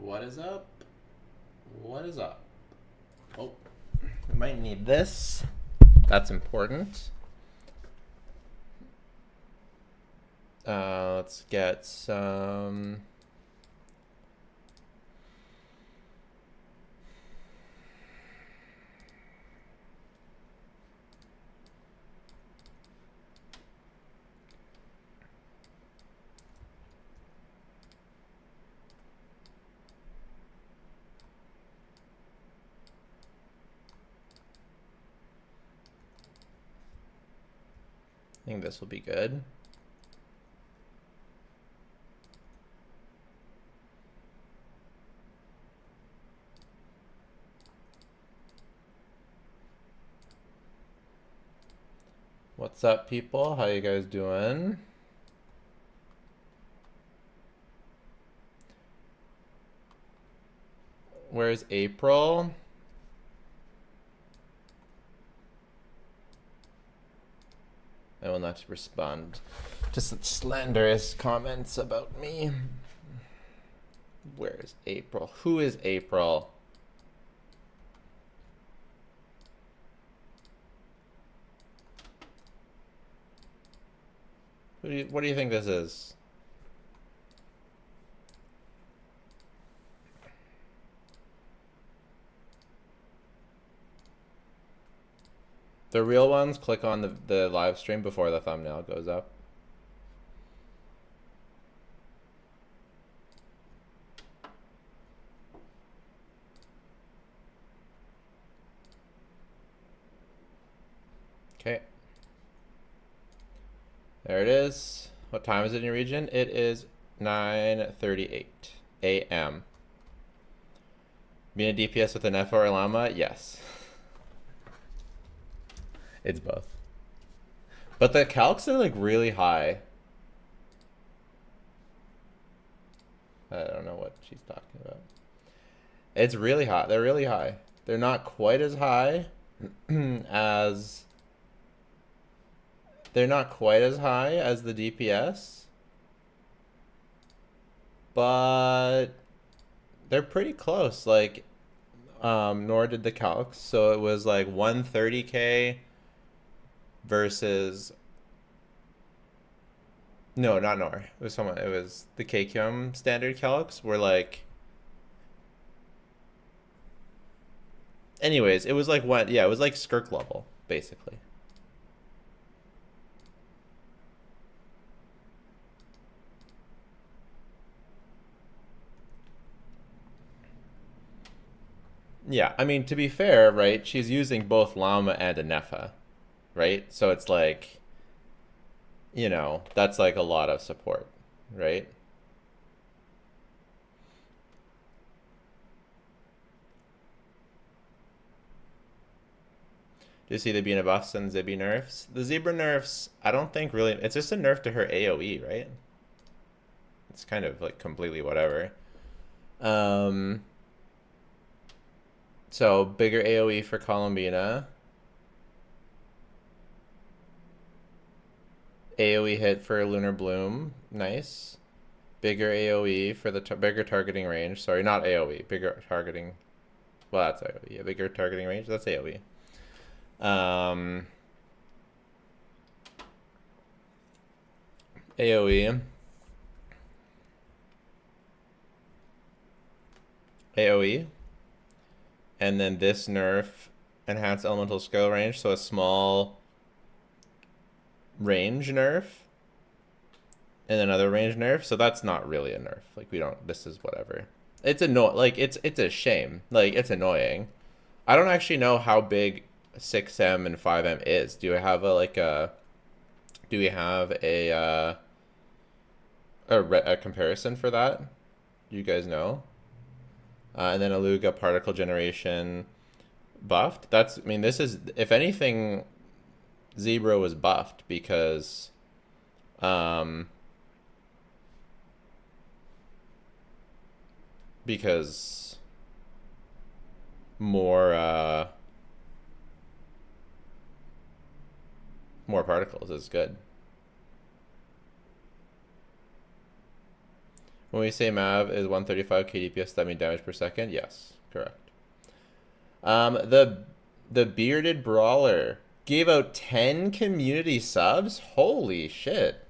What is up? What is up? Oh, we might need this. That's important. Let's get some. I think this will be good. What's up, people? How you guys doing? Where's April? I will not respond to such slanderous comments about me. Where's April? Who is April? What do you think this is? The real ones, click on the live stream before the thumbnail goes up. Okay. There it is. What time is it in your region? It is 9:38 a.m. Being a DPS with an F or a llama? Yes. It's both. But the calcs are like really high. I don't know what she's talking about. It's really high. They're really high. They're not quite as high as... They're not quite as high as the DPS. But they're pretty close. Like, nor did the calcs. So it was like 130k versus... No, not nor. It was someone. It was the KQM standard calcs were like... Anyways, it was like what? Yeah, it was like Skirk level, basically. Yeah, I mean, to be fair, right, she's using both Llama and a Nefa, right? So it's like, you know, that's like a lot of support, right? Do you see the Bina buffs and Zibby nerfs? The Zebra nerfs, I don't think really, it's just a nerf to her AoE, right? It's kind of like completely whatever. So bigger AoE for Columbina. AoE hit for Lunar Bloom, nice. Bigger AoE for the bigger targeting range. Sorry, not AoE, bigger targeting. Well, that's AoE. Yeah, bigger targeting range. That's AoE. AoE. AoE. And then this nerf, enhanced elemental skill range, so a small range nerf. And another range nerf, so that's not really a nerf. Like, we don't, this is whatever. It's like, it's a shame. Like, it's annoying. I don't actually know how big 6M and 5M is. Do we have a a comparison for that? Do you guys know? And then Aluga particle generation buffed. That's, I mean, this is, if anything, Zebra was buffed because more more particles is good. When we say Mav is 135 KDPS, that means damage per second? Yes, correct. The bearded brawler gave out 10 community subs. Holy shit.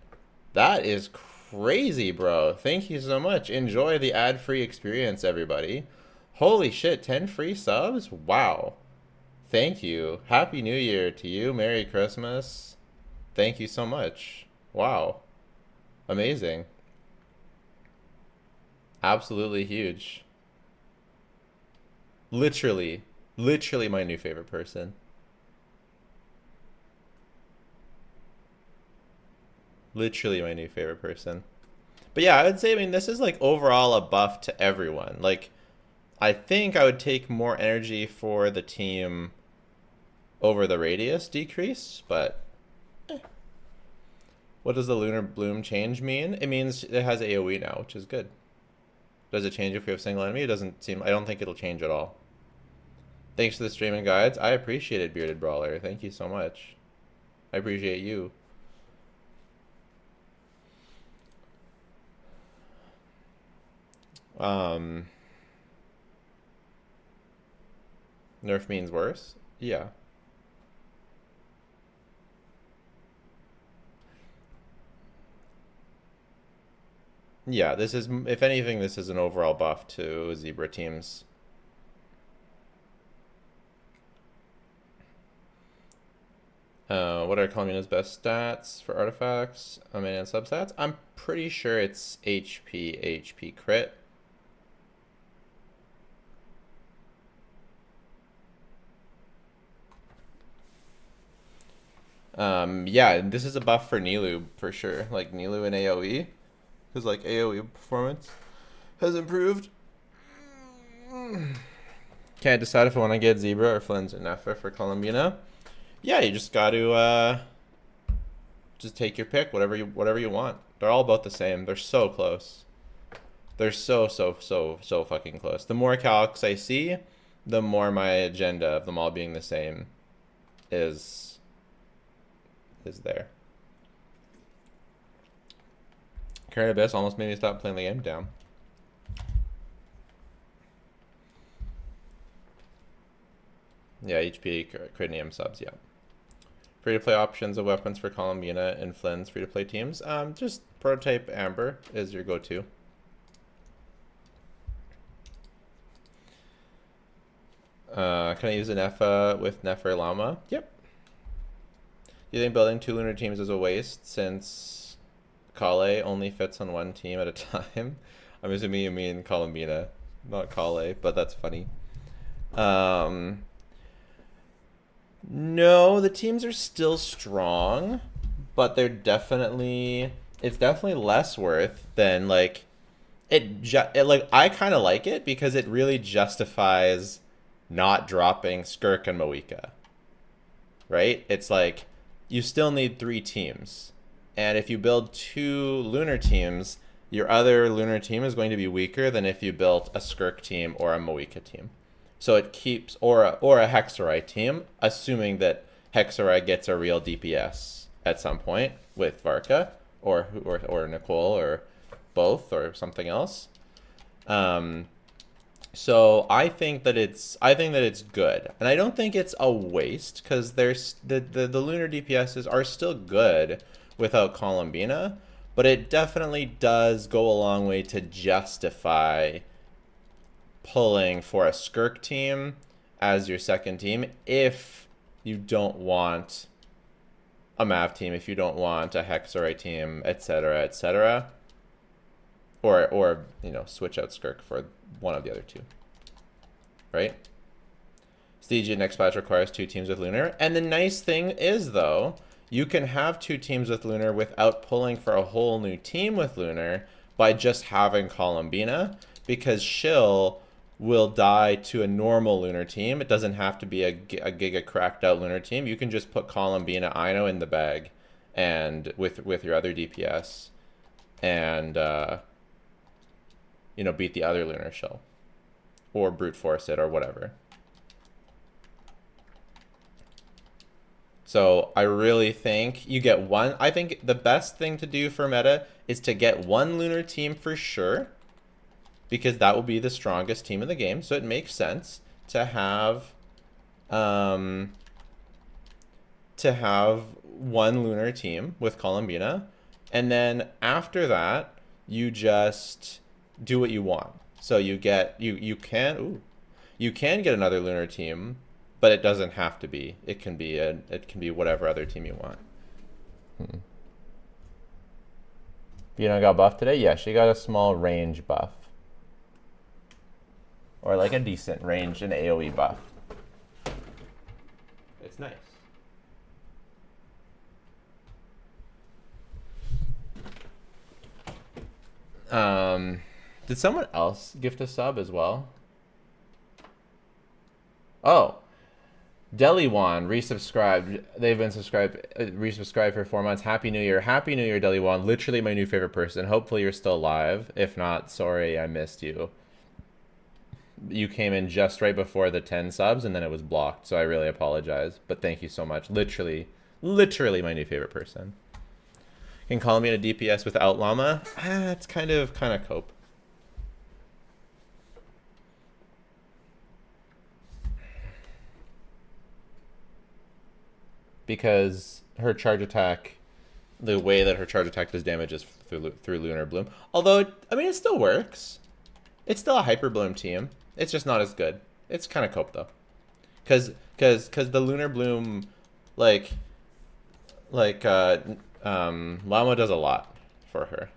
That is crazy, bro. Thank you so much. Enjoy the ad-free experience, everybody. Holy shit, 10 free subs? Wow. Thank you. Happy New Year to you. Merry Christmas. Thank you so much. Wow. Amazing. Absolutely huge. Literally my new favorite person. Literally my new favorite person. But yeah, I would say, I mean, this is like overall a buff to everyone. Like, I think I would take more energy for the team over the radius decrease, but what does the lunar bloom change mean? It means it has AoE now, which is good. Does it change if we have single enemy? It doesn't seem, I don't think it'll change at all. Thanks for the streaming guides. I appreciate it, Bearded Brawler. Thank you so much. I appreciate you. Nerf means worse? Yeah. Yeah, this is, if anything, this is an overall buff to Zebra teams. What are Columbina's best stats for artifacts? I mean, and substats? I'm pretty sure it's HP crit. Yeah, this is a buff for Nilu for sure. Like Nilu and AoE. Because like AoE performance has improved. Can't decide if I want to get Zebra or Flynn's or Nefa for Columbina. Yeah, you just got to just take your pick, whatever you want. They're all about the same. They're so close. They're so fucking close. The more calcs I see, the more my agenda of them all being the same is there. Current Abyss almost made me stop playing the game. Down. Yeah, HP critium subs, yeah. Free-to-play options of weapons for Columbina and Flynn's free-to-play teams. Just Prototype Amber is your go-to. Can I use an Nefa with Nefer Llama? Yep. Do you think building 2 lunar teams is a waste since Kale only fits on 1 team at a time? I'm assuming you mean Columbina, not Kale, but that's funny. No, the teams are still strong, but they're definitely, it's definitely less worth than like like I kind of like it because it really justifies not dropping Skirk and Moika. Right? It's like you still need 3 teams. And if you build 2 lunar teams, your other lunar team is going to be weaker than if you built a Skirk team or a Moika team. So it keeps, or a Hexarai team, assuming that Hexarai gets a real DPS at some point with Varka or Nicole or both or something else. So I think that it's good, and I don't think it's a waste because there's the lunar DPSs are still good without Columbina, but it definitely does go a long way to justify pulling for a Skirk team as your second team if you don't want a Mav team, if you don't want a Hexarai team, etc., etc., or you know, switch out Skirk for one of the other 2, right? Stygia next patch requires 2 teams with lunar, and the nice thing is though, you can have 2 teams with lunar without pulling for a whole new team with lunar by just having Columbina, because Shill will die to a normal lunar team. It doesn't have to be a giga cracked out lunar team. You can just put Columbina Ino in the bag and with your other DPS and you know, beat the other lunar Shill or brute force it or whatever. So I really think you get one. I think the best thing to do for meta is to get one lunar team for sure, because that will be the strongest team in the game. So it makes sense to have um, one lunar team with Columbina, and then after that you just do what you want. So you get you can get another lunar team, but it doesn't have to be. It can be whatever other team you want. Bina got buffed today? Yeah, she got a small range buff. Or like a decent range and AoE buff. It's nice. Did someone else gift a sub as well? Oh, Deliwan resubscribed. They've been resubscribed for 4 months. Happy New Year. Happy New Year, Deliwan. Literally my new favorite person. Hopefully you're still alive. If not, sorry, I missed you. You came in just right before the 10 subs and then it was blocked, so I really apologize. But thank you so much. Literally my new favorite person. Can Columbina DPS without llama? It's kind of cope. Because her charge attack, the way that her charge attack does damage is through Lunar Bloom. Although, I mean, it still works. It's still a Hyper Bloom team. It's just not as good. It's kind of cope though. Cause the Lunar Bloom, Llama does a lot for her.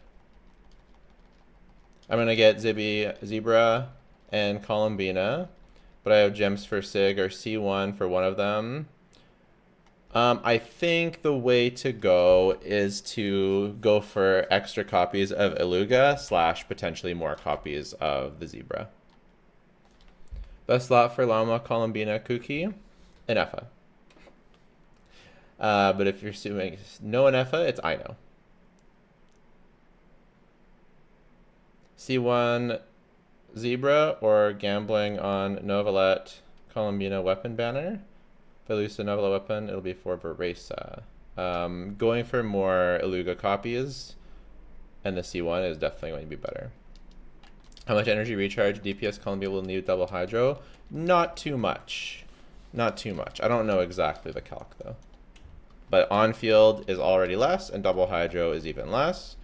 I'm gonna get Zebra, and Columbina, but I have gems for Sig or C1 for one of them. I think the way to go is to go for extra copies of Iluga / potentially more copies of the Zebra. Best slot for Llama, Columbina, Kuki, and Effa. But if you're assuming no and Effa, it's Ino. C1 Zebra or gambling on Novalet Columbina weapon banner. If I lose the Novalet weapon, it'll be for Veresa. Going for more Iluga copies and the C1 is definitely going to be better. How much energy recharge DPS Columbia will need double hydro? Not too much. Not too much. I don't know exactly the calc though. But on field is already less and double hydro is even less.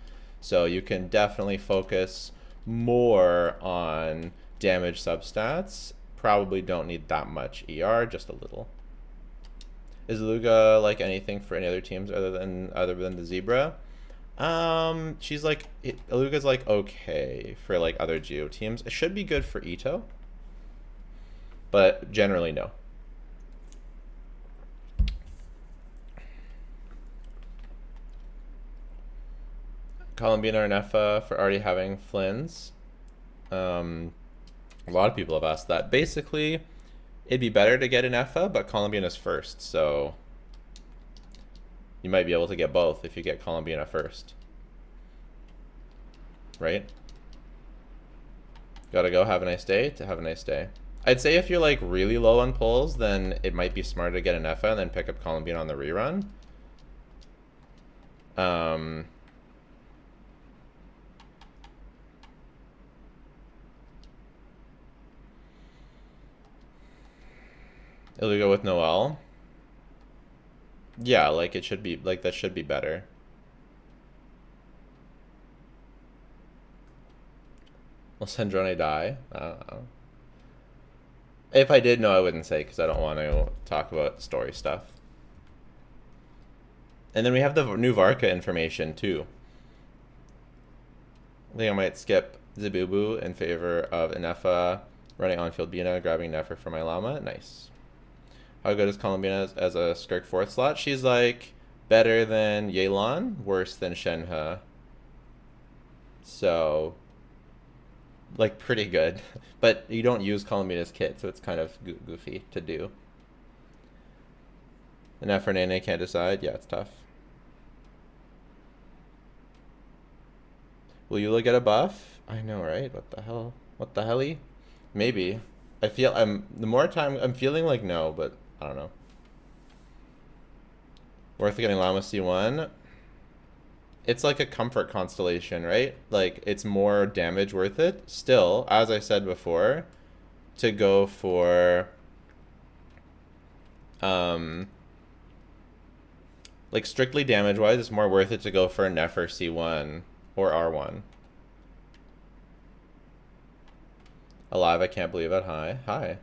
So you can definitely focus more on damage substats. Probably don't need that much ER, just a little. Is Luga like anything for any other teams other than the Zebra? She's like, Luga's like okay for like other Geo teams. It should be good for Ito, but generally no. Columbina or Nefa for already having Flynn's. A lot of people have asked that. Basically, it'd be better to get an Nefa, but Columbina's first, so you might be able to get both if you get Columbina first. Right? Gotta go. Have a nice day. Have a nice day. I'd say if you're like really low on pulls, then it might be smarter to get an Nefa and then pick up Columbina on the rerun. Iluga with Noel. Yeah, like it should be, like that should be better. Will Sandrone die? I don't know. If I did know, I wouldn't say because I don't want to talk about story stuff. And then we have the new Varka information too. I think I might skip Zabubu in favor of Inefa running on-field Bina, grabbing Nefer for my llama. Nice. How good is Columbina as a Skirk 4th slot? She's like better than Yelan, worse than Shenhe. So, like pretty good. But you don't use Columbina's kit, so it's kind of goofy to do. And Nefer Nene can't decide. Yeah, it's tough. Will Eula get a buff? I know, right? What the hell? What the helly? Maybe. I feel the more time I'm feeling like no, but I don't know. Worth getting Llama C1. It's like a comfort constellation, right? Like, it's more damage worth it. Still, as I said before, to go for like strictly damage wise, it's more worth it to go for a Nefer C1 or R1. Alive, I can't believe it. Hi. Hi.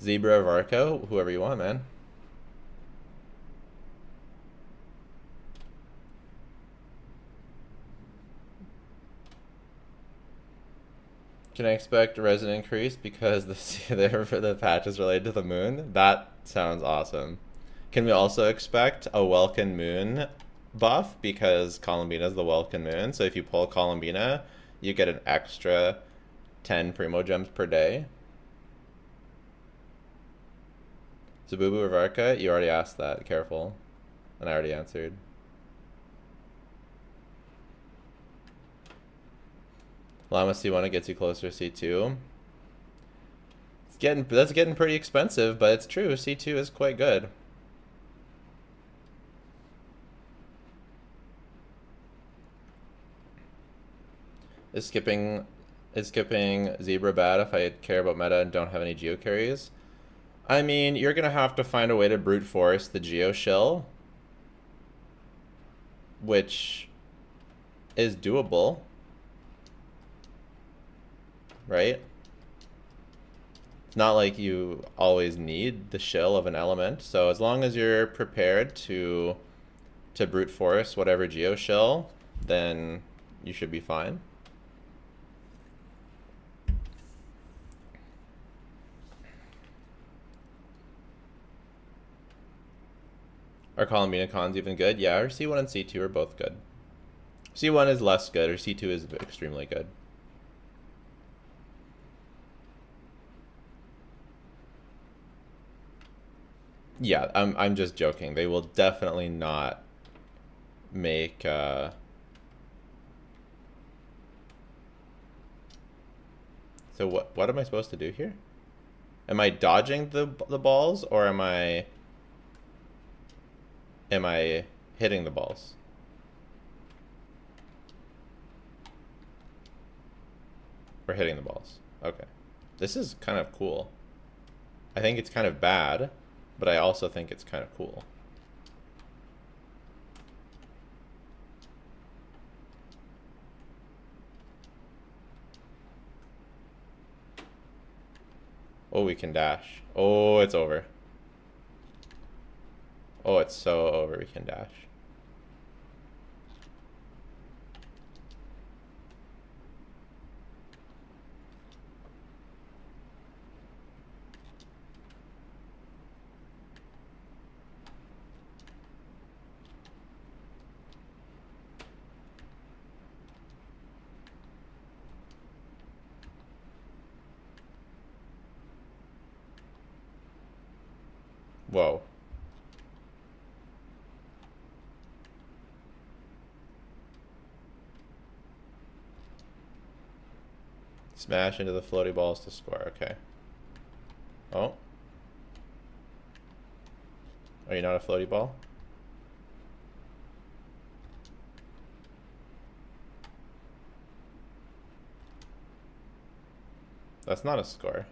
Zebra, Varco, whoever you want, man. Can I expect a resin increase because the patch is related to the moon? That sounds awesome. Can we also expect a Welkin Moon buff because Columbina is the Welkin Moon? So if you pull Columbina, you get an extra 10 Primo Gems per day. Zabubu or Varka? You already asked that. Careful. And I already answered. Llama C1 gets you closer to C2. That's getting pretty expensive, but it's true. C2 is quite good. Is skipping Zebra bad if I care about meta and don't have any geo carries? I mean, you're gonna have to find a way to brute force the geo shell, which is doable, right? It's not like you always need the shell of an element, so as long as you're prepared to brute force whatever geo shell, then you should be fine. Are Columbina cons even good? Yeah, our C1 and C2 are both good. C1 is less good, or C2 is extremely good. Yeah, I'm just joking. They will definitely not make so what am I supposed to do here? Am I dodging the balls, or am I hitting the balls? Or hitting the balls. Okay. This is kind of cool. I think it's kind of bad, but I also think it's kind of cool. Oh, we can dash. Oh, it's over. Oh, it's so over. We can dash. Whoa. Smash into the floaty balls to score. Okay. Oh. Are you not a floaty ball? That's not a score.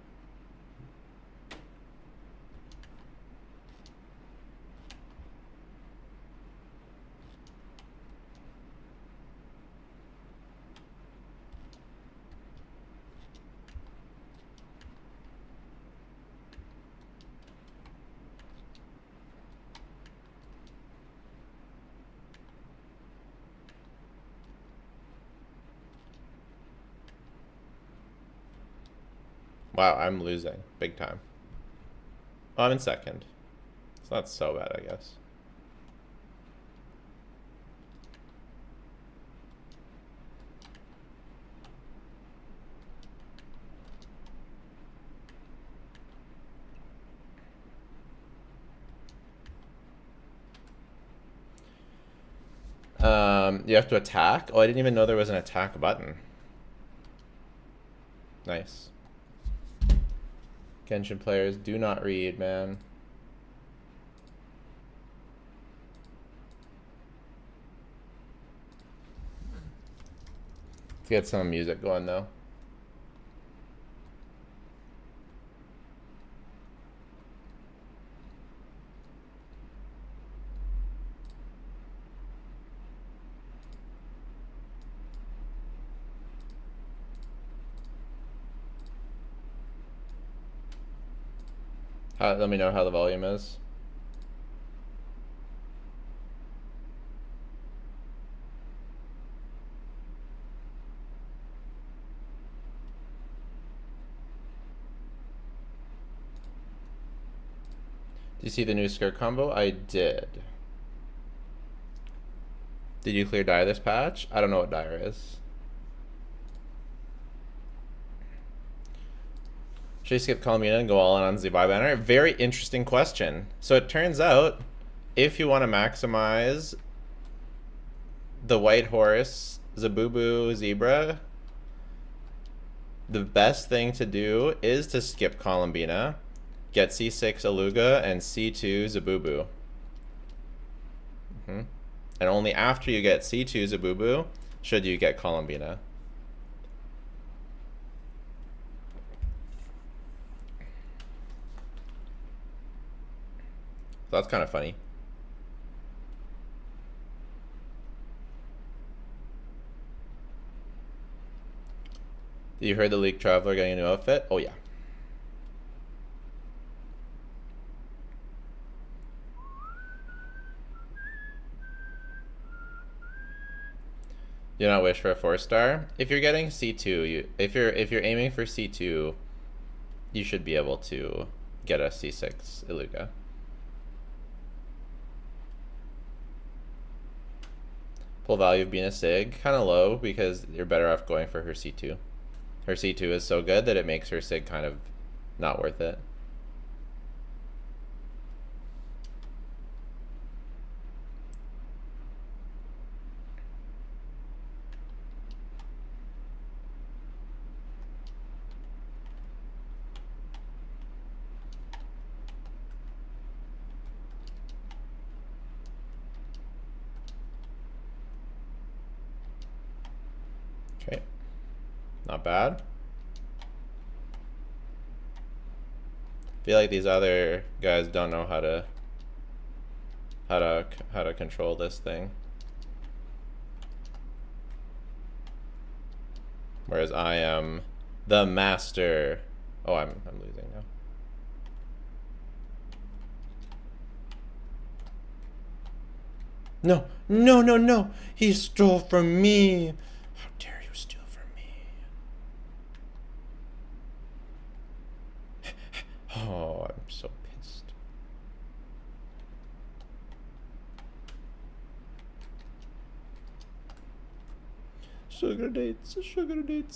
Wow, I'm losing big time. Oh, I'm in second. It's not so bad, I guess. You have to attack? Oh, I didn't even know there was an attack button. Nice. Genshin players do not read, man. Let's get some music going though. Let me know how the volume is. Do you see the new skirt combo? I did. Did you clear Dire this patch? I don't know what Dire is. Should I skip Columbina and go all in on the buy banner? Very interesting question. So it turns out, if you want to maximize the white horse, Zabubu, Zebra, the best thing to do is to skip Columbina, get C6 Aluga, and C2 Zabubu. And only after you get C2 Zabubu should you get Columbina. So that's kind of funny. You heard the League Traveler getting a new outfit? Oh yeah. Do not wish for a 4-star. If you're getting C2, if you're aiming for C2, you should be able to get a C6 Iluga. Pull value of being a Sig, kind of low because you're better off going for her C2. Her C2 is so good that it makes her Sig kind of not worth it. Okay, not bad. I feel like these other guys don't know how to control this thing, whereas I am the master. Oh, I'm losing now. No, no, no, no! He stole from me! How dare you steal from me? Oh, I'm so pissed. Sugar dates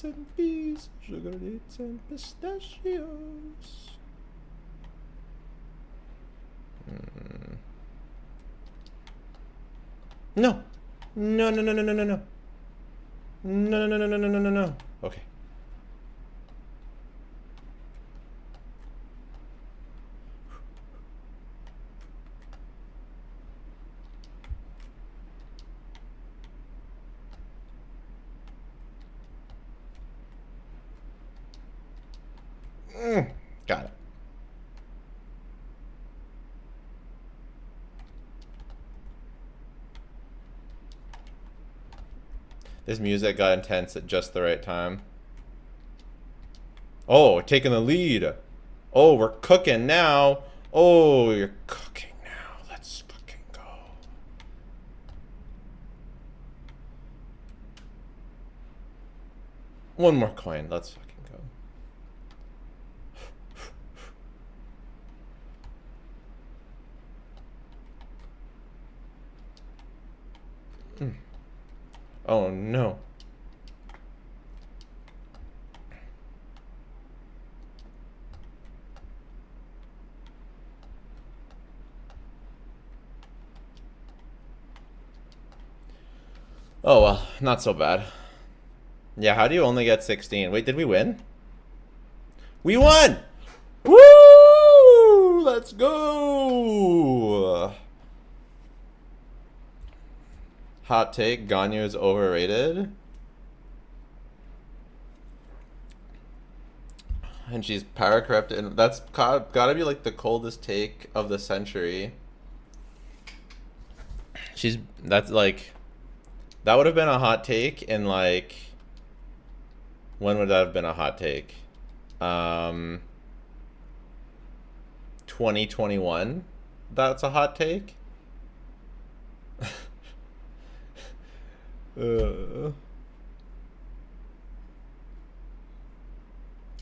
and peas, sugar dates and pistachios. No, no, no, no, no, no, no, no. No, no, no, no, no, no, no, no. Okay. Got it. This music got intense at just the right time. Oh, taking the lead. Oh, we're cooking now. Oh, you're cooking now. Let's fucking go. One more coin. Let's fucking go. Oh no. Oh well, not so bad. Yeah, how do you only get 16? Wait, did we win? We won! Woo! Let's go! Hot take, Ganyu is overrated. And she's power corrupted, and that's gotta be like the coldest take of the century. That's like, that would have been a hot take in like, when would that have been a hot take? 2021. That's a hot take.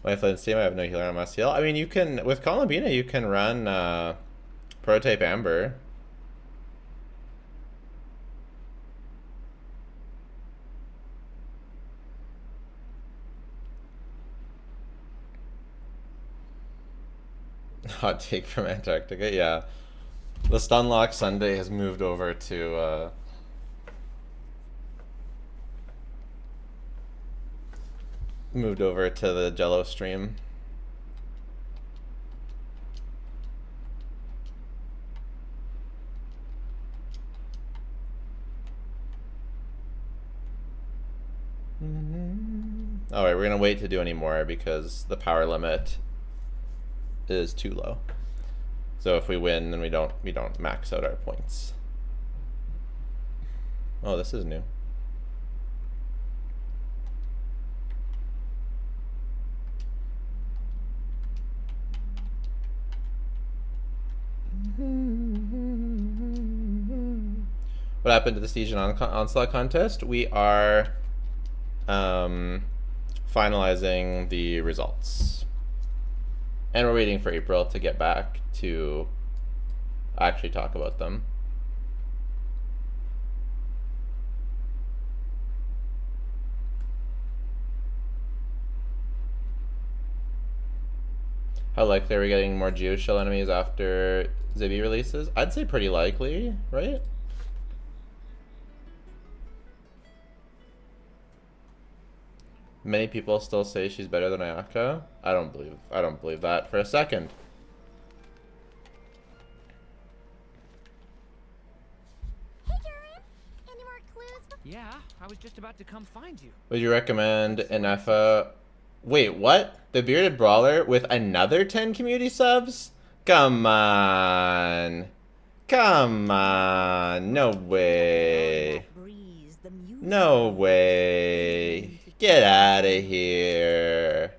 My Flint's team, I have no healer on my seal. I mean, you can, with Columbina, you can run Prototype Amber. Hot take from Antarctica, yeah. The Stunlock Sunday has moved over to the Jello stream. Alright, we're gonna wait to do any more because the power limit is too low. So if we win, then we don't max out our points. Oh, this is new. What happened to the Siege and Onslaught contest? We are finalizing the results. And we're waiting for April to get back to actually talk about them. How likely are we getting more Geoshell enemies after Zibby releases? I'd say pretty likely, right? Many people still say she's better than Ayaka. I don't believe that for a second. Hey, Durin. Any more clues? Yeah, I was just about to come find you. Would you recommend Inefa? Wait, what? The Bearded Brawler with another 10 community subs? Come on. Come on. No way. No way. Get out of here.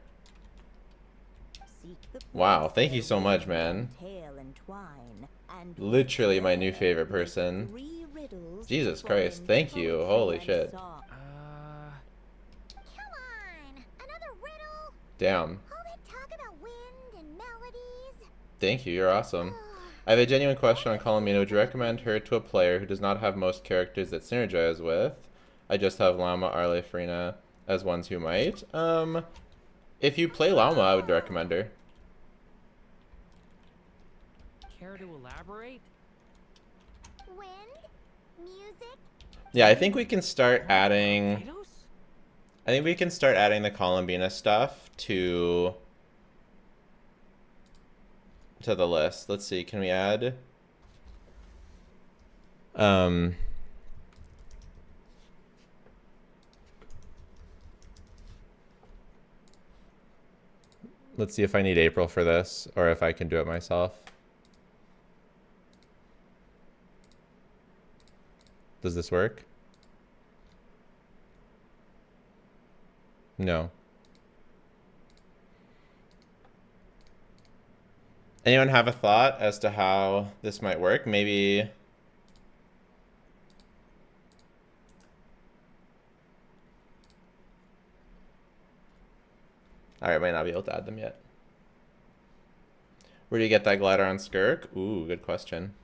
Wow, thank you so much, man. Literally my new favorite person. Jesus Christ, thank you. Holy shit. Damn. Thank you, you're awesome. I have a genuine question on Columbina. Would you recommend her to a player who does not have most characters that synergize with? I just have Llama, Arle, Farina as ones who might. If you play Llama, I would recommend her. Care to elaborate? Wind, music. Yeah, I think we can start adding... I think we can start adding the Columbina stuff to the list. Let's see, can we add let's see if I need April for this or if I can do it myself. Does this work? No. Anyone have a thought as to how this might work? Maybe... Alright, might not be able to add them yet. Where do you get that glider on Skirk? Ooh, good question.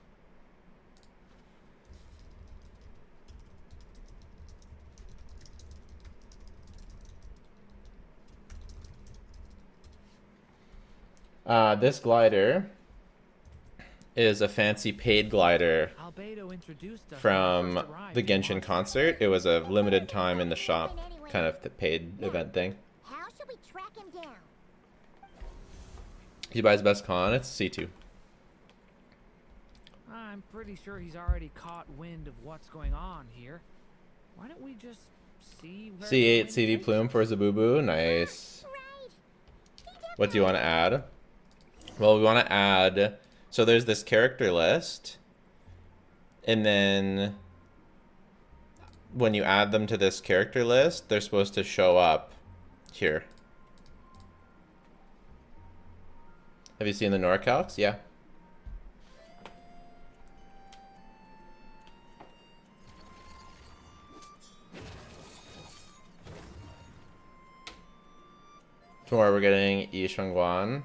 This glider is a fancy paid glider from the Genshin concert. It was a limited time in the shop kind of paid event thing. How should we track him down? He buys best con, it's C2. I'm pretty sure he's already caught wind of what's going on here. Why don't we just see where C8 CD Plume for Zabubu, nice. Right. He What do you want to add? Well, we want to add... So there's this character list. And then when you add them to this character list, they're supposed to show up here. Have you seen the NorCalcs? Yeah. Tomorrow we're getting Yi Shengguan.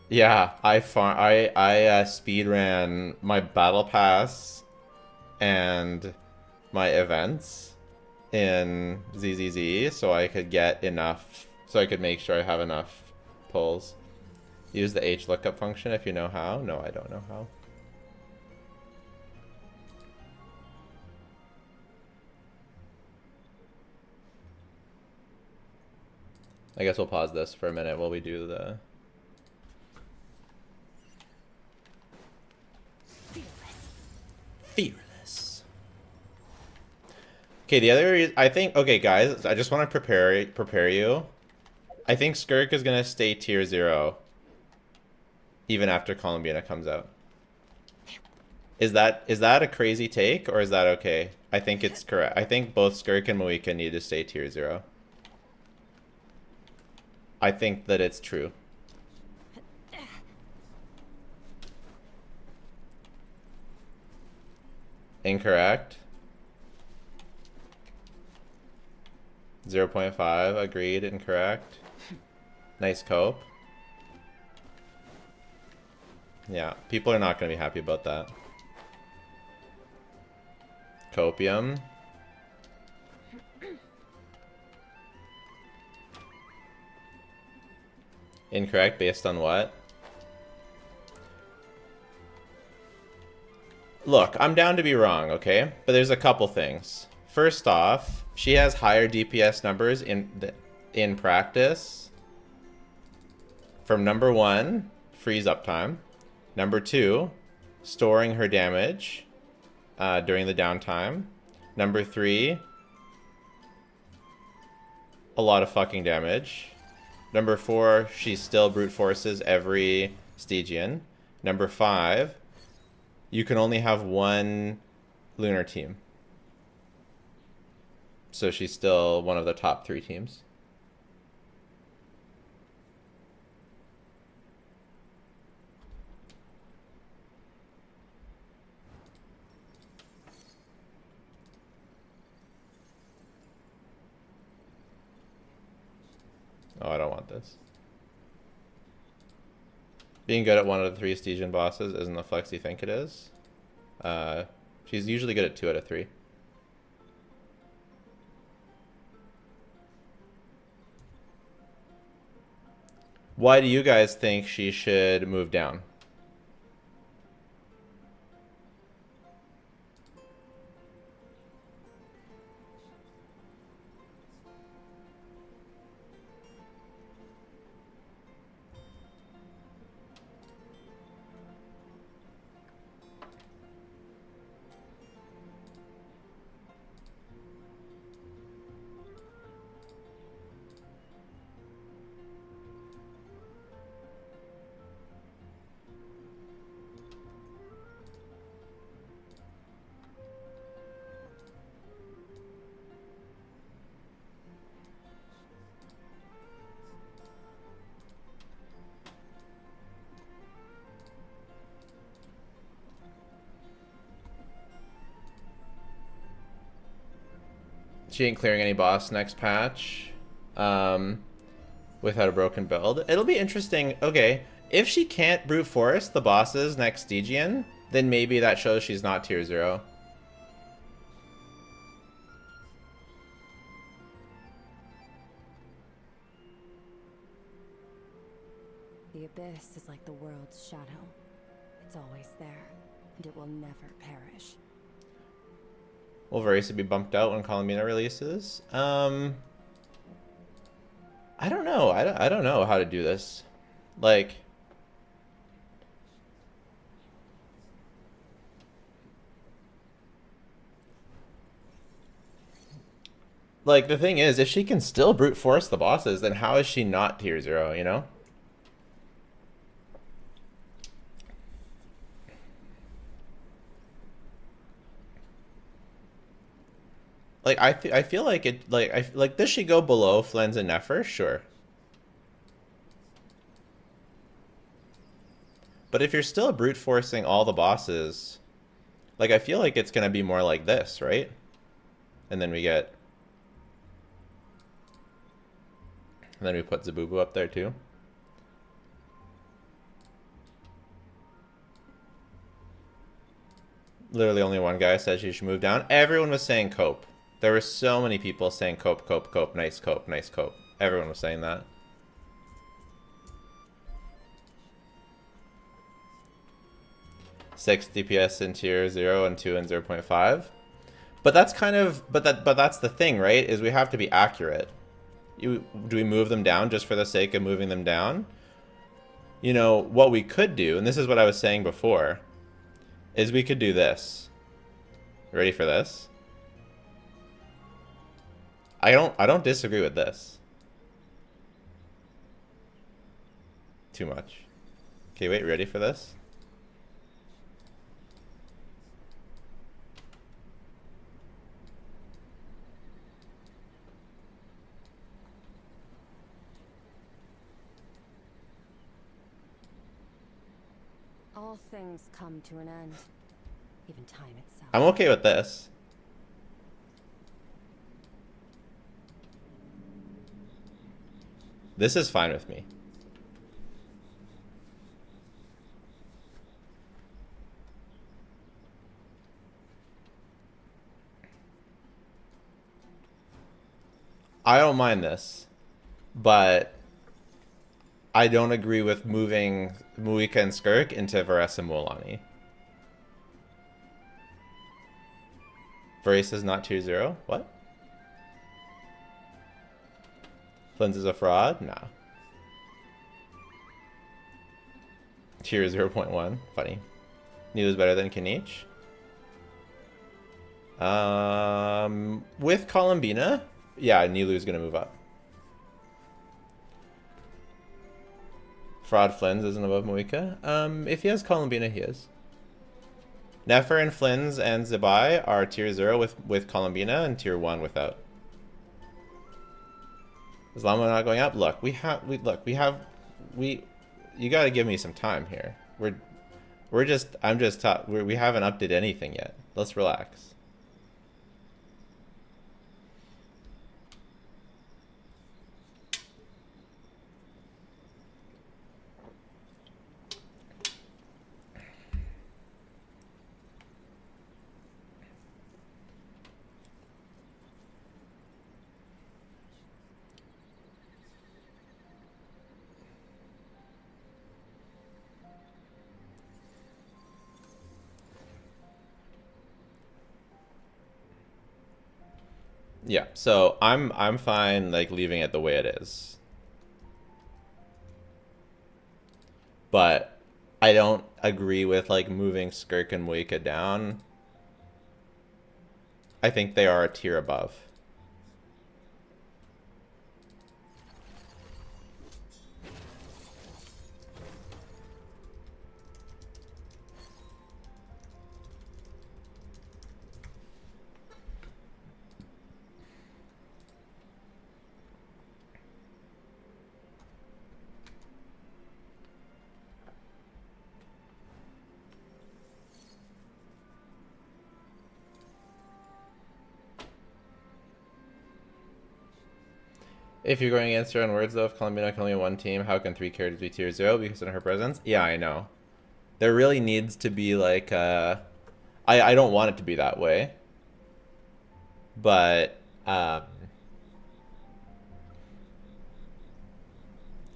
Yeah, I speed ran my battle pass and my events in ZZZ so I could get enough, so I could make sure I have enough pulls. Use the H lookup function if you know how. No, I don't know how. I guess we'll pause this for a minute while we do the... Fearless. Okay, the other reason, I think, okay guys, I just want to prepare you. I think Skirk is gonna stay tier 0 even after Columbina comes out. Is that a crazy take or is that okay? I think it's correct. I think both Skirk and Moika need to stay tier 0. I think that it's true. Incorrect. 0.5, agreed, incorrect. Nice cope. Yeah, people are not going to be happy about that. Copium. Incorrect based on what? Look, I'm down to be wrong, okay? But there's a couple things. First off, she has higher DPS numbers in practice. From number 1, freeze uptime. Number 2, storing her damage during the downtime. Number 3, a lot of fucking damage. Number 4, she still brute forces every Stygian. Number 5, you can only have one lunar team. So she's still one of the top 3 teams. Oh, I don't want this. Being good at one of the 3 Stygian bosses isn't the flex you think it is. She's usually good at 2 out of 3. Why do you guys think she should move down? She ain't clearing any boss next patch without a broken build. It'll be interesting. Okay, if she can't brute force the bosses next Stygian, then maybe that shows she's not tier 0. The abyss is like the world's shadow. It's always there, and it will never perish. Will Varese be bumped out when Columbina releases? I don't know. I don't know how to do this. Like, like the thing is, if she can still brute force the bosses, then how is she not tier 0, you know? Like I feel like it like does she go below Flens and Nefer? Sure. But if you're still brute forcing all the bosses, like I feel like it's gonna be more like this, right? And then we get, and then we put Zabubu up there too. Literally only one guy said she should move down. Everyone was saying cope. There were so many people saying cope, cope, cope, nice cope, nice cope. Everyone was saying that. Six DPS in tier 0 and 2 and 0.5. But that's kind of, but that's the thing, right? Is we have to be accurate. Do we move them down just for the sake of moving them down? You know, what we could do, and this is what I was saying before, is we could do this. Ready for this? I don't disagree with this. Too much. Okay, wait, ready for this? All things come to an end. Even time itself. I'm okay with this. This is fine with me. I don't mind this, but I don't agree with moving Muika and Skirk into Varese and Mualani. Varese is not tier 0? What? Flins is a fraud? Nah. Tier 0.1? Funny. Nilu's better than Kinich? With Columbina? Yeah, Nilu's gonna move up. Fraud Flins isn't above Muika. If he has Columbina, he is. Nefer and Flins and Zabai are tier 0 with Columbina and tier 1 without. Is Llama not going up? Look, you gotta give me some time here. We haven't updated anything yet. Let's relax. Yeah, so I'm fine like leaving it the way it is. But I don't agree with like moving Skirk and Muika down. I think they are a tier above. If you're going against her on words though, if Columbina can only one team, how can 3 characters be tier 0 because of her presence? Yeah, I know. There really needs to be like I don't want it to be that way. But I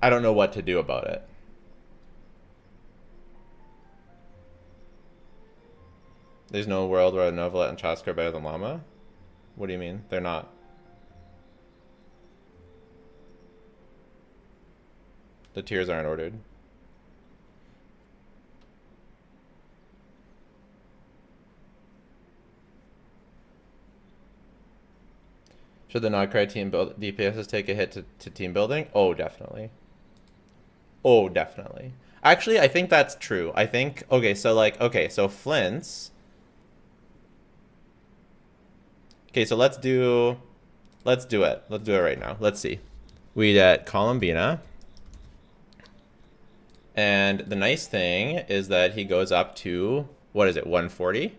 don't know what to do about it. There's no world where Novelet and Chaska are better than Llama? What do you mean? They're not. The tiers aren't ordered. Should the not cry team build DPSs take a hit to team building? Oh, definitely. Oh, definitely. Actually, I think that's true. I think, okay, so like, okay, so Flint's. Okay, so let's do it. Let's do it right now. Let's see. We get Columbina. And the nice thing is that he goes up to, what is it, 140?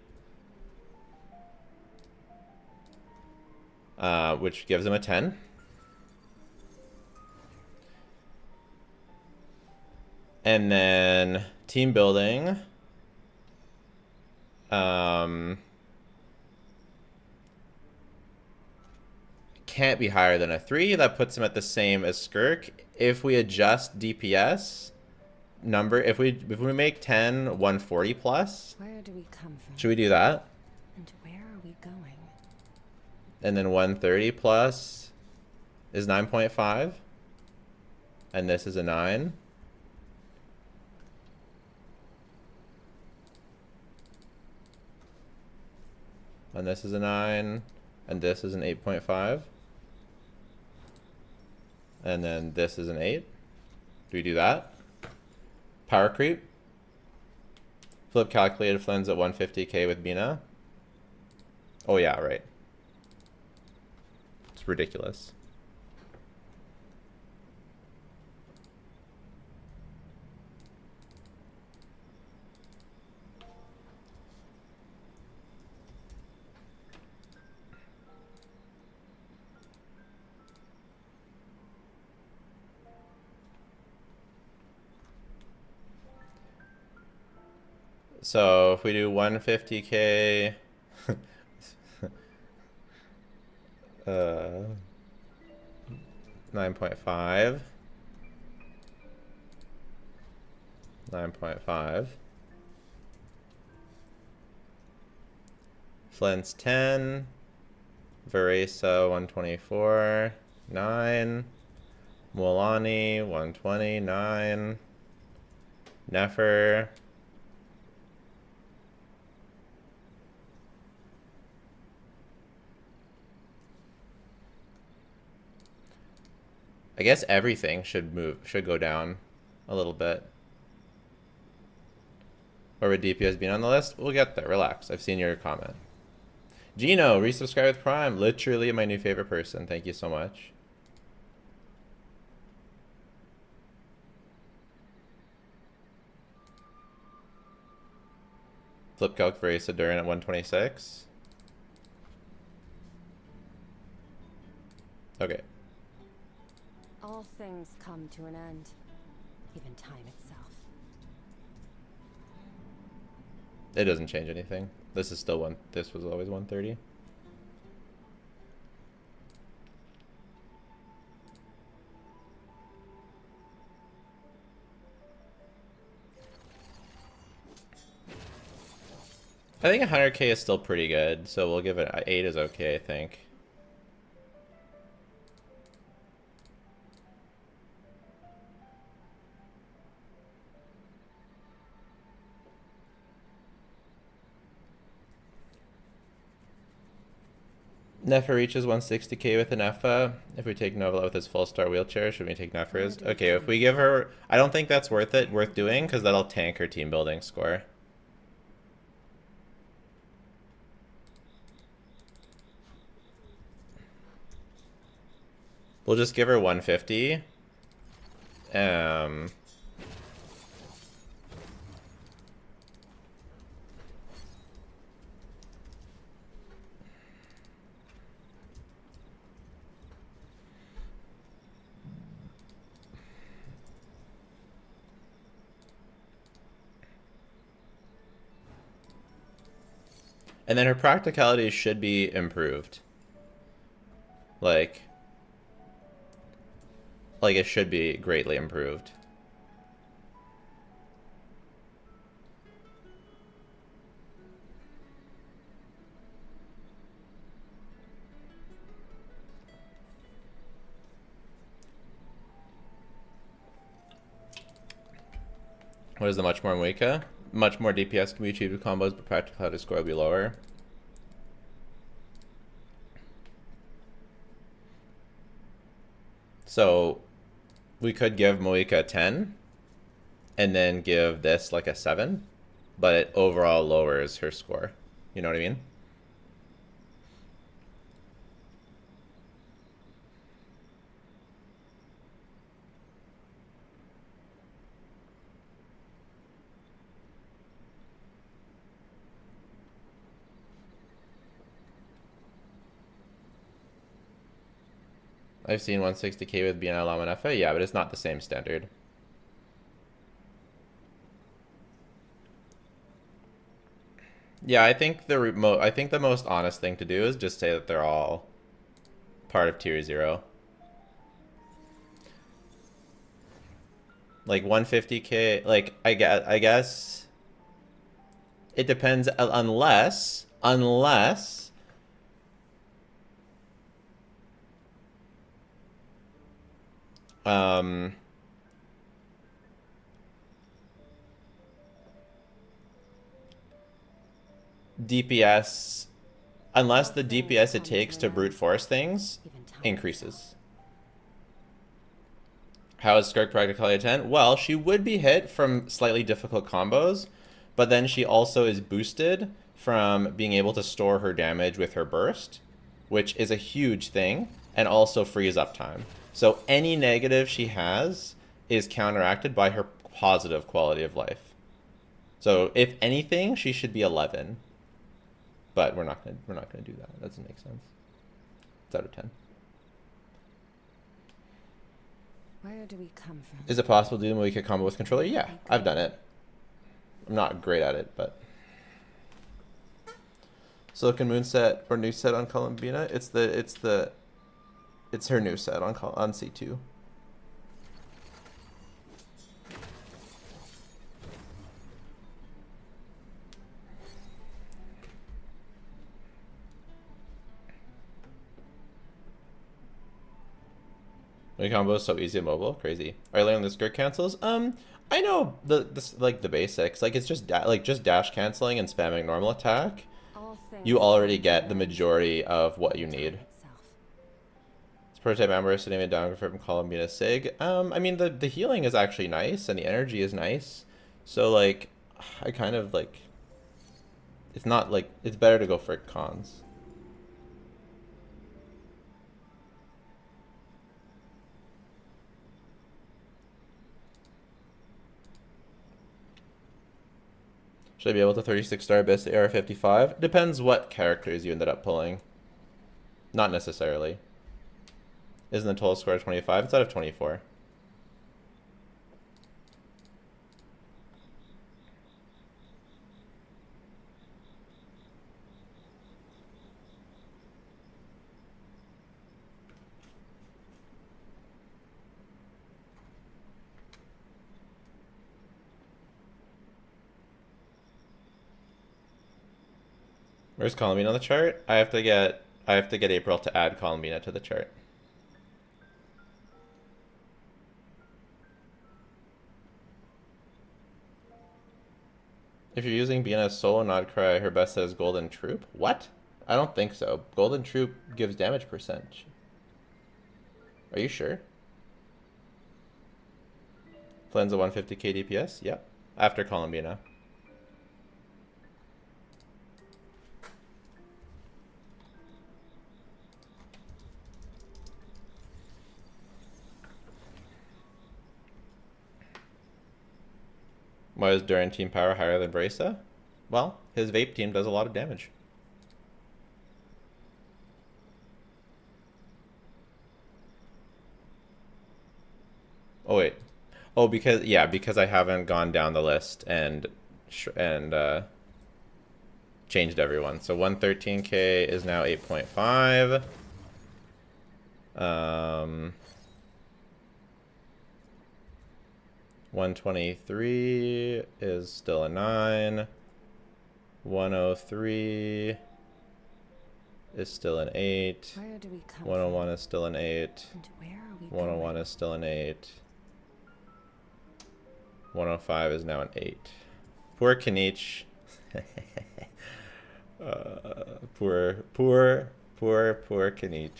Which gives him a 10. And then team building. Can't be higher than a 3. That puts him at the same as Skirk. If we adjust DPS number, if we make 10 140 plus, Where do we come from? should we do that? And where are we going? And then 130 plus is 9.5. And this is a 9. And this is a 9. And this is an 8.5. And then this is an 8. Do we do that? Power creep. Flip calculated Flynn's at 150k with Bina. Oh yeah, right. It's ridiculous. So if we do 150k, 9.5, 9.5. Flint's 10, Varesa 124, 9, Mulani 120, 9, Nefer. I guess everything should go down a little bit. Or would DPS be on the list? We'll get there. Relax. I've seen your comment. Gino, resubscribe with Prime. Literally my new favorite person. Thank you so much. Flip calc for Asa Duran at 126. Okay. All things come to an end, even time itself. It doesn't change anything. This is still one. This was always 130. I think 100k is still pretty good, so we'll give it 8 is okay, I think. Nefer reaches 160k with an Effa. If we take Nova with his full star wheelchair, should we take Nefer's? Okay, if we give her... I don't think that's worth doing, because that'll tank her team building score. We'll just give her 150. And then her practicality should be improved. Like it should be greatly improved. What is the much more Mwika? Much more DPS can be achieved with combos, but practicality score will be lower. So we could give Moika a 10 and then give this like a 7, but it overall lowers her score. You know what I mean? I've seen 160k with BNL Lamanfa. Yeah, but it's not the same standard. Yeah, I think the most honest thing to do is just say that they're all part of tier 0. Like 150k, like I guess it depends unless um DPS, unless the DPS it takes to brute force things increases. How is Skirk practically a 10? Well, she would be hit from slightly difficult combos, but then she also is boosted from being able to store her damage with her burst, which is a huge thing, and also frees up time. So any negative she has is counteracted by her positive quality of life. So if anything, she should be 11. But we're not gonna do that. That doesn't make sense. It's out of 10. Where do we come from? Is it possible to do the Moika combo with controller? Yeah, I've done it. I'm not great at it, but Silicon Moon set or new set on Columbina. It's her new set on C2. My combo is so easy and mobile, crazy. Are you learning the skirt cancels? I know the basics. Like it's just just dash canceling and spamming normal attack. You already get the majority of what you need. It's prototype Amber sitting in down from Columbina Sig. I mean the healing is actually nice and the energy is nice. So like, I kind of like. It's not like it's better to go for cons. Should I be able to 36-star Abyss AR-55? Depends what characters you ended up pulling. Not necessarily. Isn't the total score 25? It's out of 24. Where's Columbina on the chart? I have to get April to add Columbina to the chart. If you're using Bina solo not cry, her best set is Golden Troop. What? I don't think so. Golden Troop gives damage percentage. Are you sure? Flynn's a 150k DPS? Yep. After Columbina. Why is Duran team power higher than Brisa? Well, his vape team does a lot of damage. Oh wait. Oh, because I haven't gone down the list and changed everyone. So 113k is now 8.5. 123 is still a 9. 103 is still an 8. Where do we come 101 is still an 8. And where are we 101 going? is still an 8. 105 is now an 8. Poor Kanich. Poor Kanich.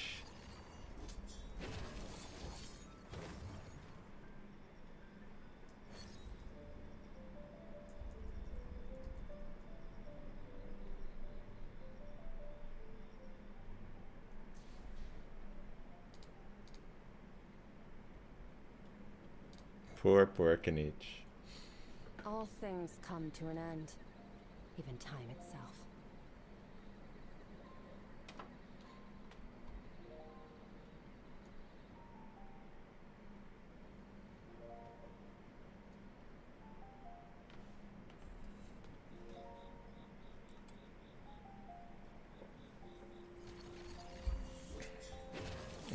Poor Kanich. All things come to an end, even time itself.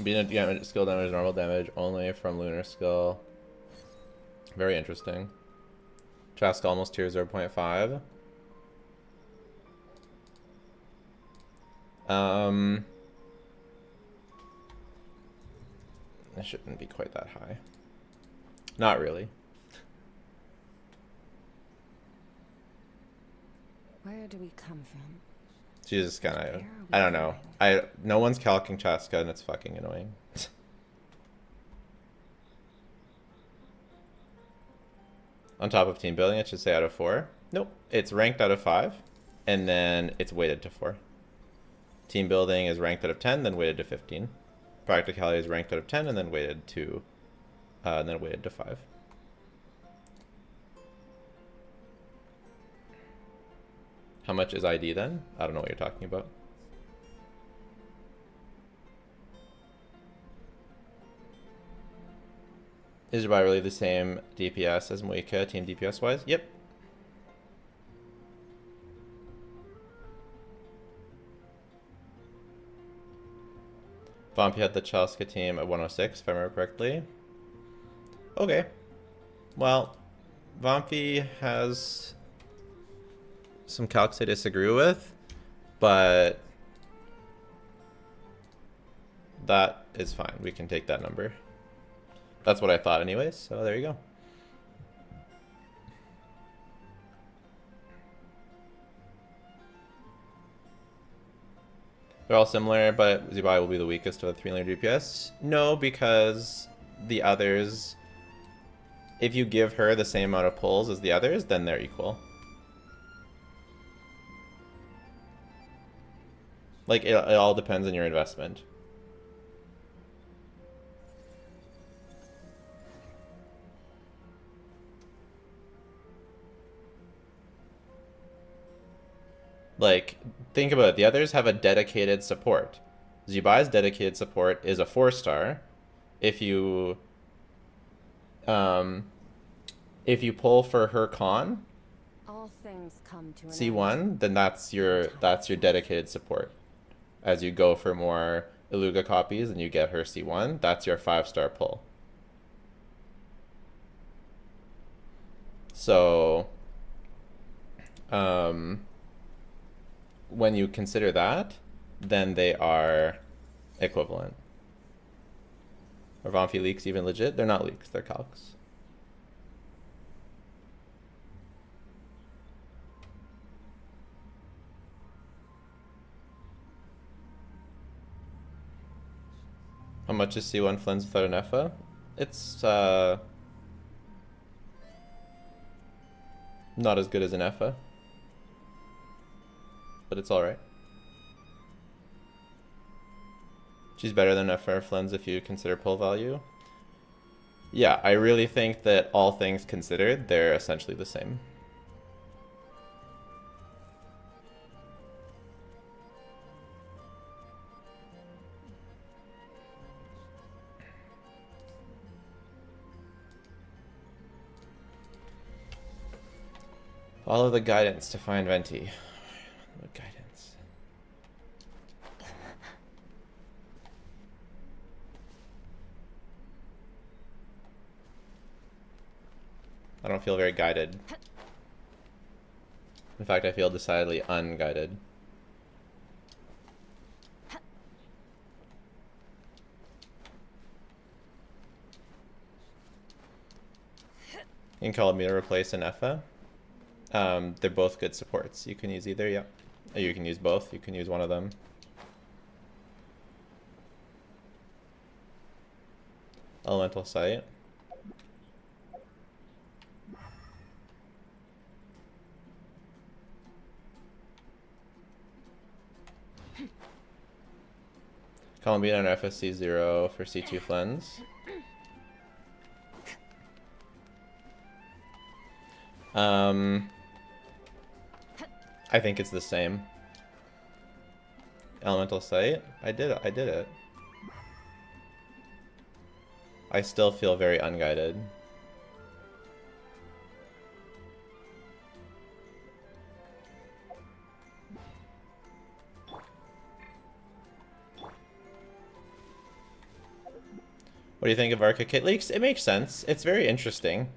Being damage, skill damage, normal damage only from lunar skill. Very interesting. Trask almost tier 0.5. It shouldn't be quite that high. Not really. Where do we come from? She's just kind of, I don't know. No one's calcing Chaska and it's fucking annoying. On top of team building, it should say out of 4. Nope, it's ranked out of 5, and then it's weighted to 4. Team building is ranked out of 10, then weighted to 15. Practicality is ranked out of 10, and then weighted to 5. How much is ID then? I don't know what you're talking about. Is Dubai really the same DPS as Moika, team DPS wise? Yep. Vampi had the Chelska team at 106, if I remember correctly. Okay. Well, Vampi has some calcs I disagree with, but that is fine. We can take that number. That's what I thought anyways, so there you go. They're all similar, but Zubai will be the weakest of the 3 laner DPS. No, because the others, if you give her the same amount of pulls as the others, then they're equal. Like, it all depends on your investment. Like, think about it. The others have a dedicated support. Zubai's dedicated support is a 4-star. If you pull for her con All things come to an C1, end. then that's your dedicated support. As you go for more Iluga copies and you get her C1, that's your 5-star pull. So when you consider that, then they are equivalent. Are Vampi leaks even legit? They're not leaks, they're calcs. How much is C1 Flens without an EFA? It's not as good as an EFA, but it's alright. She's better than EFA Flens if you consider pull value. Yeah, I really think that all things considered, they're essentially the same. Follow the guidance to find Venti. What guidance? I don't feel very guided. In fact, I feel decidedly unguided. You can call me to replace an EFA. They're both good supports. You can use either, yeah. Or you can use both. You can use one of them. Elemental Sight. Columbina and FSC 0 for C2 Flens. I think it's the same. Elemental Sight? I did it. I still feel very unguided. What do you think of Arca kit leaks? It makes sense. It's very interesting.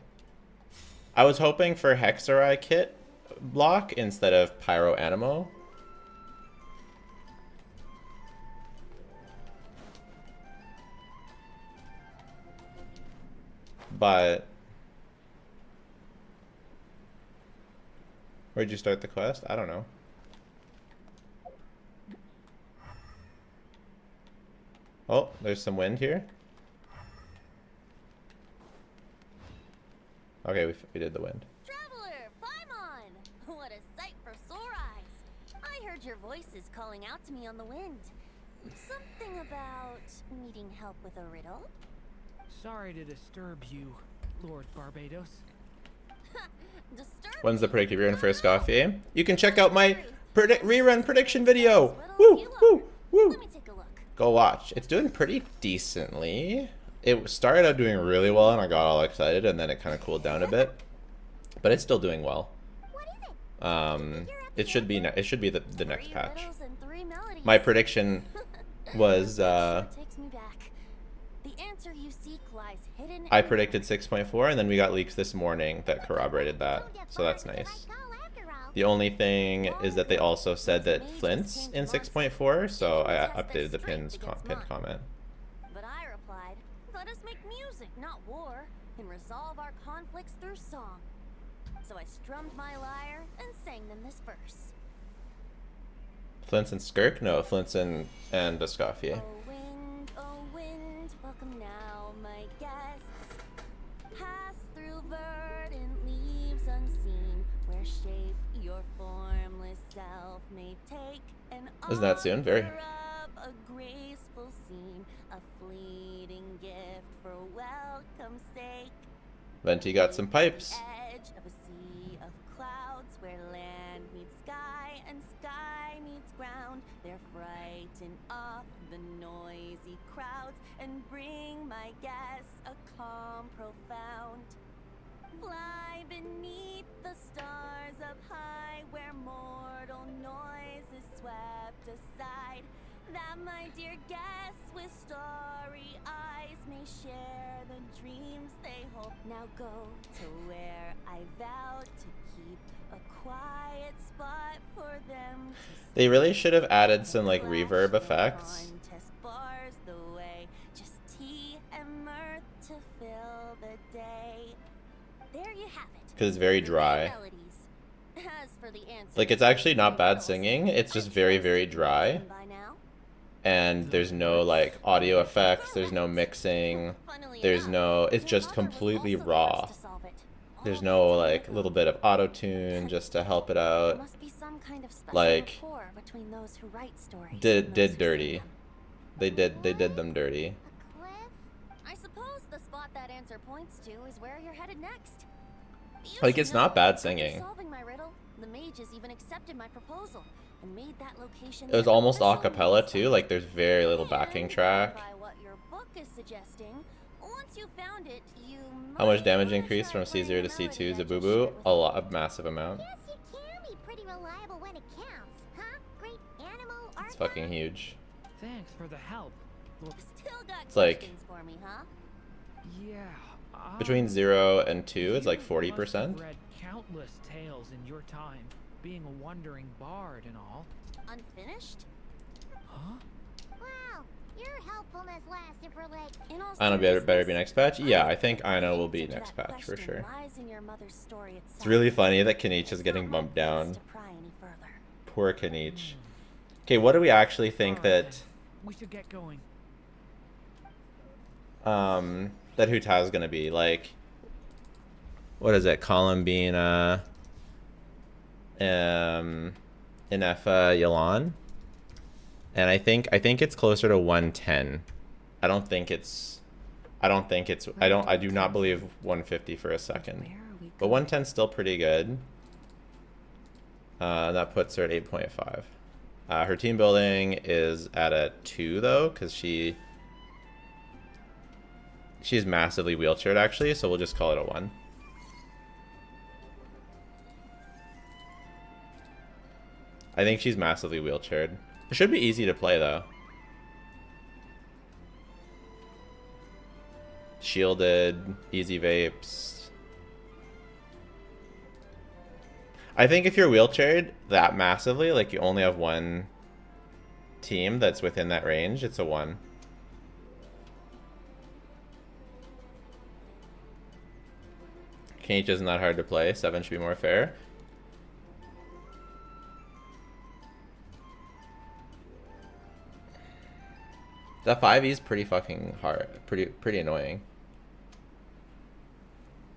I was hoping for Hexarai kit block instead of Pyro Animo. But where'd you start the quest? I don't know. Oh, there's some wind here. Okay, we did the wind. Traveler, Paimon! What a sight for sore eyes. I heard your voices calling out to me on the wind. Something about needing help with a riddle? Sorry to disturb you, Lord Barbados. Disturb When's the me? predictive rerun for Escoffier? You can check out my rerun prediction video. Woo, woo, woo. Let me take a look. Go watch. It's doing pretty decently. It started out doing really well, and I got all excited, and then it kind of cooled down a bit. But it's still doing well. What is it? It should be the next Three patch. riddles and three melodies. My prediction was Sure takes me back. The answer you seek lies hidden I in- predicted 6.4, and then we got leaks this morning that corroborated that, so that's nice. The only thing is that they also said that Flint's in 6.4, so I updated the pinned comment. But I replied, let us make music, not war, and resolve our conflicts through song. So I strummed my lyre and sang them this verse. Flint's and Skirk? No, Flint's and Escoffier. Oh wind, welcome now, my guests. Pass through verdant leaves unseen, where shape your formless self may take, and Isn't that soon? Very. offer up a graceful scene, a fleeting gift for welcome's sake. Venti got some pipes. Edge of a sea of clouds where land meets sky and sky meets ground. They're frightened off the noisy crowds and bring my guests a calm profound. Fly beneath the stars up high where mortal noise is swept aside, that my dear guests with starry eyes may share the dreams they hold. Now go to where I vowed to keep a quiet spot for them to They really should have added some like flash reverb the effects. contest bars the way, just tea and mirth to fill the day. There you have it. 'Cause it's very dry. Melodies. As for the answer, Like, it's actually not bad singing, it's just very, very dry. by now. And there's no like audio effects, there's no mixing, Funnily there's enough, no, it's your just mother was completely also raw. forced to solve it. There's All no that like time little ago. bit of auto tune just to help it There out. must be some kind of special Like, rapport between those who write stories Did and those who sing dirty. them. They did them dirty. A cliff? I suppose the spot that answer points to is where you're headed next. You Like, should it's know, not bad after singing. solving my riddle, the mages even accepted my proposal and made that location It was their almost a official cappella meeting too, spot. like there's very little backing And, track. by what your book is suggesting, once you found it, you How much might damage wanna increase try from playing C0 the to melody C2 I just Zabubu? shared with A you. lot, a massive amount. Guess you can be pretty reliable when it counts, huh? Great animal art. It's fucking huge. Thanks for the help. Look, Still got It's like- questions for me, huh? yeah. Between 0 and 2, it's like you 40%. must have read countless tales in your time, being a wandering bard and all. Unfinished? Huh? Wow, your helpfulness lasted for like. In all I know better be seriousness, next patch. Yeah, I think the Ino will be answer to next that patch for question sure. lies in your mother's story itself. It's really funny that Kanich is It's getting not my bumped place down. to pry any further. Poor Kanich. Okay, what do we actually think Alright that then. We should get going. that Huta's gonna be? Like, what is it? Columbina, Inefa, Yalan, and I think it's closer to 110. I do not believe 150 for a second. Where are we But 110's still pretty good. That puts her at 8.5. Her team building is at a 2 though, because she's massively wheelchaired actually, so we'll just call it a 1. I think she's massively wheelchaired. It should be easy to play though. Shielded, easy vapes. I think if you're wheelchaired that massively, like you only have one team that's within that range, it's a 1. Cage isn't that hard to play. 7 should be more fair. That 5e is pretty fucking hard. Pretty annoying.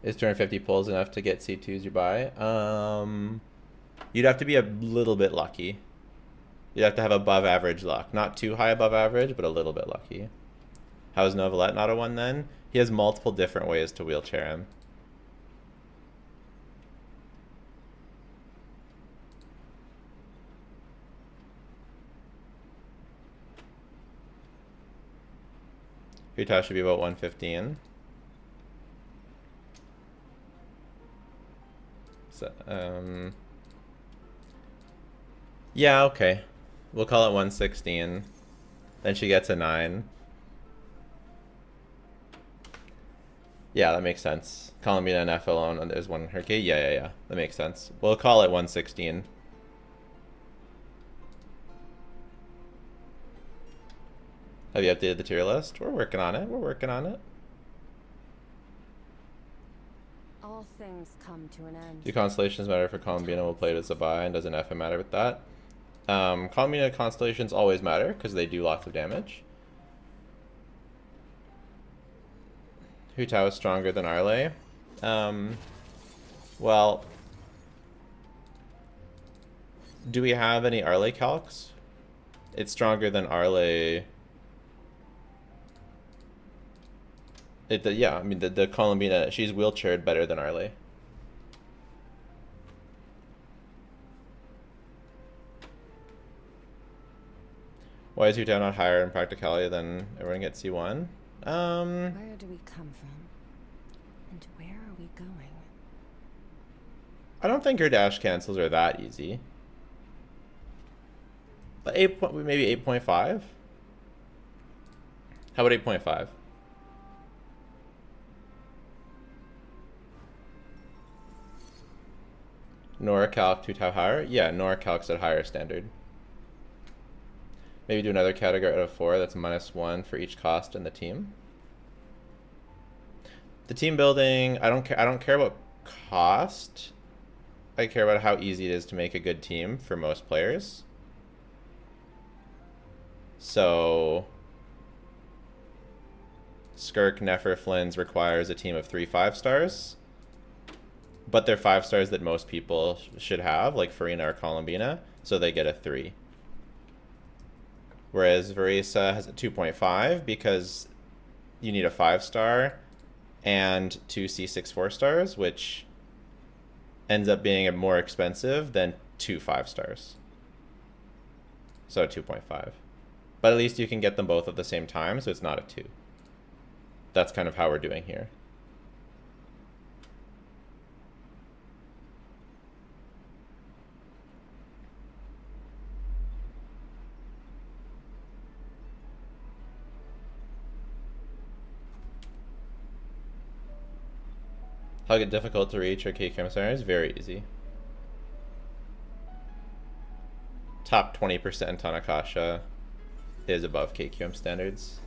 Is 250 pulls enough to get C2s you buy? You'd have to be a little bit lucky. You'd have to have above average luck. Not too high above average, but a little bit lucky. How is Novelette not a 1 then? He has multiple different ways to wheelchair him. Utah should be about 115. So, yeah, okay. We'll call it 116. Then she gets a 9. Yeah, that makes sense. Columbina and F alone, there's 1 Herky. Yeah. That makes sense. We'll call it 116. Have you updated the tier list? We're working on it. All things come to an end. Do constellations matter for Columbina? We'll play it as a buy, and doesn't FM matter with that? Columbina constellations always matter because they do lots of damage. Hu Tao is stronger than Arle. Well, do we have any Arle calcs? It's stronger than Arle. Yeah, I mean, the Columbina, she's wheelchaired better than Arle. Why is Utah not higher in practicality than everyone gets C1? Where do we come from? And where are we going? I don't think her dash cancels are that easy. But maybe 8.5? How about 8.5? Nora Calc 2 Tau higher? Yeah, Nora Calc's at higher standard. Maybe do another category out of 4 that's -1 for each cost in the team. The team building, I don't care about cost. I care about how easy it is to make a good team for most players. So Skirk, Nefer, Flynn's requires a team of 3 5-stars. But they're 5-stars that most people should have, like Farina or Columbina, so they get a 3. Whereas Verisa has a 2.5 because you need a 5-star and 2 C6 4-stars, which ends up being more expensive than 2 5-stars. So 2.5. But at least you can get them both at the same time, so it's not a 2. That's kind of how we're doing here. How get difficult to reach or KQM standards? Very easy. Top 20% on Akasha is above KQM standards.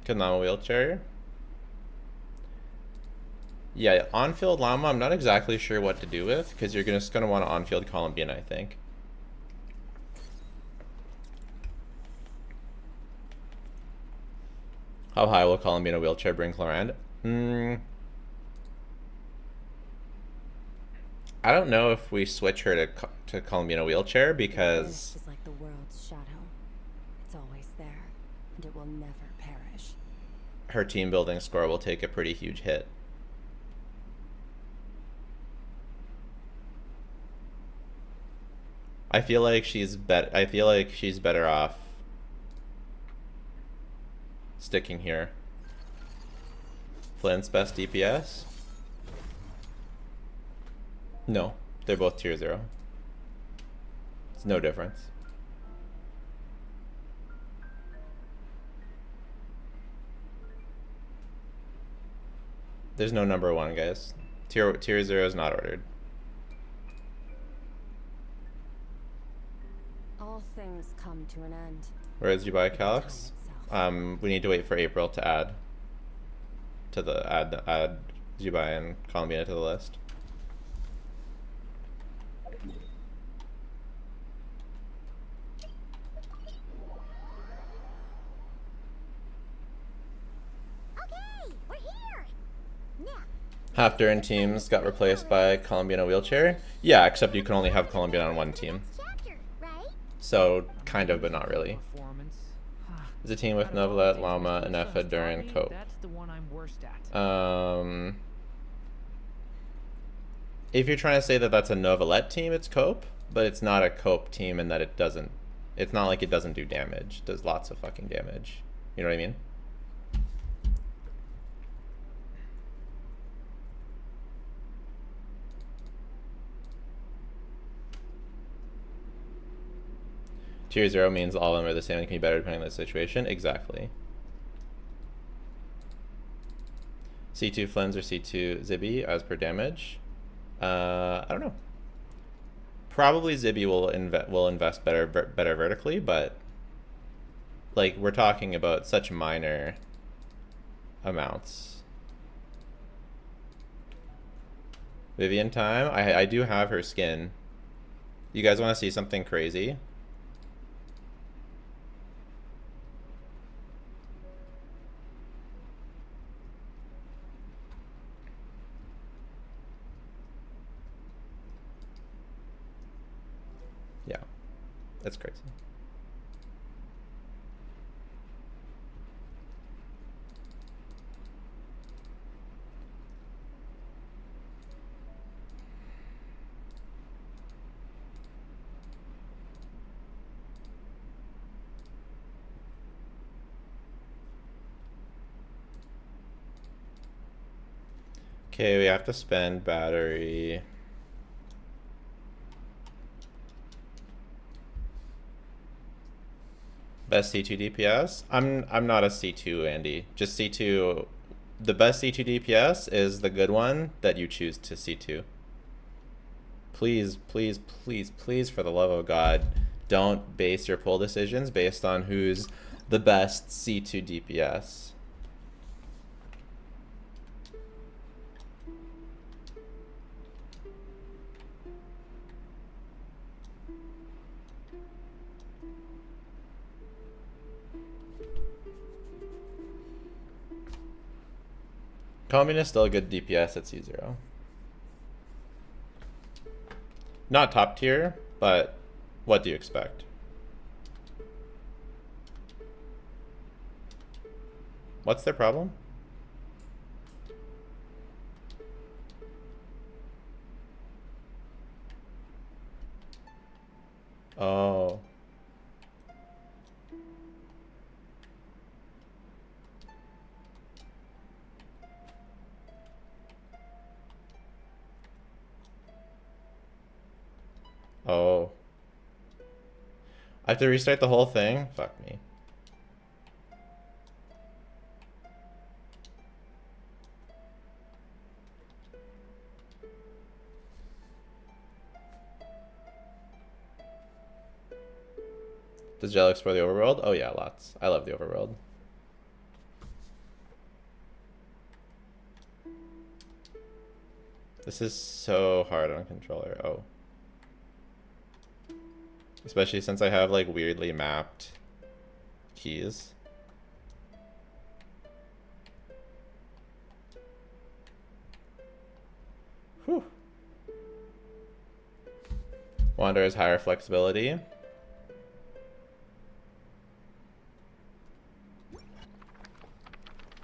Kanama wheelchair. Yeah, on-field Llama, I'm not exactly sure what to do with, because you're just going to want to on-field Columbina, I think. How high will Columbina wheelchair bring Clorand? I don't know if we switch her to Columbina wheelchair The because abyss is like the world's shadow. It's always there, and it will never perish. her team building score will take a pretty huge hit. I feel like she's better off sticking here. Flint's best DPS? No, they're both tier 0. It's no difference. There's no number 1, guys. Tier 0 is not ordered. All things come to an end. Where did you buy Calyx? We need to wait for April to add Zubai and Columbina to the list. Okay, we're here. Now, Hafter and teams got replaced by Columbina wheelchair. Yeah, except you can only have Columbina on one team. chapter, right? So kind of, but not really. Performance. It's a team with Novelet, Llama, and Effa, Durin, Cope. That's the one I'm worst at. If you're trying to say that that's a Novelet team, it's Cope, but it's not a Cope team in that it doesn't. It's not like it doesn't do damage. It does lots of fucking damage. You know what I mean? Tier 0 means all of them are the same and can be better depending on the situation. Exactly. C2 Flens or C2 Zibby as per damage. I don't know. Probably Zibby will invest better vertically, but like we're talking about such minor amounts. Vivian time. I do have her skin. You guys want to see something crazy? Yeah, that's crazy. Okay, we have to spend battery. Best C2 DPS? I'm not a C2, Andy. Just C2. The best C2 DPS is the good one that you choose to C2. Please, please, please, please, for the love of God, don't base your pull decisions based on who's the best C2 DPS. Columbina is still a good DPS at C0. Not top tier, but what do you expect? What's their problem? Oh. Oh. I have to restart the whole thing? Fuck me. Does Gel explore the overworld? Oh yeah, lots. I love the overworld. This is so hard on controller. Oh. Especially since I have like weirdly mapped keys. Whew. Wander has higher flexibility.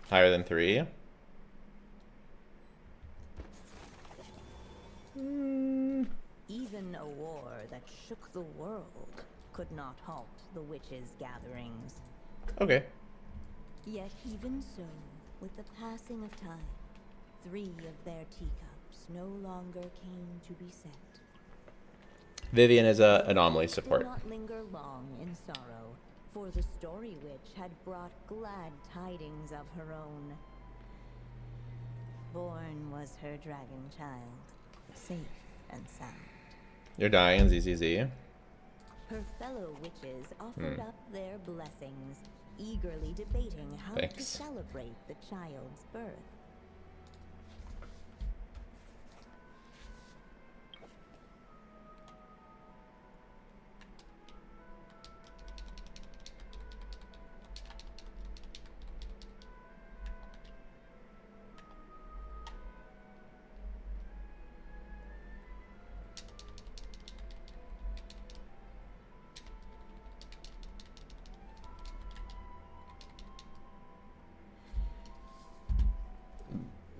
Higher than 3. Even a war that shook the world could not halt the witches' gatherings. Okay. Yet even so, with the passing of time, 3 of their teacups no longer came to be set. Vivian is a anomaly Did support. not linger long in sorrow, for the story witch had brought glad tidings of her own. Born was her dragon child, safe and sound. You're dying in ZZZ. Her fellow witches offered up their blessings, eagerly debating how to Thanks. celebrate the child's birth.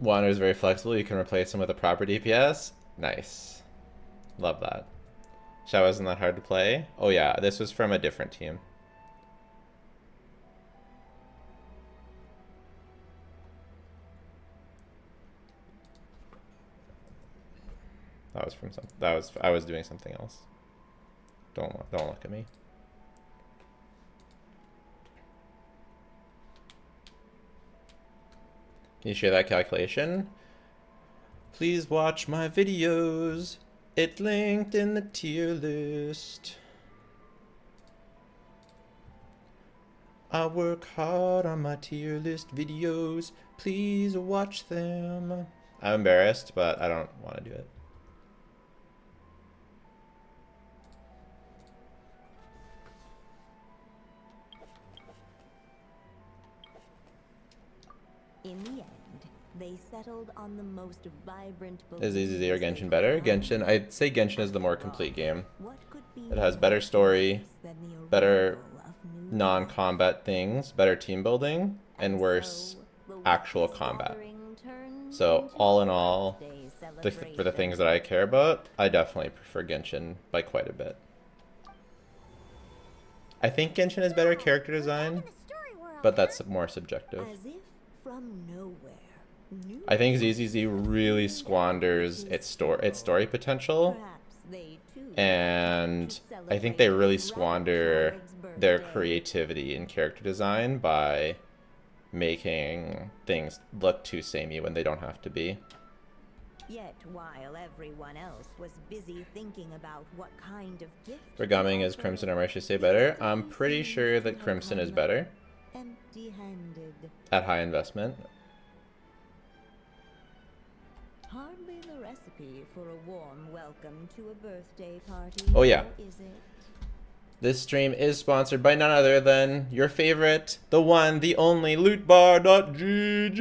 Wander is very flexible. You can replace him with a proper DPS. Nice. Love that. Shao isn't that hard to play. Oh yeah, this was from a different team. That was from some. That was I was doing something else. Don't look at me. Can you share that calculation? Please watch my videos. It linked in the tier list. I work hard on my tier list videos. Please watch them. I'm embarrassed, but I don't want to do it. In the end, they settled on the most vibrant. Is ZZZ or Genshin better? Genshin, I'd say Genshin is the more complete game. It has better story, better non-combat things, better team building, and worse actual combat. So all in all, for the things that I care about, I definitely prefer Genshin by quite a bit. I think Genshin has better character design, but that's more subjective. As if from nowhere, I think ZZZ really squanders its story potential, and I think they really squander their creativity in character design by making things look too samey when they don't have to be. Yet while everyone else was busy thinking about what kind of gift For gumming, is Crimson or Marcia say better? I'm pretty sure that Crimson is better empty-handed. at high investment. Hardly the recipe for a warm welcome to a birthday party. Oh, yeah. now, is it? This stream is sponsored by none other than your favorite, the one, the only, lootbar.gg.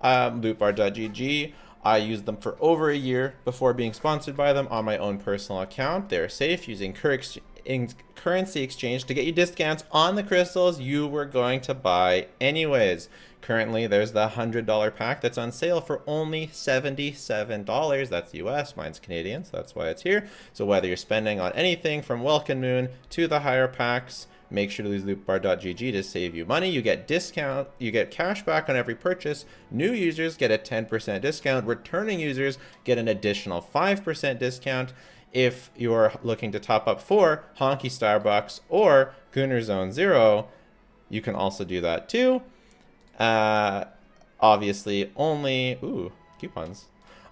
Lootbar.gg. I used them for over a year before being sponsored by them on my own personal account. They're safe, using currency exchange to get you discounts on the crystals you were going to buy anyways. Currently, there's the $100 pack that's on sale for only $77. That's US, mine's Canadian, so that's why it's here. So whether you're spending on anything from Welkin Moon to the higher packs, make sure to use lootbar.gg to save you money. You get discount, you get cash back on every purchase. New users get a 10% discount. Returning users get an additional 5% discount. If you're looking to top up for Honky Starbucks or Gunner Zone Zero, you can also do that too. Obviously only, coupons.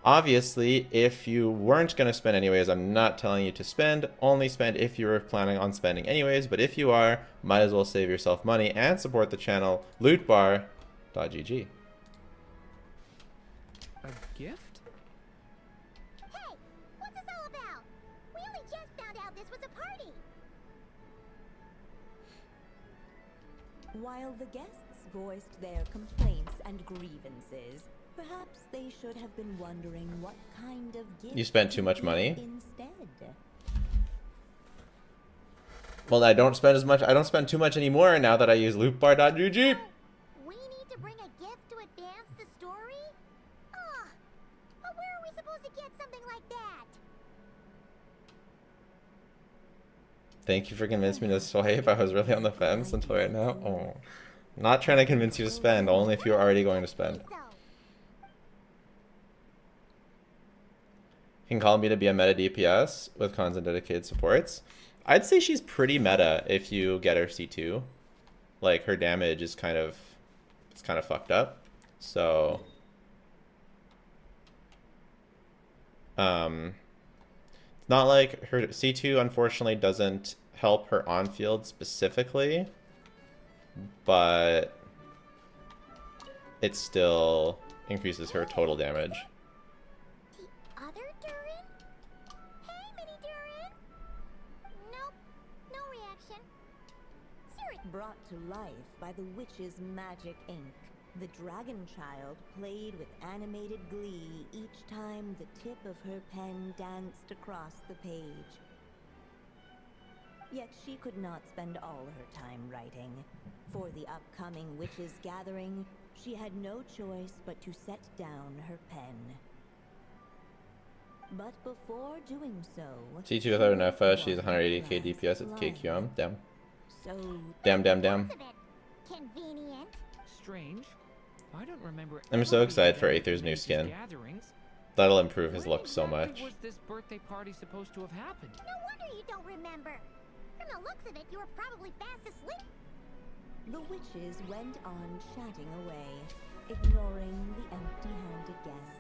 Obviously, if you weren't going to spend anyways, I'm not telling you to spend. Only spend if you were planning on spending anyways. But if you are, might as well save yourself money and support the channel. Lootbar.gg. A gift? Hey, what's this all about? We only just found out this was a party. While the guests voiced their complaints and grievances, perhaps they should have been wondering what kind of gift You spent too to much give money? instead. Well, I don't spend as much. I don't spend too much anymore now that I use loopbar.gg. We need to bring a gift to advance the story? Ah, but where are we supposed to get something like that? Thank you for convincing me to swipe. I was really on the fence until right now. Oh. Not trying to convince you to spend, only if you're already going to spend. So, Can Columbina be a meta DPS with cons and dedicated supports? I'd say she's pretty meta if you get her C2. Like, her damage is kind of fucked up. So it's not like her C2 unfortunately doesn't help her on field specifically, but it still increases her total damage. the other Durin? Hey, Mini Durin! Nope, no reaction. Seriously. Brought to life by the witch's magic ink, the dragon child played with animated glee each time the tip of her pen danced across the page. Yet she could not spend all her time writing. For the upcoming witches' gathering, she had no choice but to set down her pen. But before doing so, C2 without an FS, she's 180k DPS at KQM. Damn. So Damn. Convenient. Strange. I don't remember. I'm so ever excited for being Aether's new witches' skin. gatherings. That'll improve his When look so exactly much. was this birthday party supposed to have happened? No wonder you don't remember. From the looks of it, you were probably fast asleep. the witches went on chatting away, ignoring the empty-handed guests.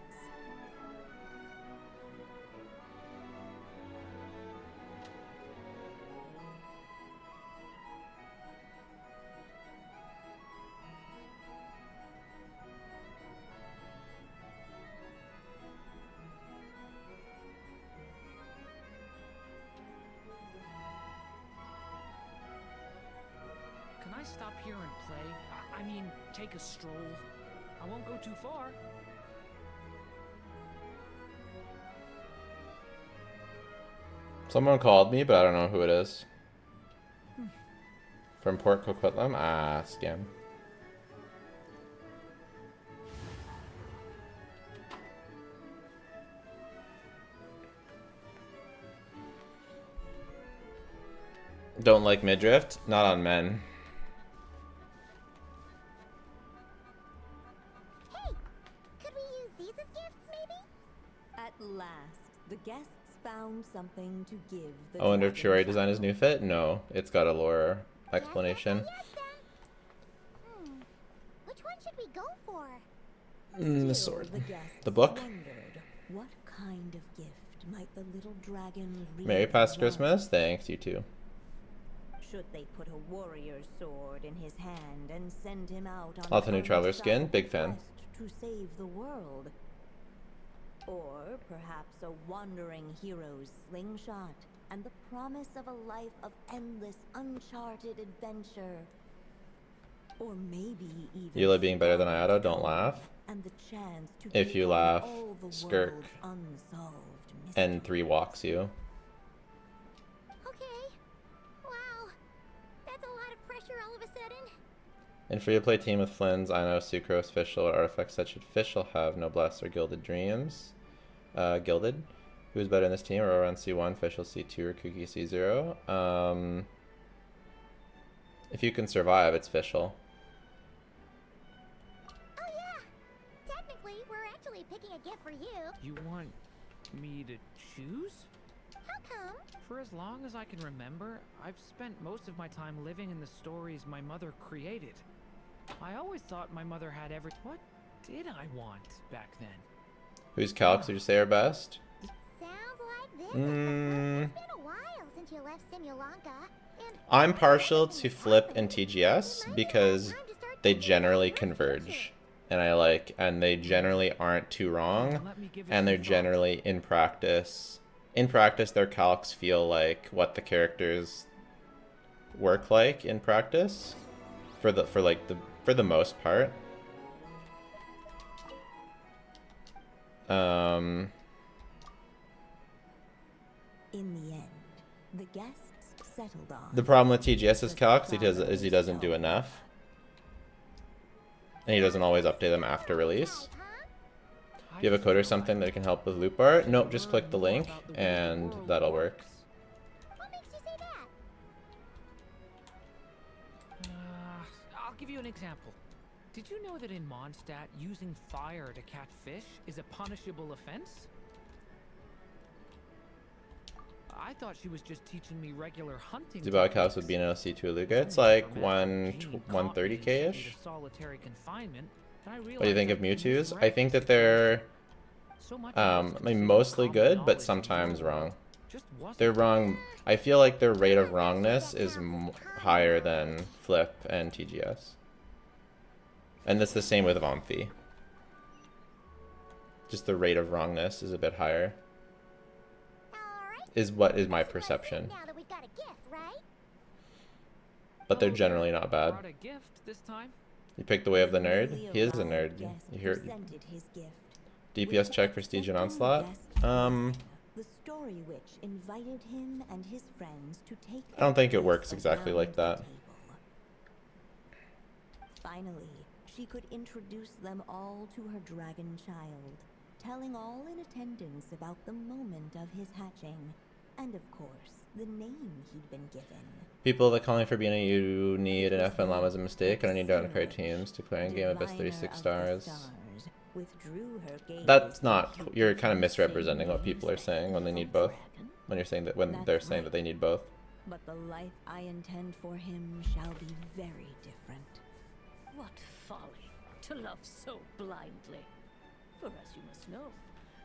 Can I stop here and play? I mean, take a stroll. I won't go too far. Someone called me, but I don't know who it is. From Port Coquitlam? Ah, scam. Don't like midriff? Not on men. Hey, could we use these as gifts, maybe? At last, the guests found something to give the I wonder if she dragon already designed his child. new fit? No, it's got a lore explanation. Yes, then. Which one should we go for? The Still, sword. the guests The book. wondered, what kind of gift might the little dragon Merry really past want? Christmas. Thanks, you too. Should they put a warrior's sword in his hand and send him out on Lots of new an traveler skin. untraveled Big fan. quest to save the world? Or perhaps a wandering hero's slingshot and the promise of a life of endless uncharted adventure? Or maybe even Eula being better than Finalizing Iato, don't laugh. and the chance to If take you on laugh, all the Skirk world's unsolved And 3 mysteries. walks you. Okay. Wow. That's a lot of pressure all of a sudden. In free-to-play team with Flynn's, Ino, Sucrose, Fischl, or artifacts such as Fischl have Noblesse or Gilded Dreams. Gilded. Who's better in this team? Aurora on C1, Fischl C2, or Kuki C0? If you can survive, it's Fischl. Oh yeah. Technically, we're actually picking a gift for you. You want me to choose? How come? For as long as I can remember, I've spent most of my time living in the stories my mother created. I always thought my mother had every... What did I want back then? Whose calcs would you say are best? Sounds like this. It's been a while since you left Simulanka. And I'm partial to Flip and TGS because they generally converge. And they generally aren't too wrong. Let me give it And some they're thought. generally in practice their calcs feel like what the characters work like in practice for the most part. In the end, the guests settled on. The problem with TGS's calcs is he doesn't do enough. And he doesn't always update them after release. Do you have a code or something that can help with loop art? Nope, just click the link and that'll work. What makes you say that? I'll give you an example. Did you know that in Mondstadt, using fire to catch fish is a punishable offense? I thought she was just teaching me regular hunting. Zubac House would be an LC2 Aluga. It's like 130k-ish. Solitary confinement. What do you think of Mewtwo's? I think that they're I mean, mostly good, but sometimes wrong. They're wrong. I feel like their rate of wrongness is higher than Flip and TGS. And that's the same with Vomfy. Just the rate of wrongness is a bit higher. Is what is my perception. Now that we've got a gift, right? But they're generally not bad. Brought a gift this time. You picked the way of the nerd? He is a nerd. You hear Presented his gift. DPS check for Prestige and Onslaught? The story witch invited him and his friends to take. I don't think it works exactly like that. Finally, she could introduce them all to her dragon child, telling all in attendance about the moment of his hatching, and of course, the name he'd been given. People that calling for being a you need an FN llama is a mistake. I don't need to card teams. Declaring game of best 36 stars. Withdrew her gaze. That's not. You're kind of misrepresenting what people are saying when they need both. When you're saying that they're saying that they need both. But the life I intend for him shall be very different. What folly to love so blindly. For as you must know,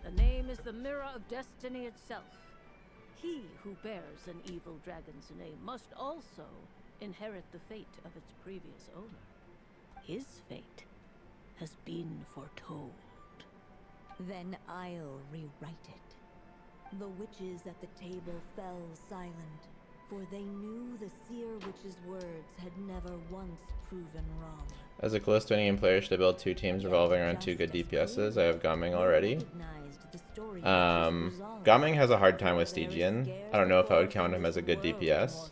the name is the mirror of destiny itself. He who bears an evil dragon's name must also inherit the fate of its previous owner. His fate has been foretold. Then I'll rewrite it. The witches at the table fell silent, for they knew the seer witch's words had never once proven wrong. As a close to any game player, should I build two teams revolving around two good DPSs? I have Gaming already. Gaming has a hard time with Stygian. I don't know if I would count him as a good DPS.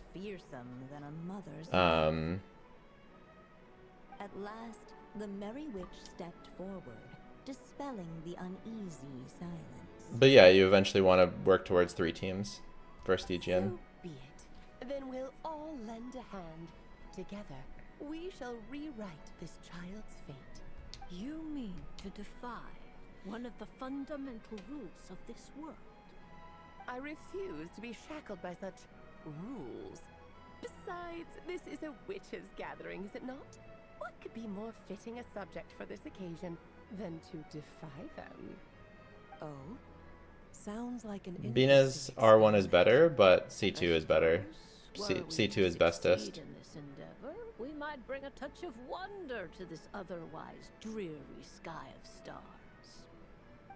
At last, the merry witch stepped forward, dispelling the uneasy silence. But yeah, you eventually want to work towards 3 teams for Stygian. So be it. Then we'll all lend a hand. Together, we shall rewrite this child's fate. You mean to defy one of the fundamental rules of this world? I refuse to be shackled by such rules. Besides, this is a witches' gathering, is it not? What could be more fitting a subject for this occasion than to defy them? Oh? Sounds like an Bina's R1 is better, but C2 is better. C2 is bestest. In this endeavor, we might bring a touch of wonder to this otherwise dreary sky of stars.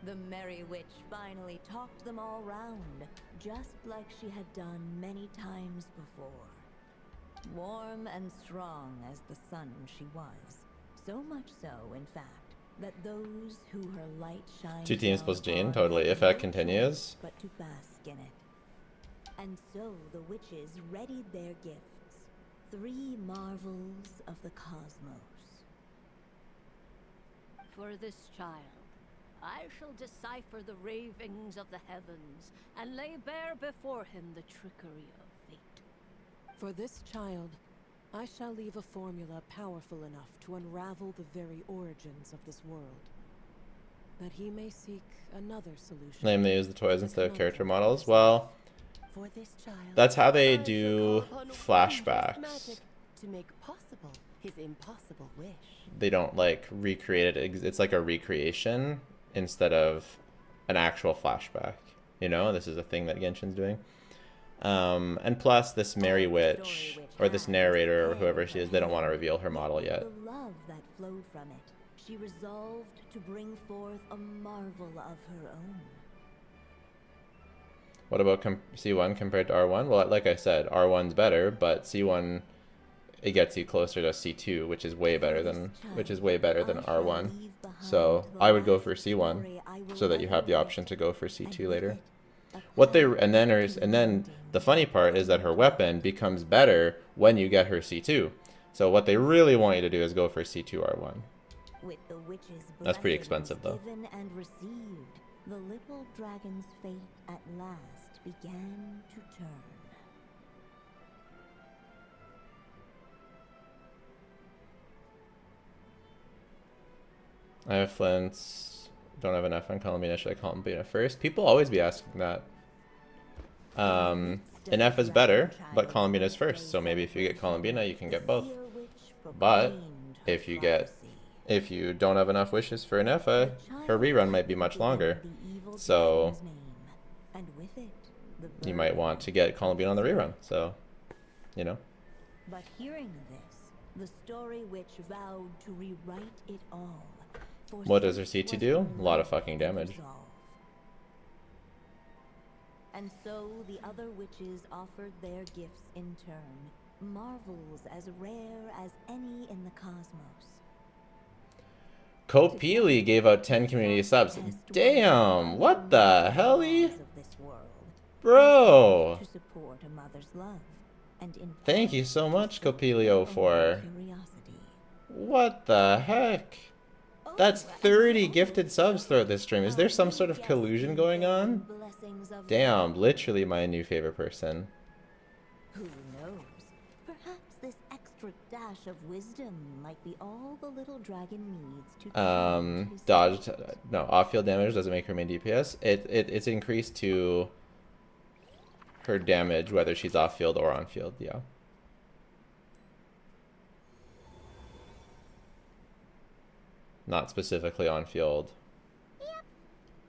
The merry witch finally talked them all round, just like she had done many times before. Warm and strong as the sun she was, so much so, in fact, that those who her light shined 2 teams down plus Jean, on totally, had if that no continues. choice but to bask in it. And so the witches readied their gifts, 3 marvels of the cosmos. For this child, I shall decipher the ravings of the heavens and lay bare before him the trickery of fate. For this child, I shall leave a formula powerful enough to unravel the very origins of this world, that he may seek another solution. Namely, use the toys instead of character models. Well, For this child, that's how they I shall do call upon flashbacks. wondrous magic to make possible his impossible wish. They don't like recreate it. It's like a recreation instead of an actual flashback. You know, this is a thing that Genshin's doing. And plus, this Merry Witch, or this narrator, or whoever she is, they don't want to reveal her model yet. The love that flowed from it, she resolved to bring forth a marvel of her own. What about C1 compared to R1? Well, like I said, R1's better, but C1, it gets you closer to C2, which is way better than R1. So I would go for C1, so that you have the option to go for C2 later. What they and then the funny part is that her weapon becomes better when you get her C2. So what they really want you to do is go for C2R1. With the witch's That's pretty blessings expensive, though. given and received, the little dragon's fate at last began to turn. I have Flints. Don't have enough on Columbina. Should I Columbina first? People always be asking that. An F is better, but Columbina is first. So maybe if you get Columbina, you can get both. But if you don't have enough wishes for an F, her rerun might be much longer. So you might want to get Columbina on the rerun. So, you know. But hearing this, the story witch vowed to rewrite it all. What does her C2 do? A lot of fucking damage. And so the other witches offered their gifts in turn, marvels as rare as any in the cosmos. Kopili gave out 10 community subs. Damn, what the helly? Bro! To support a mother's love and Thank you so much, Copilio4. What the heck? That's 30 gifted subs throughout this stream. Is there some sort of collusion going on? Damn, literally my new favorite person. Who knows? Perhaps this extra dash of wisdom might be all the little dragon needs to Dodged. No, off-field damage doesn't make her main DPS. It's increased to her damage whether she's off-field or on-field, yeah. Not specifically on-field. Yep.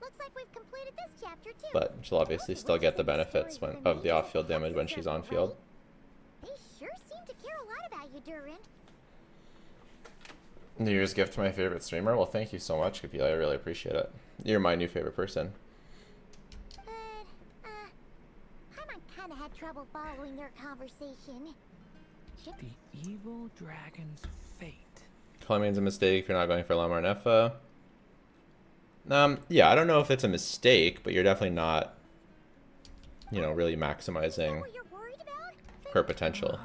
Looks like we've completed this chapter too. But she'll obviously still get the benefits of the off-field damage when she's on-field. They sure seem to care a lot about you, Durin. New Year's gift to my favorite streamer? Well, thank you so much, Kapila. I really appreciate it. You're my new favorite person. Paimon kinda had trouble following their conversation. The evil dragon's fate. Columbine's a mistake if you're not going for Lamar Nefa. Yeah, I don't know if it's a mistake, but you're definitely not, you know, really maximizing her potential.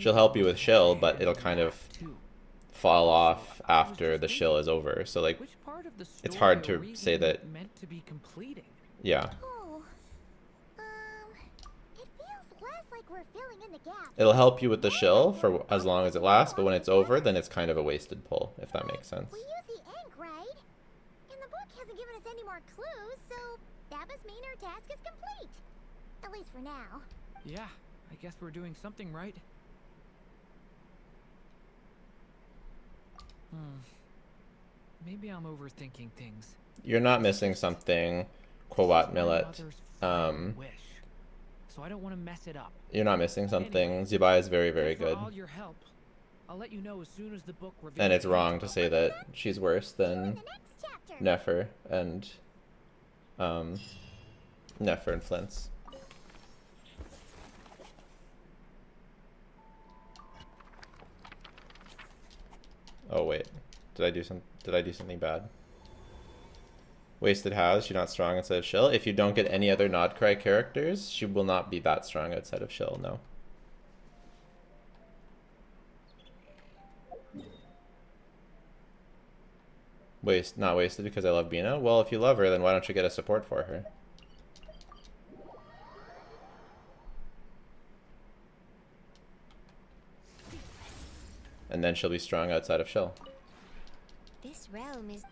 She'll help you with shill, but it'll kind of fall off after the shill is over. So, like, it's hard to say that. Yeah. It'll help you with the shill for as long as it lasts, but when it's over, then it's kind of a wasted pull, if that makes sense. We use the ink, right? And the book hasn't given us any more clues, so that must mean our task is complete. At least for now. Yeah, I guess we're doing something right. Maybe I'm overthinking things. You're not missing something, Quawat Millet. So I don't want to mess it up. You're not missing something. Zubai is very, very good. All your help. I'll let you know as soon as the book reveals. And it's wrong to say that she's worse than Nefer and Flint's. Oh wait, did I do something bad? Wasted has, she's not strong outside of Shill. If you don't get any other Nodcry characters, she will not be that strong outside of Shill, no. Not wasted because I love Bina? Well, if you love her, then why don't you get a support for her? And then she'll be strong outside of Shill. This realm is...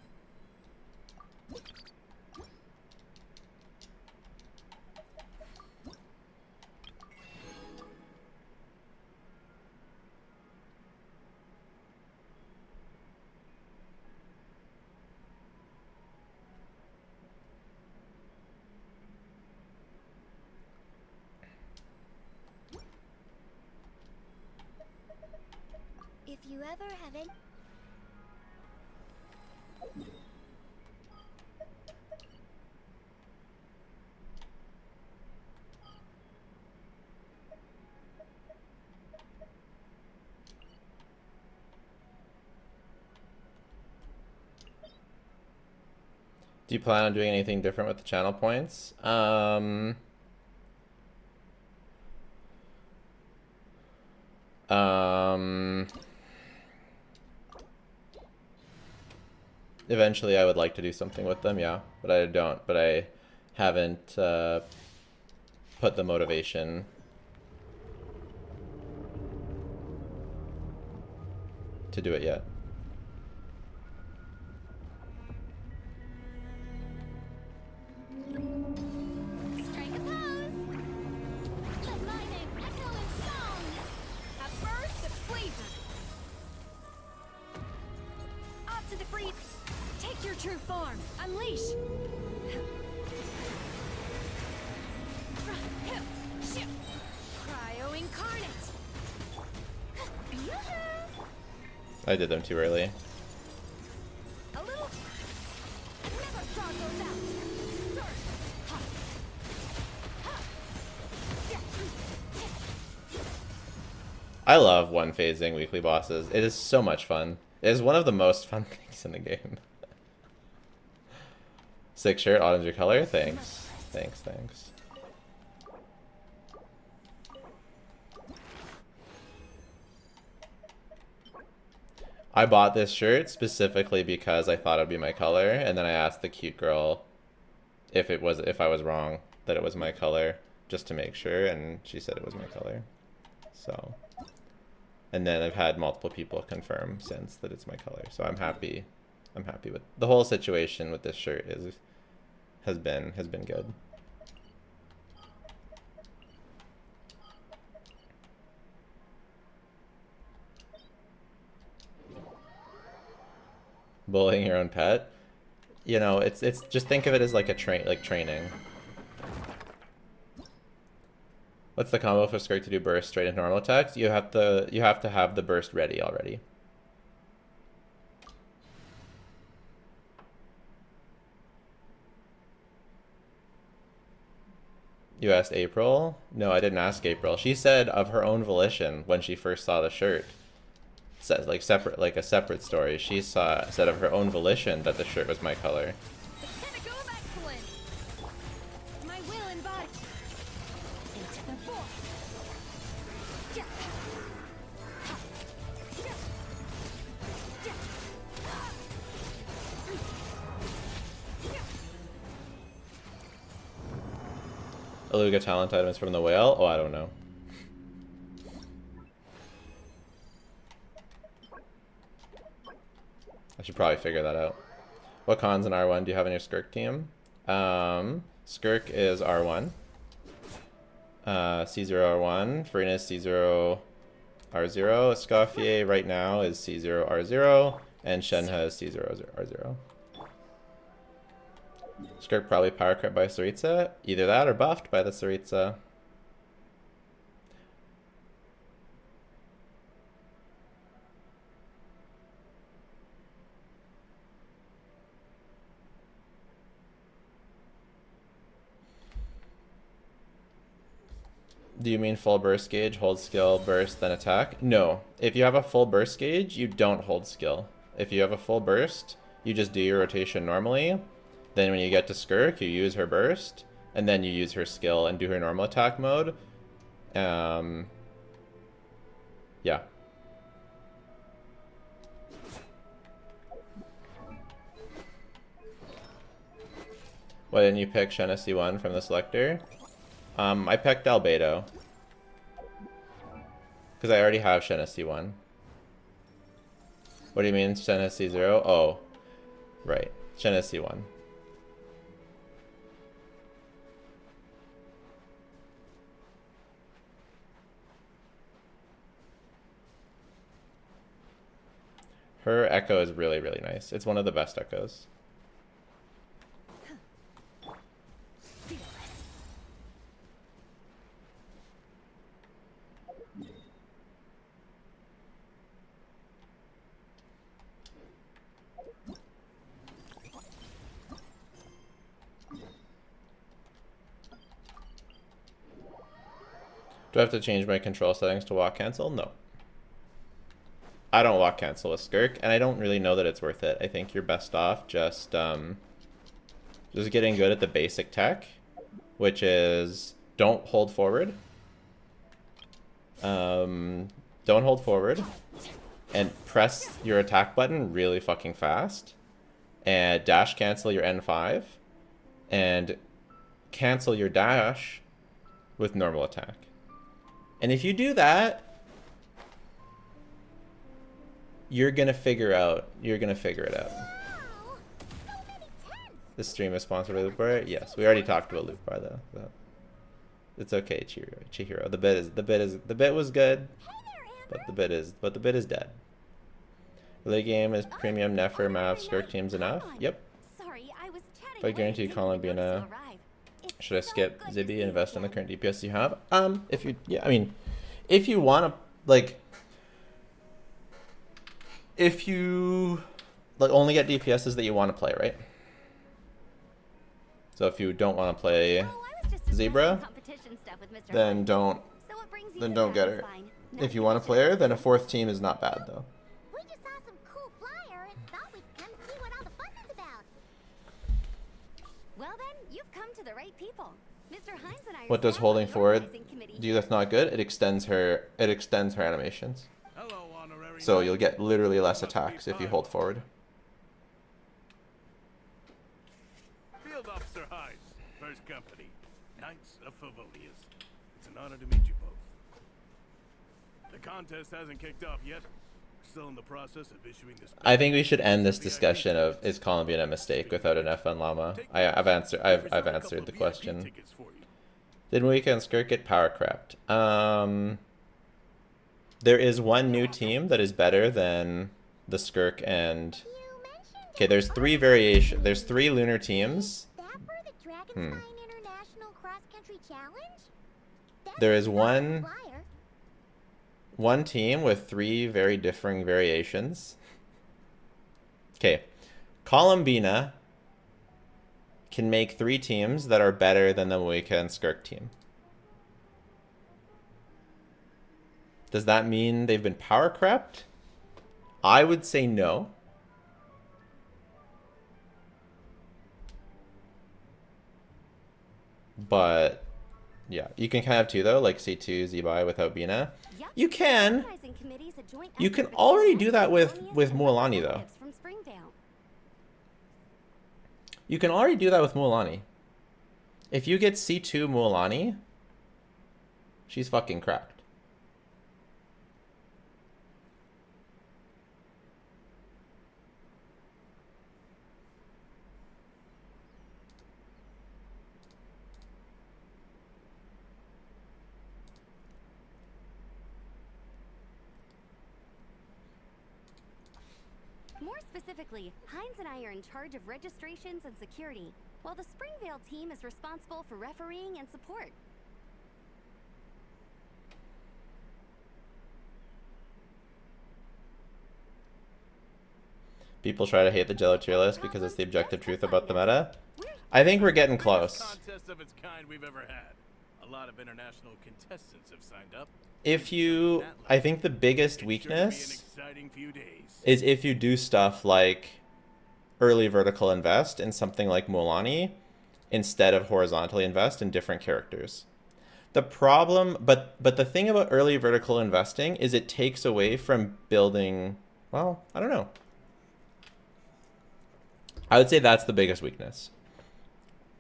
If you ever have it... Do you plan on doing anything different with the channel points? Eventually I would like to do something with them, yeah, but I don't. But I haven't put the motivation. To do it yet. Strike a pose. Let my name echo in song. A burst of flavor. Off to the free. Take your true form. Unleash. Cryo incarnate. I did them too early. A little. Never draw those out. I love one phasing weekly bosses. It is so much fun. It is one of the most fun things in the game. Sick shirt, autumn's your color. Thanks. Thanks. I bought this shirt specifically because I thought it'd be my color, and then I asked the cute girl if I was wrong that it was my color, just to make sure, and she said it was my color. So, and then I've had multiple people confirm since that it's my color. So I'm happy. I'm happy with the whole situation with this shirt. Has been good. Bullying your own pet, you know, it's just think of it as like a training. What's the combo for Skirk to do burst straight into normal attacks? You have to have the burst ready already. You asked April? No, I didn't ask April. She said of her own volition when she first saw the shirt. Says like a separate story. She said of her own volition that the shirt was my color. Pinnacle of excellence. My will and body. Into the void. Yeah. Aluga talent items from the whale? Oh, I don't know. I should probably figure that out. What cons in R1 do you have in your Skirk team? Skirk is R1. C0 R1. Farina is C0 R0. Escoffier right now is C0 R0. And Shenhe is C0 R0. Skirk probably power crept by Saritsa. Either that or buffed by the Saritsa. Do you mean full burst gauge, hold skill, burst, then attack? No. If you have a full burst gauge, you don't hold skill. If you have a full burst, you just do your rotation normally. Then when you get to Skirk, you use her burst, and then you use her skill and do her normal attack mode. Yeah. Why didn't you pick Shenhe C1 from the selector? I picked Albedo. Because I already have Shenhe C1. What do you mean Shenhe C0? Oh, right. Shenhe C1. Her echo is really, really nice. It's one of the best echoes. Do I have to change my control settings to walk cancel? No. I don't walk cancel with Skirk, and I don't really know that it's worth it. I think you're best off just Just getting good at the basic tech, which is don't hold forward. Don't hold forward. And press your attack button really fucking fast. And dash cancel your N5. And cancel your dash with normal attack. And if you do that, you're gonna figure it out. Wow! So many tents! This stream is sponsored by Loop Bar. Yes, we already talked about Loop Bar though. So it's okay, Chihiro. The bit was good, Hey there, Amber! but the bit is dead. Late game is premium Nefer Mav Skirk teams enough. Yep. Sorry, I was chatting. But I guarantee Columbina. Should I skip Zibby and invest in the current DPS you have? If you, yeah, I mean, if you want to, like, if you, like, only get DPSs that you want to play, right? So if you don't want to play Zebra, then don't get her. If you want to play her, then a 4th team is not bad, though. We just saw some cool flyer and thought we'd come see what all the fuss is about. Well then, you've come to the right people. Mr. Hines and I are What does staff holding on the forward organizing committee. do that's not good? It extends her animations. Hello, honorary. So you'll get literally less attacks if you hold forward. Field Officer Hines, First Company, Knights of Favonius. It's an honor to meet you both. The contest hasn't kicked off yet. We're still in the process of issuing this. I think we should end this discussion of is Columbia a mistake without an F1 llama. I've answered the question. Did Weekend Skirk get power crept? There is one new team that is better than the Skirk and. Okay, there's 3 variation. There's 3 lunar teams. That for the Dragonspine International Cross Country Challenge? There is That's one flyer. team with 3 very differing variations. Okay, Columbina can make 3 teams that are better than the Moika and Skirk team. Does that mean they've been power crept? I would say no. But yeah, you can kind of have 2 though, like C2 Z-Buy without Bina. Yep. You can. Organizing committee's a joint You can effort already between do that with Finalizing and Mualani though. representatives from Springdale. You can already do that with Mualani. If you get C2 Mualani, she's fucking cracked. More specifically, Hines and I are in charge of registrations and security, while the Springvale team is responsible for refereeing and support. People try to hate the Jello tier list because it's the objective truth about the meta. I think we're getting close. Contest of its kind we've ever had. A lot of international contestants have signed up. If you, I think the biggest It's sure to be an weakness exciting few days. is if you do stuff like early vertical invest in something like Mualani instead of horizontally invest in different characters. The problem, but the thing about early vertical investing is it takes away from building, well, I don't know. I would say that's the biggest weakness.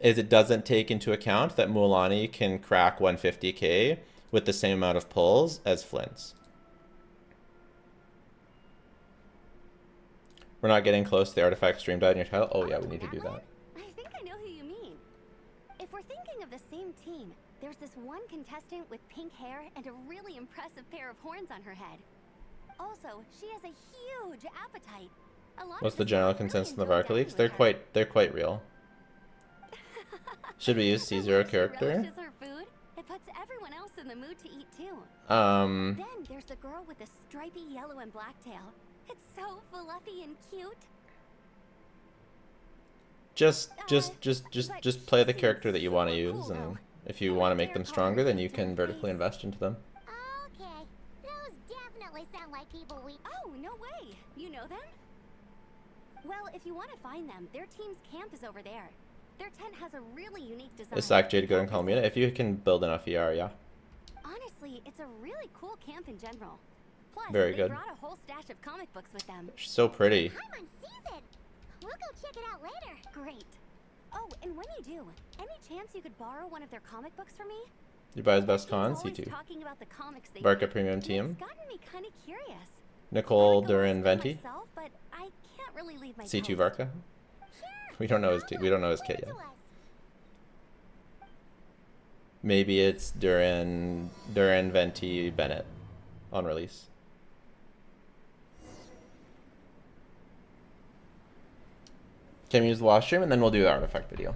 Is it doesn't take into account that Mualani can crack 150k with the same amount of pulls as Flint's. We're not getting close to the artifact stream died in your title. Oh yeah, we need to do that. I think I know who you mean. If we're thinking of the same team, there's this one contestant with pink hair and a really impressive pair of horns on her head. Also, she has a huge appetite. A lot What's of the us general really consensus in the enjoy Varka dining leaks? with her. They're quite real. Should we use The way C0 she character? relishes her food, it puts everyone else in the mood to eat too. Um, Then there's the girl with the stripy yellow and black tail. It's so fluffy and cute. just But play she the character seems that you want to super use, cool, and though. if you want to make them stronger, then you can vertically invest into them. Okay, those definitely sound like people we... Oh, no way. You know them? Well, if you want to find them, their team's camp is over there. Their tent has a really unique design. Is Sack Jade good in Columbina? If you can build enough ER, yeah. Honestly, it's a really cool camp in general. Plus, Very they good. brought a whole stash of comic books with them. She's so pretty. I'm on season. We'll go check it out later. Great. Oh, and when you do, any chance you could borrow one of their comic books from me? You buy his best He's cons, always C2. talking about the comics they Barca read, Premium and Team. It's gotten me kind of curious. Nicole I like a lot Duran of Venti. myself, but I can't really leave my C2 post. Varka. Sure. We don't know his we don't know his Leave kit it yet. to us. Maybe it's Duran Venti Bennett on release. Can we use the last stream and then we'll do the artifact video.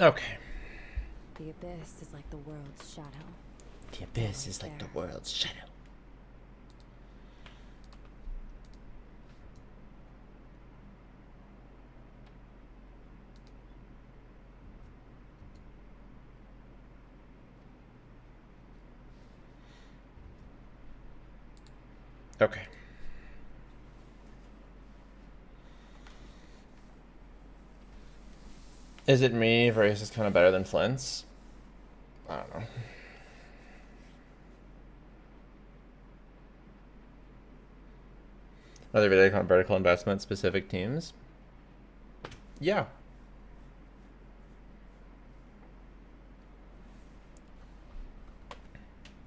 Okay. The abyss is like the world's shadow. The abyss is like the world's shadow. Okay. Is it me? Various is kind of better than Flint's. I don't know. Another video on vertical investment specific teams. Yeah.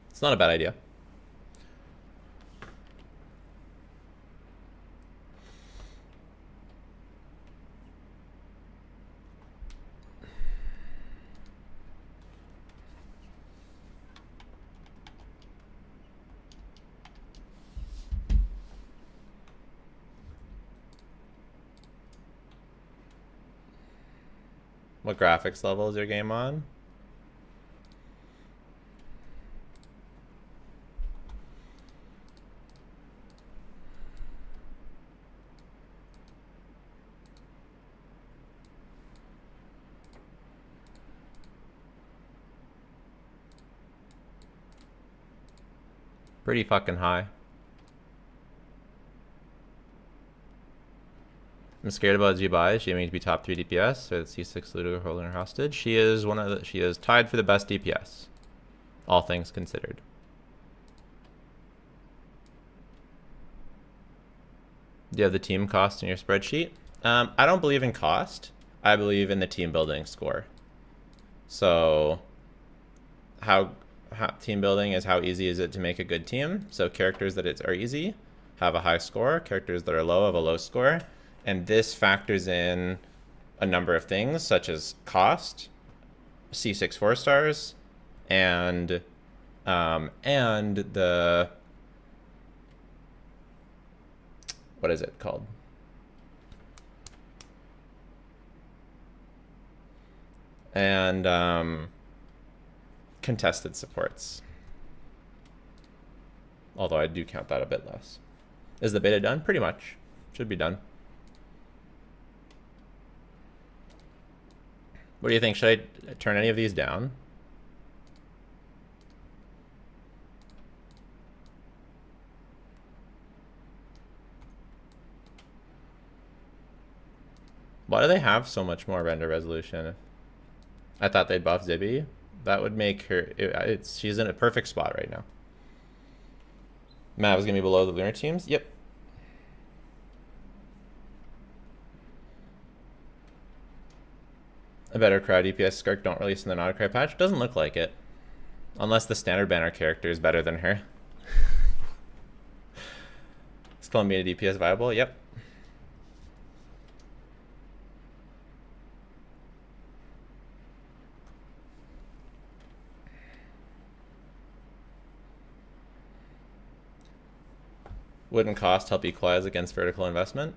It's not a bad idea. What graphics level is your game on? Pretty fucking high. I'm scared about Zubai. Is she aiming to be top 3 DPS or the C6 Ludo holding her hostage? She is she is tied for the best DPS. All things considered. Do you have the team cost in your spreadsheet? I don't believe in cost. I believe in the team building score. So how team building is how easy is it to make a good team. So characters that are easy have a high score. Characters that are low have a low score. And this factors in a number of things such as cost, C6 4 stars, and the, what is it called? And contested supports. Although I do count that a bit less. Is the beta done? Pretty much. Should be done. What do you think? Should I turn any of these down? Why do they have so much more render resolution? I thought they'd buff Zibby. That would make her... she's in a perfect spot right now. Mav is going to be below the lunar teams? Yep. A better crowd DPS Skirk don't release in the Autocry patch? Doesn't look like it. Unless the standard banner character is better than her. Is Columbina DPS viable? Yep. Wouldn't cost help equalize against vertical investment?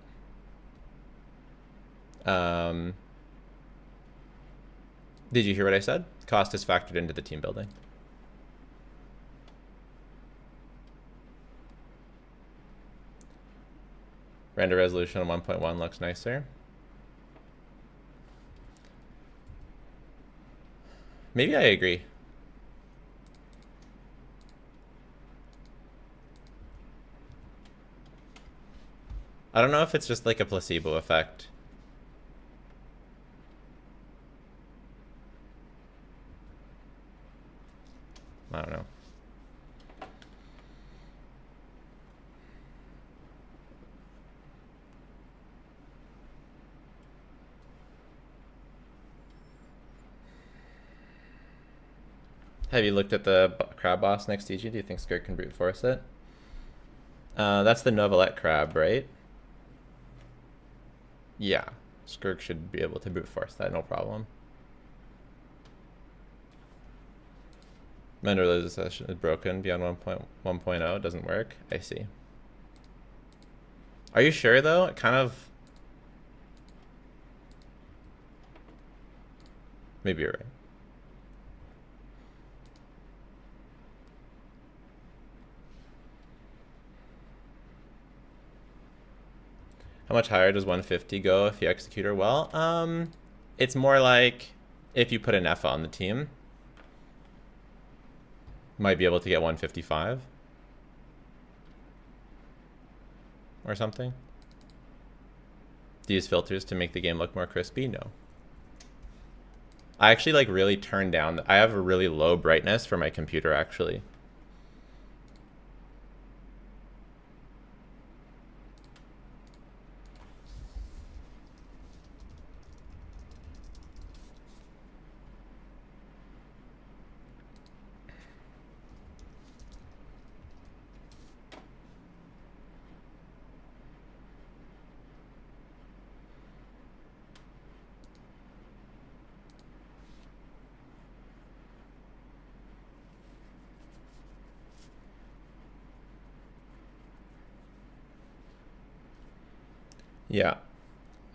Did you hear what I said? Cost is factored into the team building. Render resolution on 1.1 looks nicer. Maybe I agree. I don't know if it's just like a placebo effect. I don't know. Have you looked at the crab boss next to you? Do you think Skirt can brute force it? That's the Novelette crab, right? Yeah. Skirk should be able to brute force that, no problem. Render resolution is broken beyond 1.1.0. It doesn't work. I see. Are you sure though? It kind of... Maybe you're right. How much higher does 150 go if you execute her well? It's more like if you put an F on the team. Might be able to get 155. Or something. Do you use filters to make the game look more crispy? No. I actually like really turned down. I have a really low brightness for my computer actually. Yeah.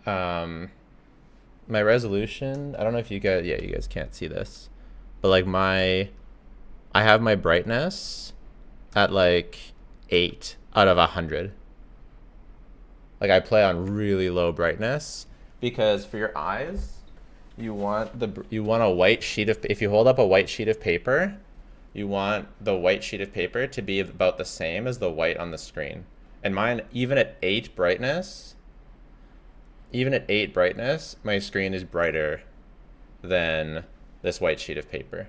My resolution, I don't know if you guys, yeah, you guys can't see this, but like I have my brightness at like 8 out of 100. Like I play on really low brightness because for your eyes, you want a white sheet of, if you hold up a white sheet of paper, you want the white sheet of paper to be about the same as the white on the screen. And mine, even at 8 brightness, my screen is brighter than this white sheet of paper.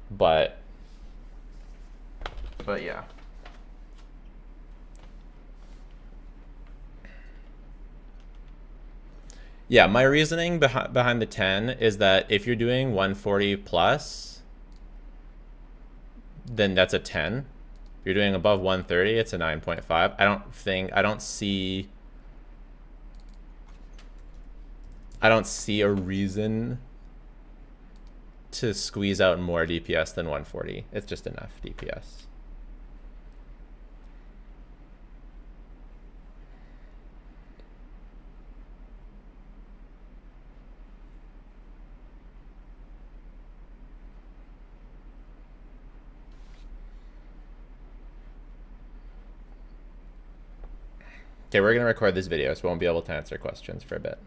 But yeah. Yeah, my reasoning behind the 10 is that if you're doing 140 plus, then that's a 10. If you're doing above 130, it's a 9.5. I don't see a reason to squeeze out more DPS than 140. It's just enough DPS. Okay, we're going to record this video, so we won't be able to answer questions for a bit.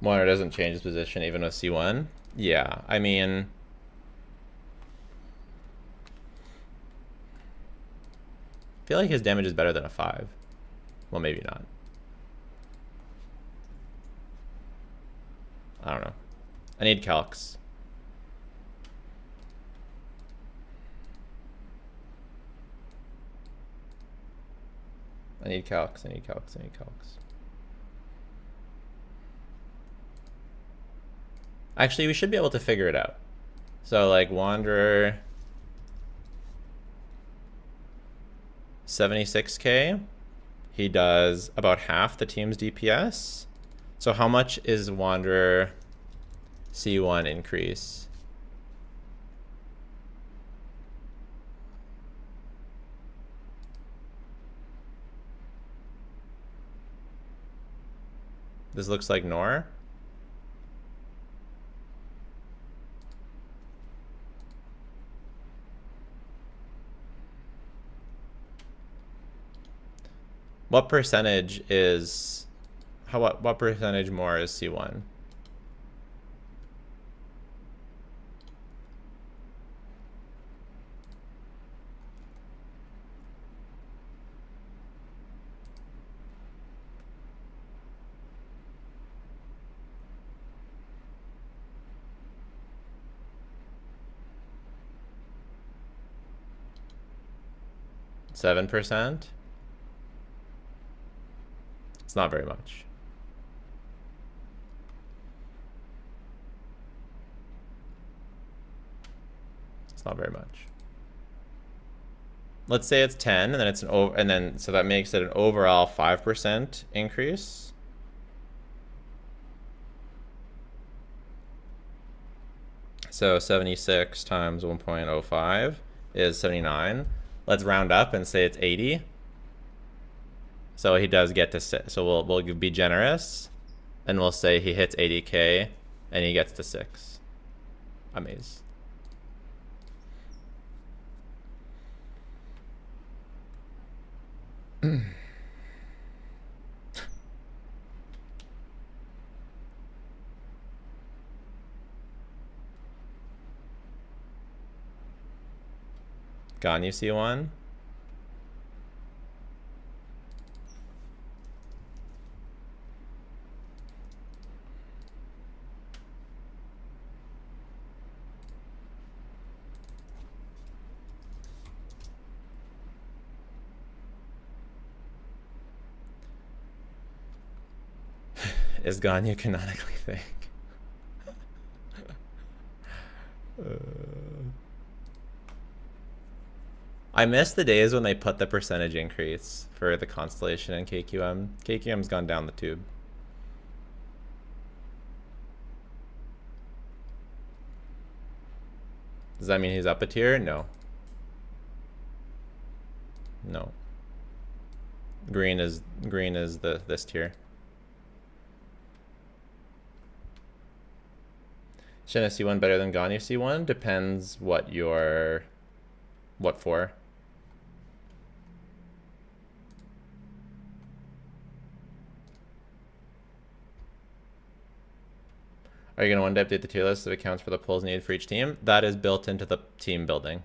Monitor doesn't change his position even with C1. Yeah, I mean, I feel like his damage is better than a 5. Well, maybe not. I don't know. I need calcs. I need calcs. Actually, we should be able to figure it out. So, like, Wanderer, 76k. He does about half the team's DPS. So how much is Wanderer C1 increase? This looks like Nor. What percentage is what percentage more is C1? %? It's not very much. It's not very much. Let's say it's 10, and then it's so that makes it an overall 5% increase. So 76 times 1.05 is 79. Let's round up and say it's 80. So he does get to 6. So we'll be generous, and we'll say he hits 80k, and he gets to 6. Amazing. Gone, you see one? Is Ganyu canonically fake? I miss the days when they put the percentage increase for the Constellation and KQM. KQM's gone down the tube. Does that mean he's up a tier? No. No. Green is this tier. Shouldn't C1 better than Ganyu C1? Depends what for. Are you going to want to update the tier list that accounts for the pulls needed for each team? That is built into the team building.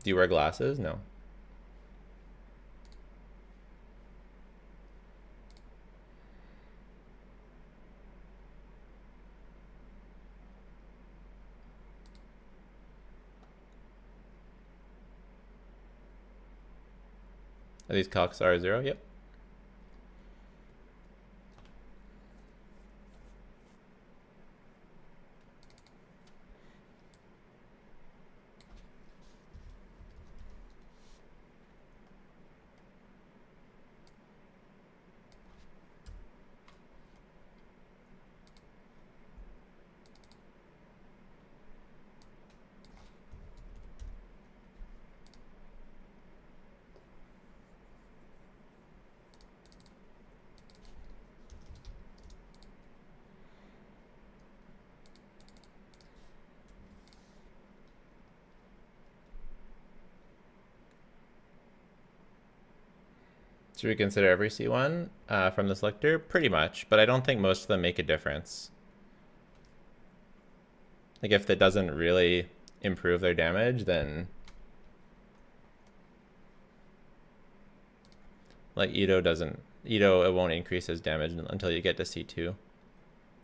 Do you wear glasses? No. Are these calcs R0? Yep. Should we consider every C1 from the selector? Pretty much, but I don't think most of them make a difference. Like if it doesn't really improve their damage, then like Ito it won't increase his damage until you get to C2.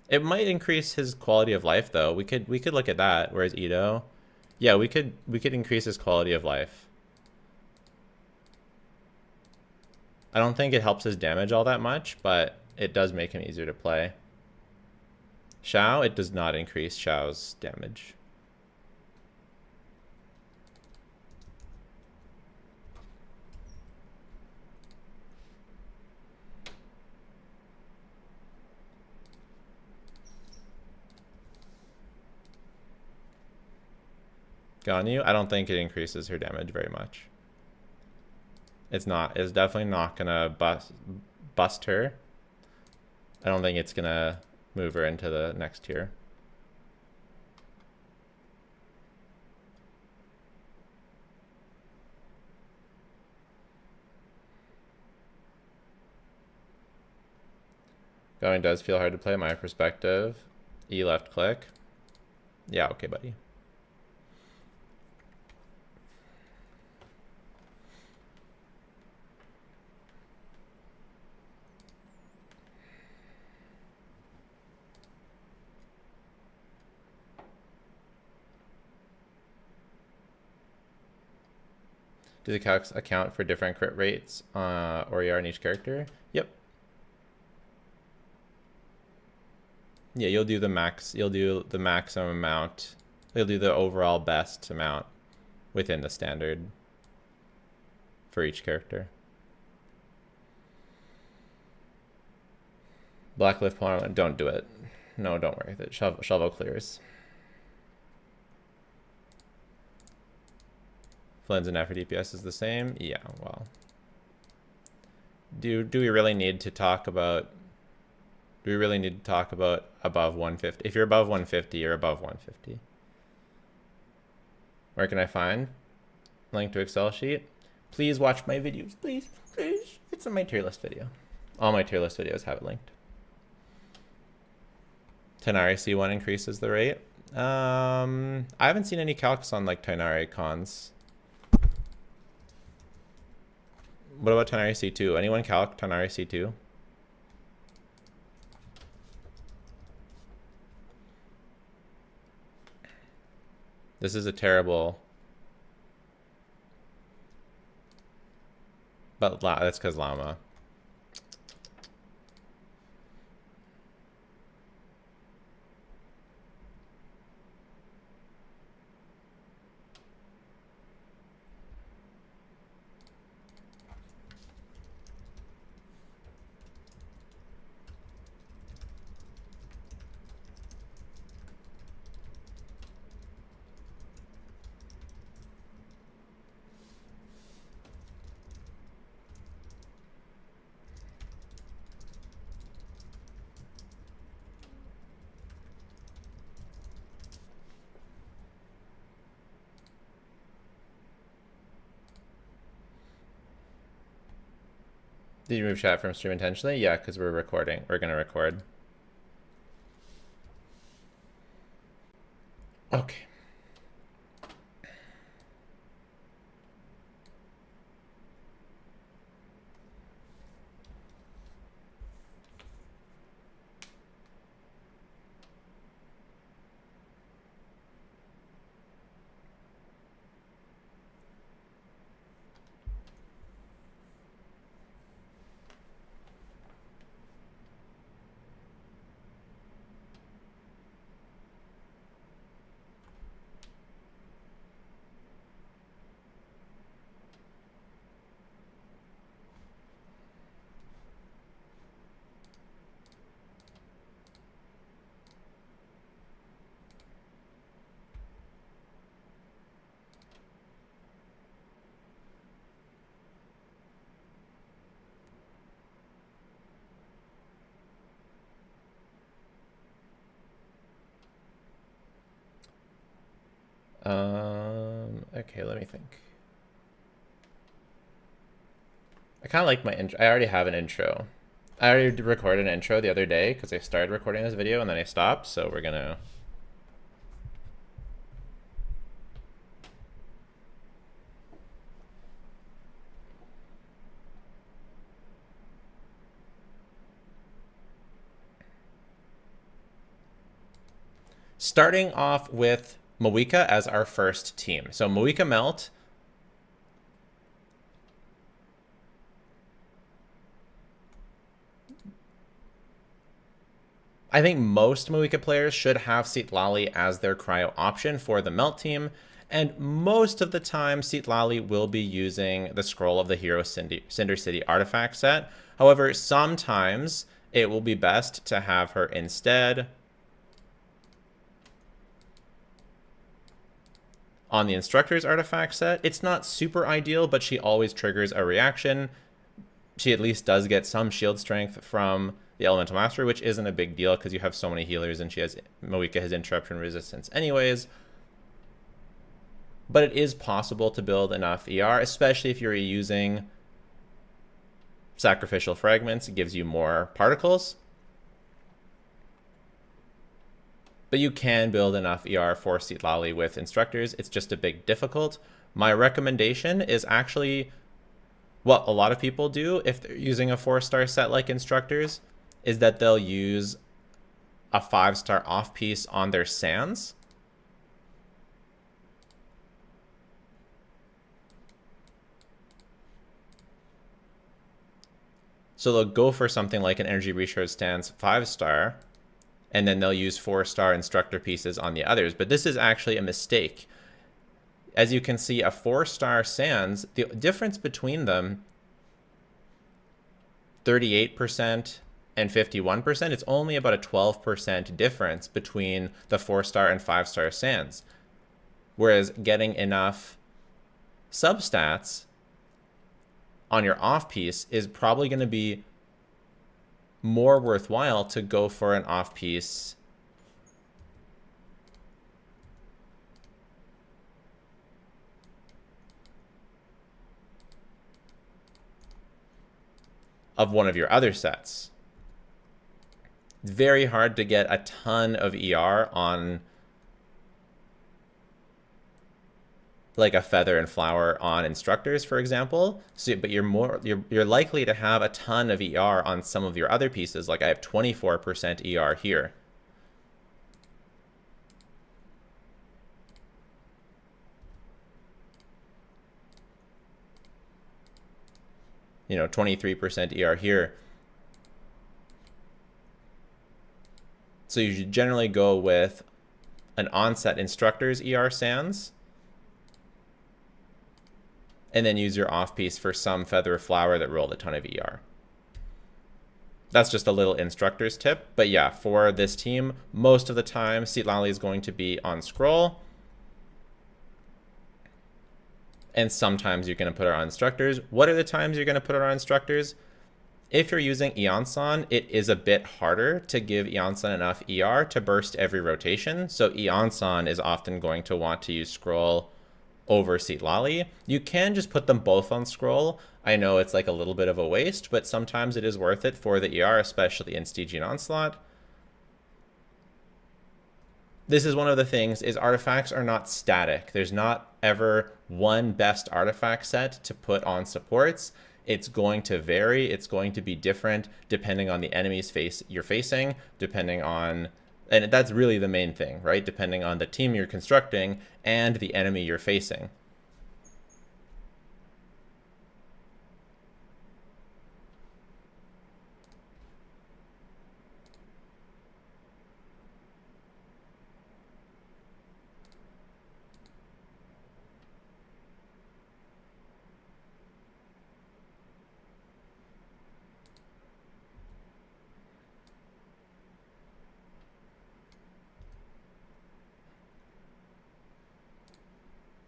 It might increase his quality of life though. We could look at that. Whereas Ito, yeah, we could increase his quality of life. I don't think it helps his damage all that much, but it does make him easier to play. Xiao, it does not increase Xiao's damage. Ganyu, I don't think it increases her damage very much. It's definitely not gonna bust her. I don't think it's gonna move her into the next tier. Going does feel hard to play, my perspective. E left click. Yeah, okay, buddy. Do the calcs account for different crit rates or ER in each character? Yep. Yeah, you'll do the maximum amount. You'll do the overall best amount within the standard for each character. Blacklift Parliament, don't do it. No, don't worry. The shovel clears. Flynn's and F for DPS is the same. Yeah, well. Do we really need to talk about above 150? If you're above 150, you're above 150. Where can I find link to Excel sheet? Please watch my videos, please. It's in my tier list video. All my tier list videos have it linked. Tighnari C1 increases the rate. I haven't seen any calcs on like Tighnari cons. What about Tighnari C2? Anyone calc Tighnari C2? This is a terrible... But that's because llama. Did you move chat from stream intentionally? Yeah, because we're recording. We're gonna record. Okay. Okay, let me think. I kind of like my intro. I already have an intro. I already recorded an intro the other day because I started recording this video and then I stopped. So we're gonna. Starting off with Moika as our first team. So Moika Melt. I think most Moika players should have Citlali as their cryo option for the Melt team, and most of the time Citlali will be using the Scroll of the Hero Cinder City artifact set. However, sometimes it will be best to have her instead on the Instructor's artifact set. It's not super ideal, but she always triggers a reaction. She at least does get some shield strength from the Elemental Mastery, which isn't a big deal because you have so many healers and Moika has interruption resistance anyways. But it is possible to build enough ER, especially if you're using Sacrificial Fragments. It gives you more particles. But you can build enough ER for Citlali with Instructors. It's just a bit difficult. My recommendation is actually what a lot of people do if they're using a 4-star set like Instructors, is that they'll use a 5-star off piece on their Sands. So they'll go for something like an Energy Recharge Stance 5-star, and then they'll use 4-star Instructor pieces on the others. But this is actually a mistake. As you can see, a 4-star Sands, the difference between them, 38% and 51%, it's only about a 12% difference between the 4-star and 5-star Sands. Whereas getting enough substats on your off piece is probably going to be more worthwhile to go for an off piece of one of your other sets. It's very hard to get a ton of ER on like a Feather and Flower on Instructors, for example. So, but you're likely to have a ton of ER on some of your other pieces. Like I have 24% ER here. You know, 23% ER here. So you should generally go with an onset Instructor's ER Sands, and then use your off piece for some Feather or Flower that rolled a ton of ER. That's just a little Instructor's tip. But yeah, for this team, most of the time, Citlali is going to be on Scroll. And sometimes you're going to put her on Instructors. What are the times you're going to put her on Instructors? If you're using Eonson, it is a bit harder to give Eonson enough ER to burst every rotation. So Eonson is often going to want to use Scroll over Seatlali. You can just put them both on scroll. I know it's like a little bit of a waste, but sometimes it is worth it for the ER, especially in Stygian Onslaught. This is one of the things, is artifacts are not static. There's not ever one best artifact set to put on supports. It's going to vary. It's going to be different depending on the enemy's you're facing, depending on, and that's really the main thing, right? Depending on the team you're constructing and the enemy you're facing.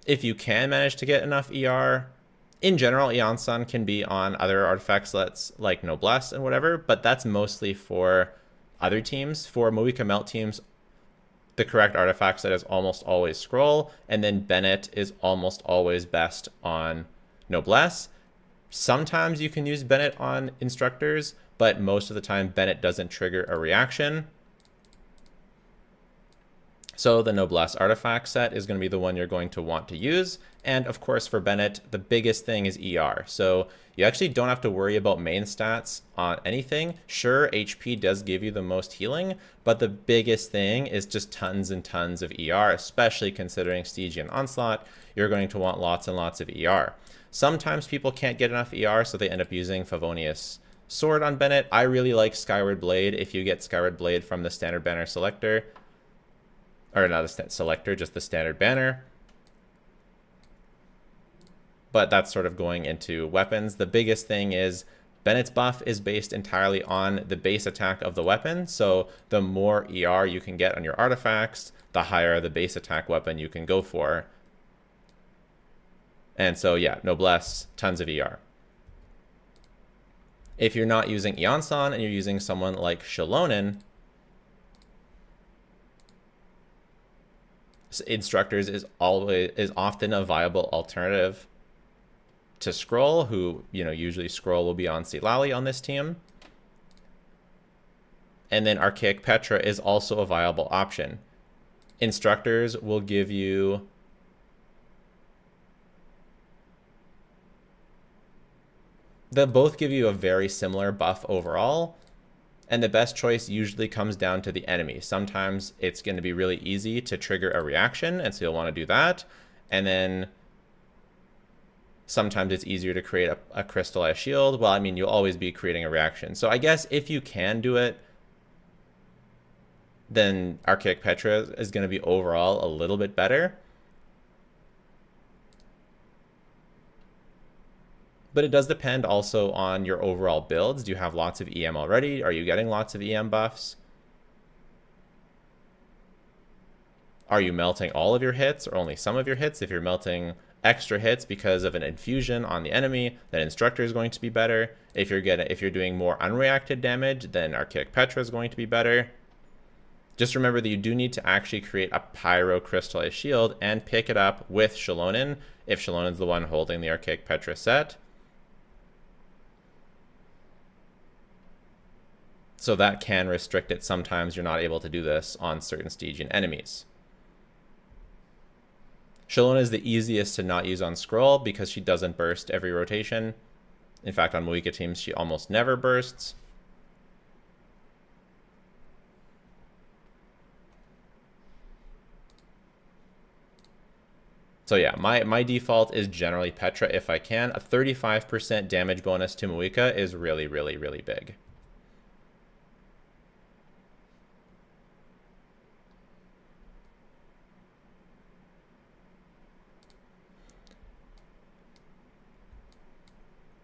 If you can manage to get enough ER, in general, Eonson can be on other artifact slots like Noblesse and whatever, but that's mostly for other teams. For Moika Melt teams, the correct artifact set is almost always Scroll, and then Bennett is almost always best on Noblesse. Sometimes you can use Bennett on Instructors, but most of the time Bennett doesn't trigger a reaction. So the Noblesse artifact set is going to be the one you're going to want to use. And of course for Bennett, the biggest thing is ER. So you actually don't have to worry about main stats on anything. Sure, HP does give you the most healing, but the biggest thing is just tons and tons of ER, especially considering Stygian Onslaught. You're going to want lots and lots of ER. Sometimes people can't get enough ER, so they end up using Favonius Sword on Bennett. I really like Skyward Blade if you get Skyward Blade from the standard banner selector. Or not the selector, just the standard banner. But that's sort of going into weapons. The biggest thing is Bennett's buff is based entirely on the base attack of the weapon. So the more ER you can get on your artifacts, the higher the base attack weapon you can go for. And so yeah, Noblesse, tons of ER. If you're not using Eonson and you're using someone like Shalonen, Instructors is often a viable alternative to Scroll, who, you know, usually Scroll will be on Seatlali on this team. And then Archaic Petra is also a viable option. Instructors will give you they'll both give you a very similar buff overall. And the best choice usually comes down to the enemy. Sometimes it's going to be really easy to trigger a reaction, and so you'll want to do that. And then sometimes it's easier to create a crystallized shield. Well, I mean, you'll always be creating a reaction. So I guess if you can do it, then Archaic Petra is going to be overall a little bit better. But it does depend also on your overall builds. Do you have lots of EM already? Are you getting lots of EM buffs? Are you melting all of your hits or only some of your hits? If you're melting extra hits because of an infusion on the enemy, then Instructor is going to be better. If you're doing more unreacted damage, then Archaic Petra is going to be better. Just remember that you do need to actually create a Pyro Crystallized Shield and pick it up with Shalonen, if Shalonen's the one holding the Archaic Petra set. So that can restrict it. Sometimes you're not able to do this on certain Stygian enemies. Shalona is the easiest to not use on Scroll because she doesn't burst every rotation. In fact, on Moika teams, she almost never bursts. So yeah, my default is generally Petra if I can. A 35% damage bonus to Moika is really, really, really big.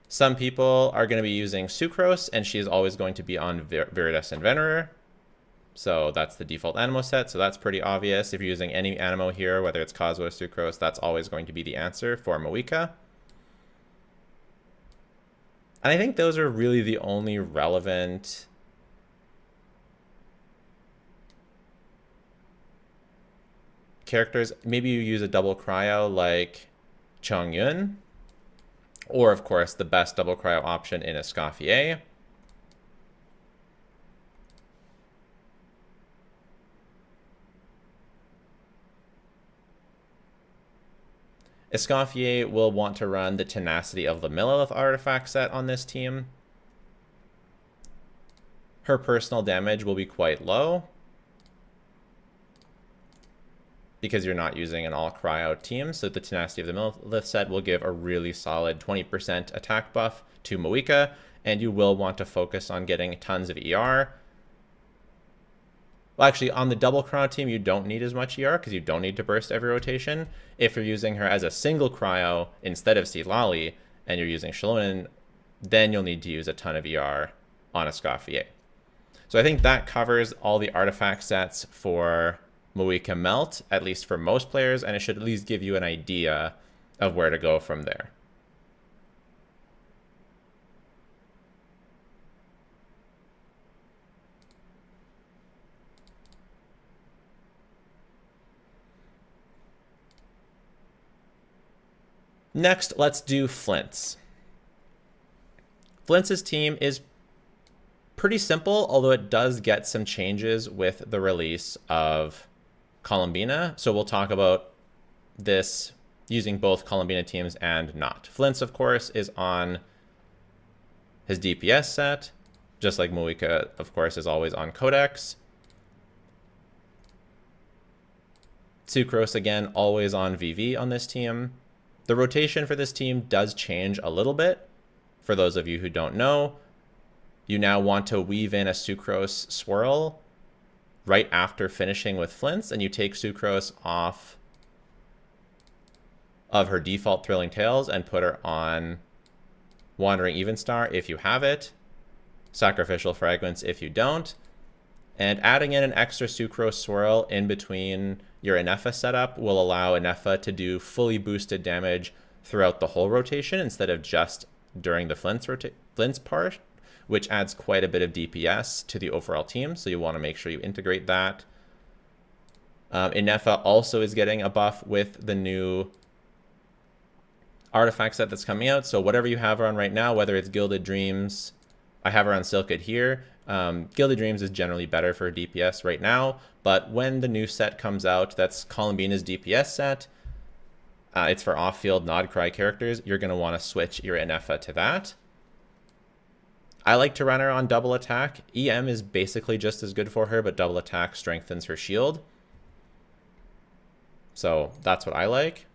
Some people are going to be using Sucrose, and she is always going to be on Viridescent Venerer. So that's the default Animo set, so that's pretty obvious. If you're using any Animo here, whether it's Cosmo or Sucrose, that's always going to be the answer for Moika. And I think those are really the only relevant characters, maybe you use a double cryo like Chongyun, or of course the best double cryo option in Escoffier. Escoffier will want to run the Tenacity of the Millilith artifact set on this team. Her personal damage will be quite low because you're not using an all cryo team, so the Tenacity of the Millilith set will give a really solid 20% attack buff to Moika, and you will want to focus on getting tons of ER. Well, actually, on the double cryo team, you don't need as much ER because you don't need to burst every rotation. If you're using her as a single cryo instead of Silali, and you're using Shalonen, then you'll need to use a ton of ER on Escoffier. So I think that covers all the artifact sets for Moika Melt, at least for most players, and it should at least give you an idea of where to go from there. Next, let's do Flint's. Flint's team is pretty simple, although it does get some changes with the release of Columbina. So we'll talk about this using both Columbina teams and not. Flint's, of course, is on his DPS set, just like Moika, of course, is always on Codex. Sucrose, again, always on VV on this team. The rotation for this team does change a little bit. For those of you who don't know, you now want to weave in a Sucrose swirl right after finishing with Flint's, and you take Sucrose off of her default Thrilling Tales and put her on Wandering Evenstar if you have it, Sacrificial Fragments if you don't, and adding in an extra Sucrose swirl in between your Inefa setup will allow Inefa to do fully boosted damage throughout the whole rotation instead of just during the Flint's part, which adds quite a bit of DPS to the overall team, so you want to make sure you integrate that. Inefa also is getting a buff with the new artifact set that's coming out, so whatever you have her on right now, whether it's Gilded Dreams, I have her on Silkid here. Gilded Dreams is generally better for DPS right now, but when the new set comes out, that's Columbina's DPS set, it's for off-field Nod-Cry characters, you're going to want to switch your Inefa to that. I like to run her on double attack. EM is basically just as good for her, but double attack strengthens her shield. So that's what I like.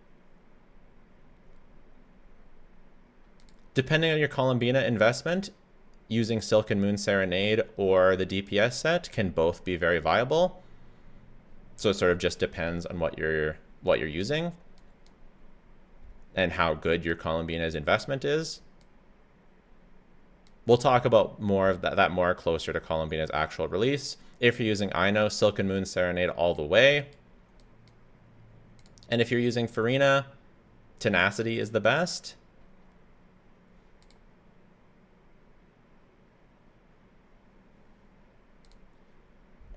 Depending on your Columbina investment, using Silk and Moon Serenade or the DPS set can both be very viable. So it sort of just depends on what you're using and how good your Columbina's investment is. We'll talk about more of that more closer to Columbina's actual release. If you're using Ino, Silk and Moon Serenade all the way. And if you're using Farina, Tenacity is the best.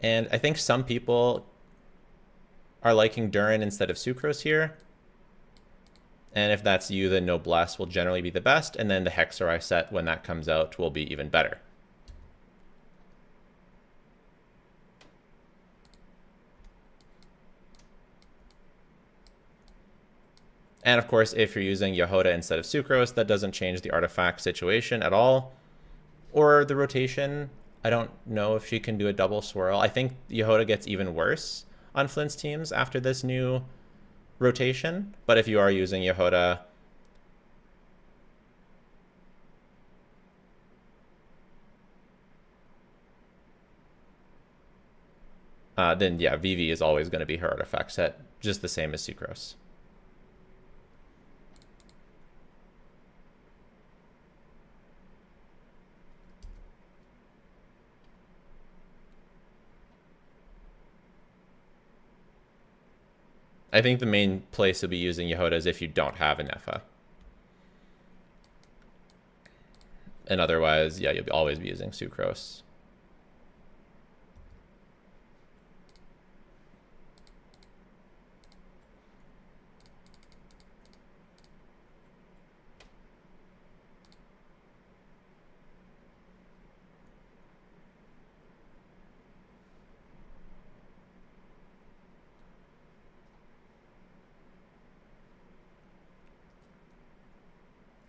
And I think some people are liking Durin instead of Sucrose here. And if that's you, then Noblesse will generally be the best, and then the Hexarai set, when that comes out, will be even better. And of course, if you're using Yehoda instead of Sucrose, that doesn't change the artifact situation at all. Or the rotation, I don't know if she can do a double swirl. I think Yehoda gets even worse on Flint's teams after this new rotation, but if you are using Yehoda, then yeah, VV is always going to be her artifact set, just the same as Sucrose. I think the main place you'll be using Yehoda is if you don't have an Inefa. And otherwise, yeah, you'll always be using Sucrose.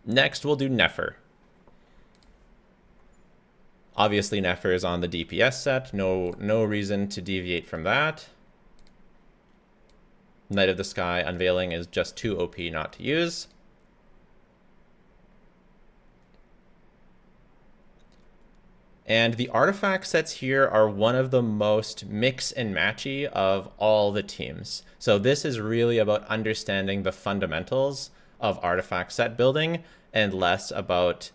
Next, we'll do Nefer. Obviously, Nefer is on the DPS set. No reason to deviate from that. Night of the Sky Unveiling is just too OP not to use. And the artifact sets here are one of the most mix and matchy of all the teams. So this is really about understanding the fundamentals of artifact set building and less about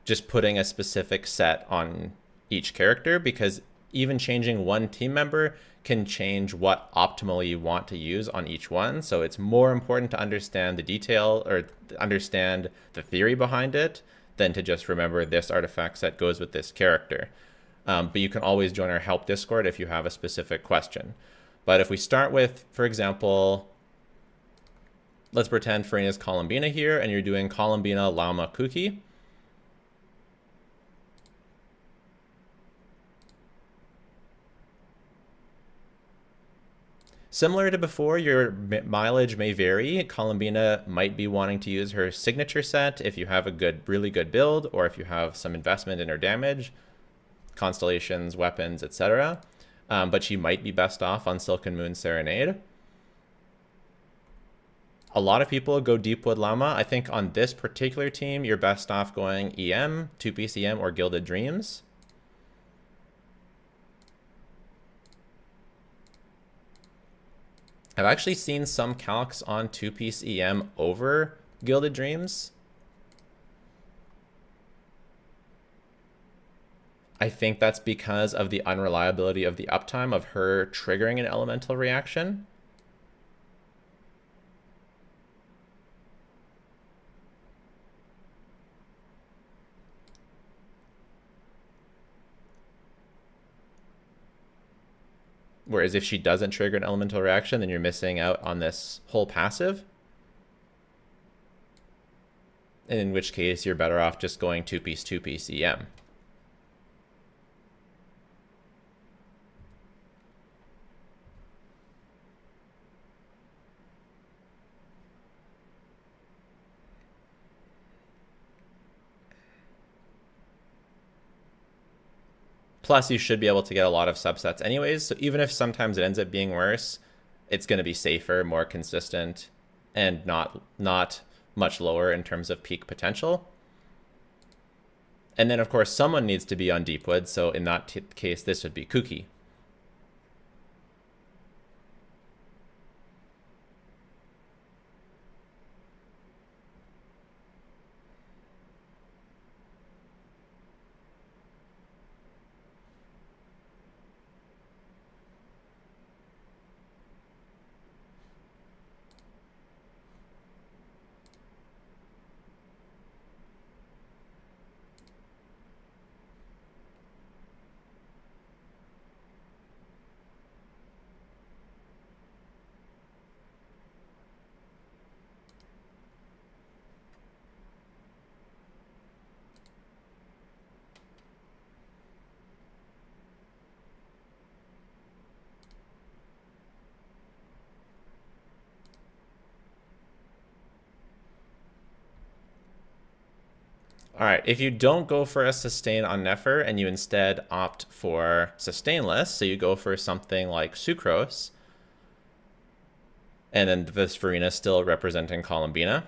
just putting a specific set on each character, because even changing one team member can change what optimally you want to use on each one. So it's more important to understand the detail or understand the theory behind it than to just remember this artifact set goes with this character. But you can always join our help Discord if you have a specific question. But if we start with, for example, let's pretend Farina's Columbina here, and you're doing Columbina Llama Kuki. Similar to before, your mileage may vary. Columbina might be wanting to use her signature set if you have a really good build, or if you have some investment in her damage, constellations, weapons, etc. But she might be best off on Silken Moon Serenade. A lot of people go Deepwood Llama. I think on this particular team, you're best off going EM, 2-piece EM, or Gilded Dreams. I've actually seen some calcs on 2-piece EM over Gilded Dreams. I think that's because of the unreliability of the uptime of her triggering an elemental reaction. Whereas if she doesn't trigger an elemental reaction, then you're missing out on this whole passive. And in which case, you're better off just going 2-piece EM. Plus, you should be able to get a lot of subsets anyways, so even if sometimes it ends up being worse, it's going to be safer, more consistent, and not much lower in terms of peak potential. And then, of course, someone needs to be on Deepwood, so in that case, this would be Kuki. All right, if you don't go for a sustain on Nefer and you instead opt for sustainless, so you go for something like Sucrose, and then this Farina still representing Columbina.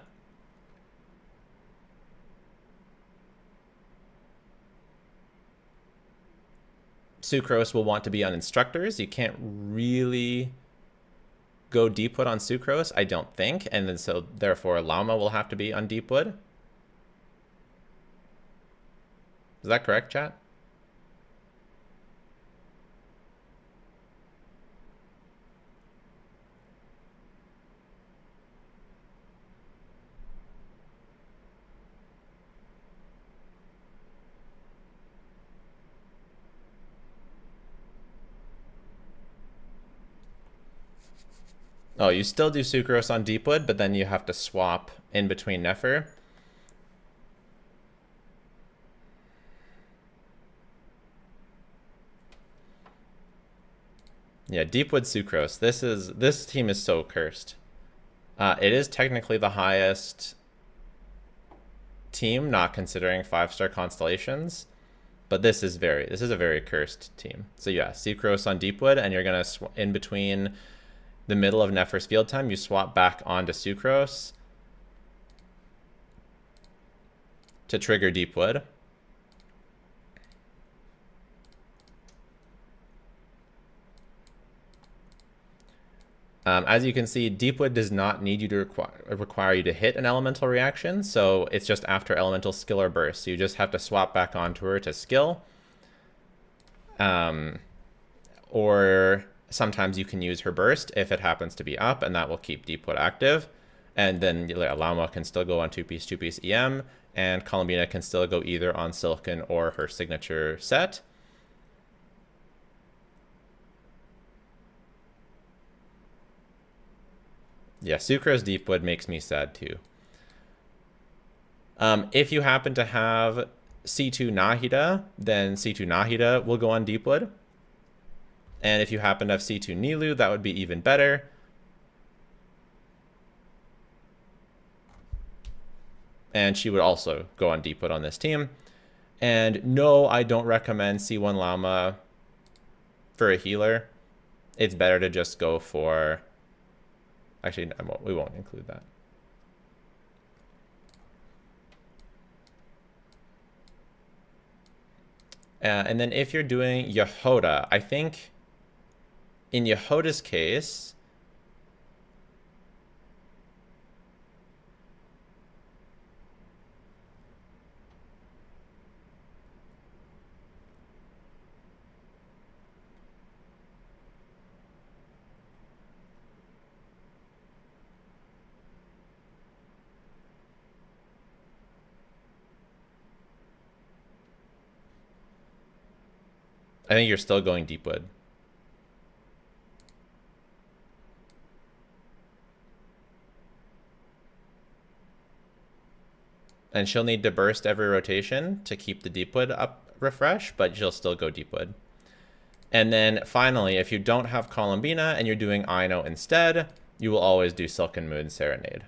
Sucrose will want to be on instructors. You can't really go Deepwood on Sucrose, I don't think, and then so therefore Llama will have to be on Deepwood. Is that correct, chat? Oh, you still do Sucrose on Deepwood, but then you have to swap in between Nefer. Yeah, Deepwood Sucrose. This team is so cursed. It is technically the highest team, not considering 5-star constellations. But this is a very cursed team. So yeah, Sucrose on Deepwood, and you're gonna in between the middle of Nephris field time, you swap back onto Sucrose to trigger Deepwood. As you can see, Deepwood does not need you to require you to hit an elemental reaction, so it's just after elemental skill or burst. So you just have to swap back onto her to skill. Or sometimes you can use her burst if it happens to be up, and that will keep Deepwood active. And then Lama can still go on 2-piece EM, and Columbina can still go either on Silken or her signature set. Yeah, Sucrose Deepwood makes me sad too. If you happen to have C2 Nahida, then C2 Nahida will go on Deepwood. And if you happen to have C2 Nilu, that would be even better. And she would also go on Deepwood on this team. And no, I don't recommend C1 Llama for a healer. It's better to just go for... Actually, we won't include that. And then if you're doing Yehoda, I think in Yehoda's case, I think you're still going Deepwood. And she'll need to burst every rotation to keep the Deepwood up refresh, but she'll still go Deepwood. And then finally, if you don't have Columbina and you're doing Ino instead, you will always do Silken Moon Serenade.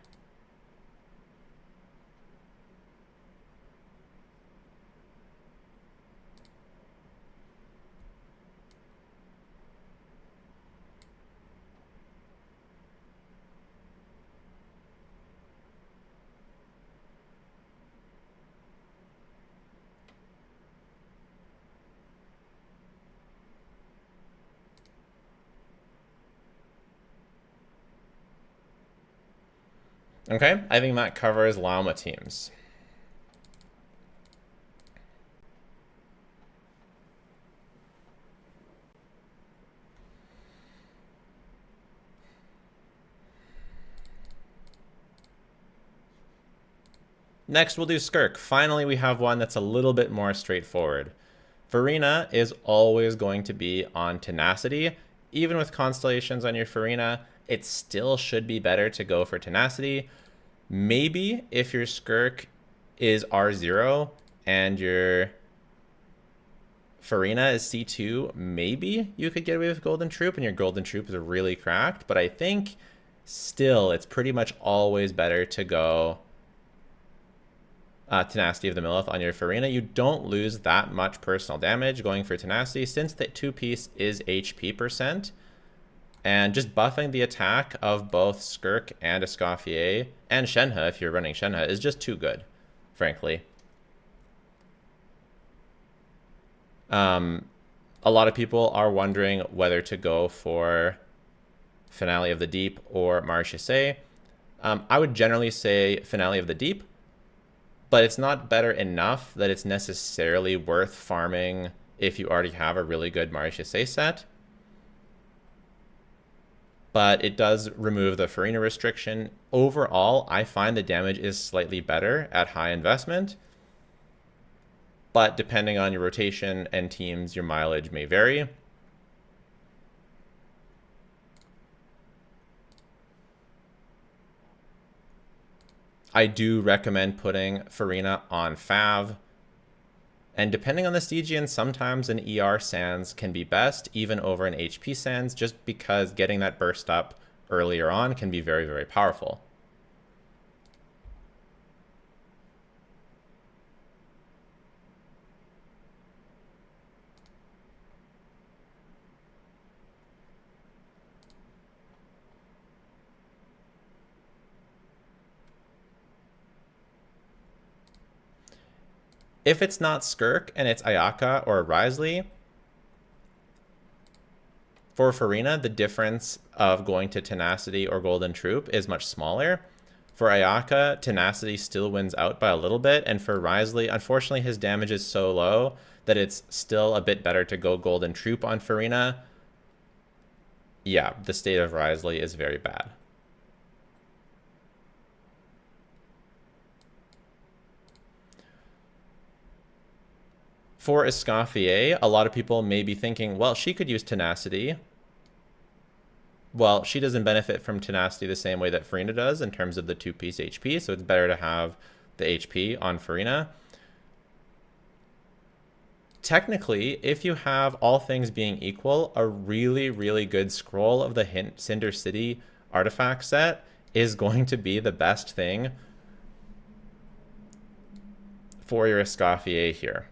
Okay, I think that covers Llama teams. Next, we'll do Skirk. Finally, we have one that's a little bit more straightforward. Farina is always going to be on Tenacity. Even with constellations on your Farina, it still should be better to go for Tenacity. Maybe if your Skirk is R0 and your Farina is C2, maybe you could get away with Golden Troop and your Golden Troop is really cracked. But I think still it's pretty much always better to go Tenacity of the Millith on your Farina. You don't lose that much personal damage going for Tenacity since the 2-piece is HP %. And just buffing the attack of both Skirk and Escoffier and Shenhe, if you're running Shenhe, is just too good, frankly. A lot of people are wondering whether to go for Finale of the Deep or Marchese. I would generally say Finale of the Deep, but it's not better enough that it's necessarily worth farming if you already have a really good Marchese set. But it does remove the Farina restriction. Overall, I find the damage is slightly better at high investment. But depending on your rotation and teams, your mileage may vary. I do recommend putting Farina on Fav. And depending on the Stygian, sometimes an ER Sands can be best, even over an HP Sands, just because getting that burst up earlier on can be very, very powerful. If it's not Skirk and it's Ayaka or Risley, for Farina, the difference of going to Tenacity or Golden Troop is much smaller. For Ayaka, Tenacity still wins out by a little bit, and for Risley, unfortunately, his damage is so low that it's still a bit better to go Golden Troop on Farina. Yeah, the state of Risley is very bad. For Escoffier, a lot of people may be thinking, well, she could use Tenacity. Well, she doesn't benefit from Tenacity the same way that Farina does in terms of the 2-piece HP, so it's better to have the HP on Farina. Technically, if you have all things being equal, a really, really good Scroll of the Cinder City artifact set is going to be the best thing for your Escoffier here.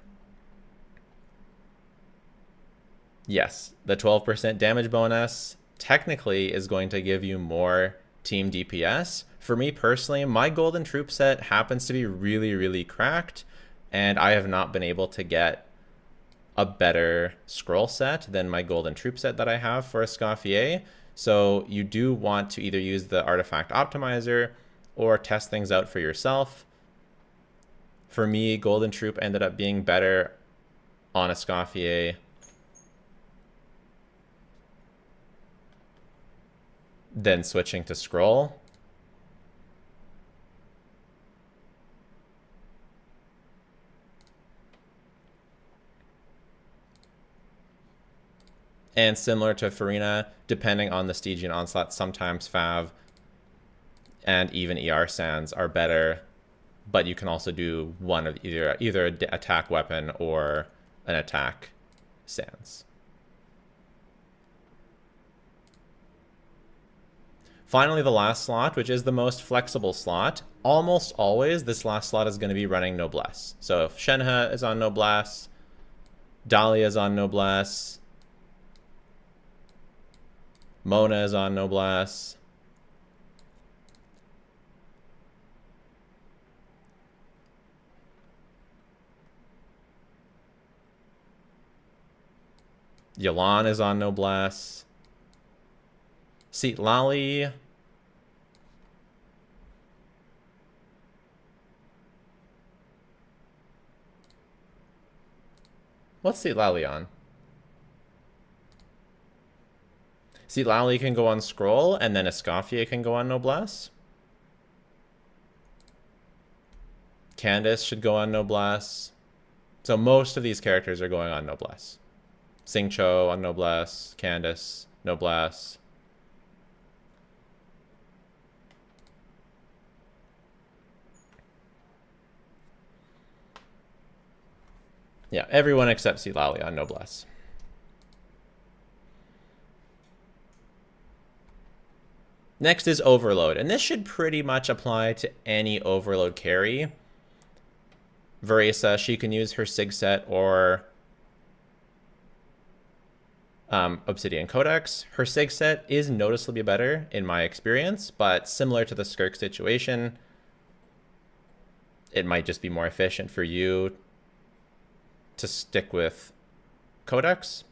Yes, the 12% damage bonus technically is going to give you more team DPS. For me personally, my Golden Troop set happens to be really, really cracked, and I have not been able to get a better scroll set than my Golden Troop set that I have for Escoffier. So you do want to either use the Artifact Optimizer or test things out for yourself. For me, Golden Troop ended up being better on Escoffier than switching to scroll. And similar to Farina, depending on the Stygian Onslaught, sometimes Fav and even ER Sands are better, but you can also do one of either an attack weapon or an attack Sands. Finally, the last slot, which is the most flexible slot. Almost always, this last slot is going to be running Noblesse. So if Shenhe is on Noblesse, Dahlia is on Noblesse, Mona is on Noblesse, Yelan is on Noblesse, Citlali, what's Citlali on? Citlali can go on Scroll, and then Escoffier can go on Noblesse. Candace should go on Noblesse. So most of these characters are going on Noblesse. Xingqiu on Noblesse, Candace, Noblesse. Yeah, everyone except Citlali on Noblesse. Next is Overload, and this should pretty much apply to any Overload carry. Veresa, she can use her Sig set or Obsidian Codex. Her Sig set is noticeably better in my experience, but similar to the Skirk situation, it might just be more efficient for you to stick with Codex.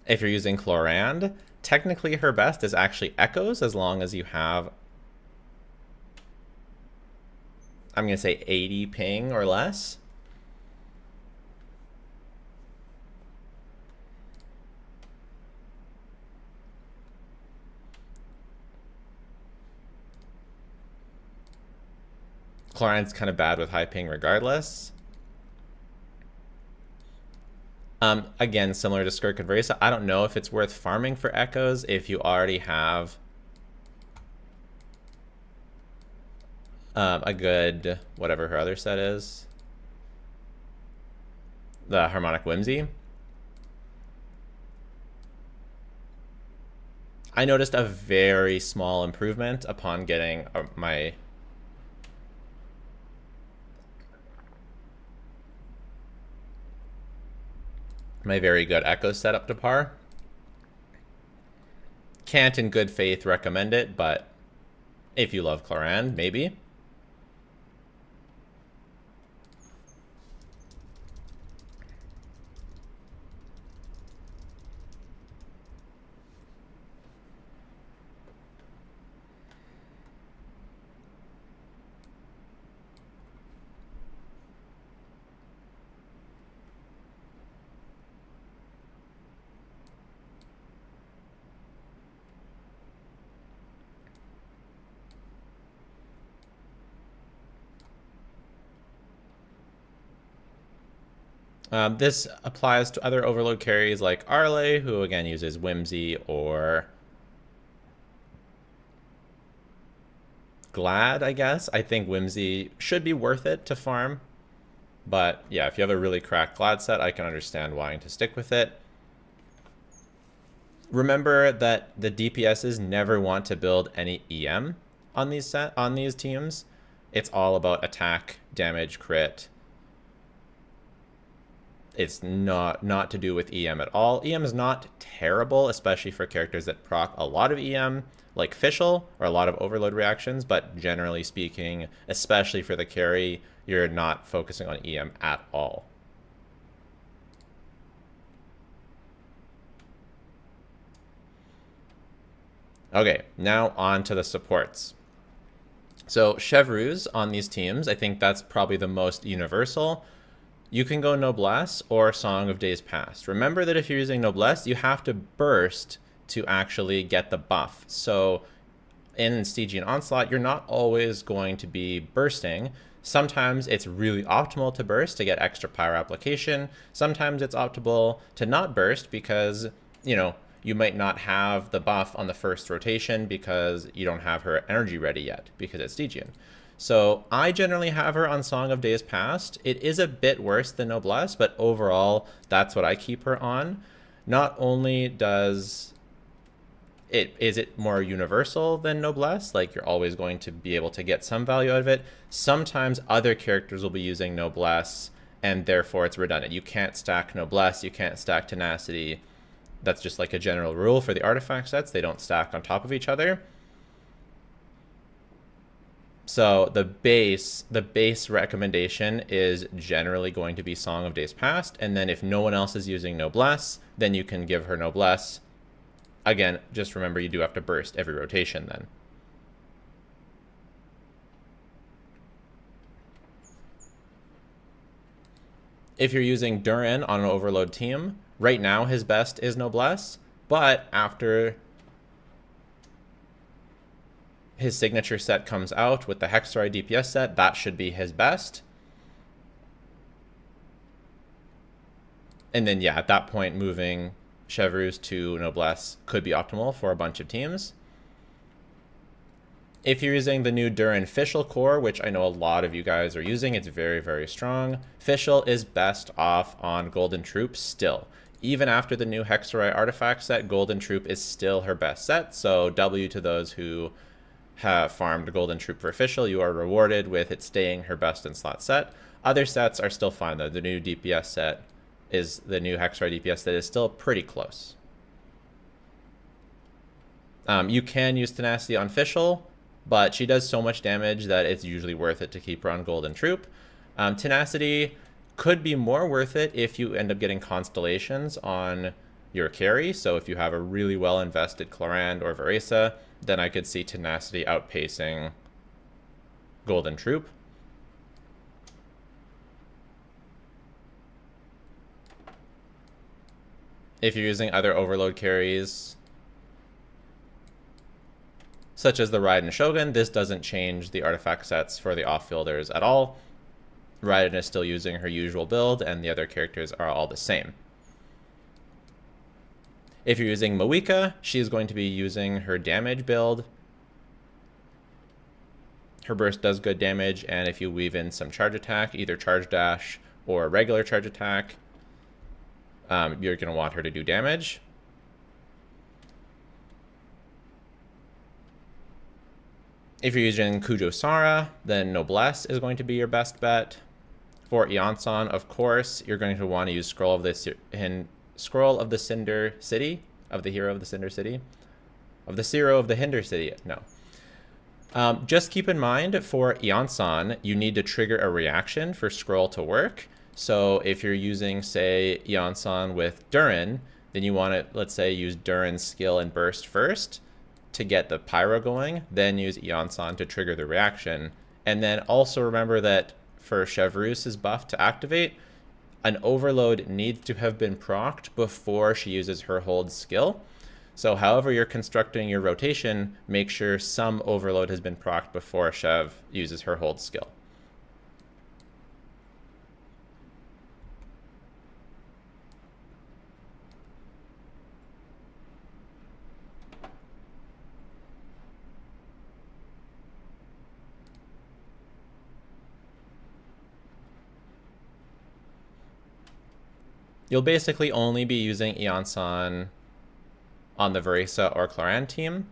If you're using Chlorand, technically her best is actually Echoes, as long as you have, I'm going to say 80 ping or less. Chlorand's kind of bad with high ping regardless. Again, similar to Skirk and Veresa, I don't know if it's worth farming for Echoes if you already have a good, whatever her other set is, the Harmonic Whimsy. I noticed a very small improvement upon getting my very good Echo set up to par. Can't in good faith recommend it, but if you love Clorand, maybe. This applies to other overload carries like Arle, who again uses Whimsy, or Glad, I guess. I think Whimsy should be worth it to farm. But yeah, if you have a really cracked Glad set, I can understand wanting to stick with it. Remember that the DPSs never want to build any EM on these teams. It's all about attack, damage, crit. It's not to do with EM at all. EM is not terrible, especially for characters that proc a lot of EM, like Fischl, or a lot of overload reactions, but generally speaking, especially for the carry, you're not focusing on EM at all. Okay, now on to the supports. So Chevreuse on these teams, I think that's probably the most universal. You can go Noblesse or Song of Days Past. Remember that if you're using Noblesse, you have to burst to actually get the buff. So in Stygian Onslaught, you're not always going to be bursting. Sometimes it's really optimal to burst to get extra power application. Sometimes it's optimal to not burst because, you know, you might not have the buff on the first rotation because you don't have her energy ready yet because it's Stygian. So I generally have her on Song of Days Past. It is a bit worse than Noblesse, but overall, that's what I keep her on. Not only is it more universal than Noblesse, like you're always going to be able to get some value out of it. Sometimes other characters will be using Noblesse, and therefore it's redundant. You can't stack Noblesse, you can't stack Tenacity. That's just like a general rule for the artifact sets. They don't stack on top of each other. So the base recommendation is generally going to be Song of Days Past, and then if no one else is using Noblesse, then you can give her Noblesse. Again, just remember you do have to burst every rotation then. If you're using Durin on an overload team, right now his best is Noblesse, but after his signature set comes out with the Hexoride DPS set, that should be his best. And then, yeah, at that point, moving Chevreuse to Noblesse could be optimal for a bunch of teams. If you're using the new Durin Fischl core, which I know a lot of you guys are using, it's very, very strong. Fischl is best off on Golden Troop still. Even after the new Hexoride artifact set, Golden Troop is still her best set, so W to those who have farmed Golden Troop for Fischl. You are rewarded with it staying her best in slot set. Other sets are still fine though. The new DPS set is the new Hexoride DPS set is still pretty close. You can use Tenacity on Fischl, but she does so much damage that it's usually worth it to keep her on Golden Troop. Tenacity could be more worth it if you end up getting constellations on your carry. So if you have a really well invested Clorand or Veresa, then I could see Tenacity outpacing Golden Troop. If you're using other overload carries, such as the Raiden Shogun, this doesn't change the artifact sets for the off-fielders at all. Raiden is still using her usual build, and the other characters are all the same. If you're using Moika, she's going to be using her damage build. Her burst does good damage, and if you weave in some charge attack, either charge dash or regular charge attack, you're going to want her to do damage. If you're using Kujosara, then Noblesse is going to be your best bet. For Iansan, of course, you're going to want to use Scroll of the Cinder City, of the Hero of the Cinder City, of the Zero of the Hinder City. No. Just keep in mind, for Iansan, you need to trigger a reaction for Scroll to work. So if you're using, say, Iansan with Durin, then you want to, let's say, use Durin's skill and burst first to get the pyro going, then use Iansan to trigger the reaction. And then also remember that for Chevreus's buff to activate, an overload needs to have been procced before she uses her hold skill. So however you're constructing your rotation, make sure some overload has been procced before Chev uses her hold skill. You'll basically only be using Iansan on the Veresa or Cloran team.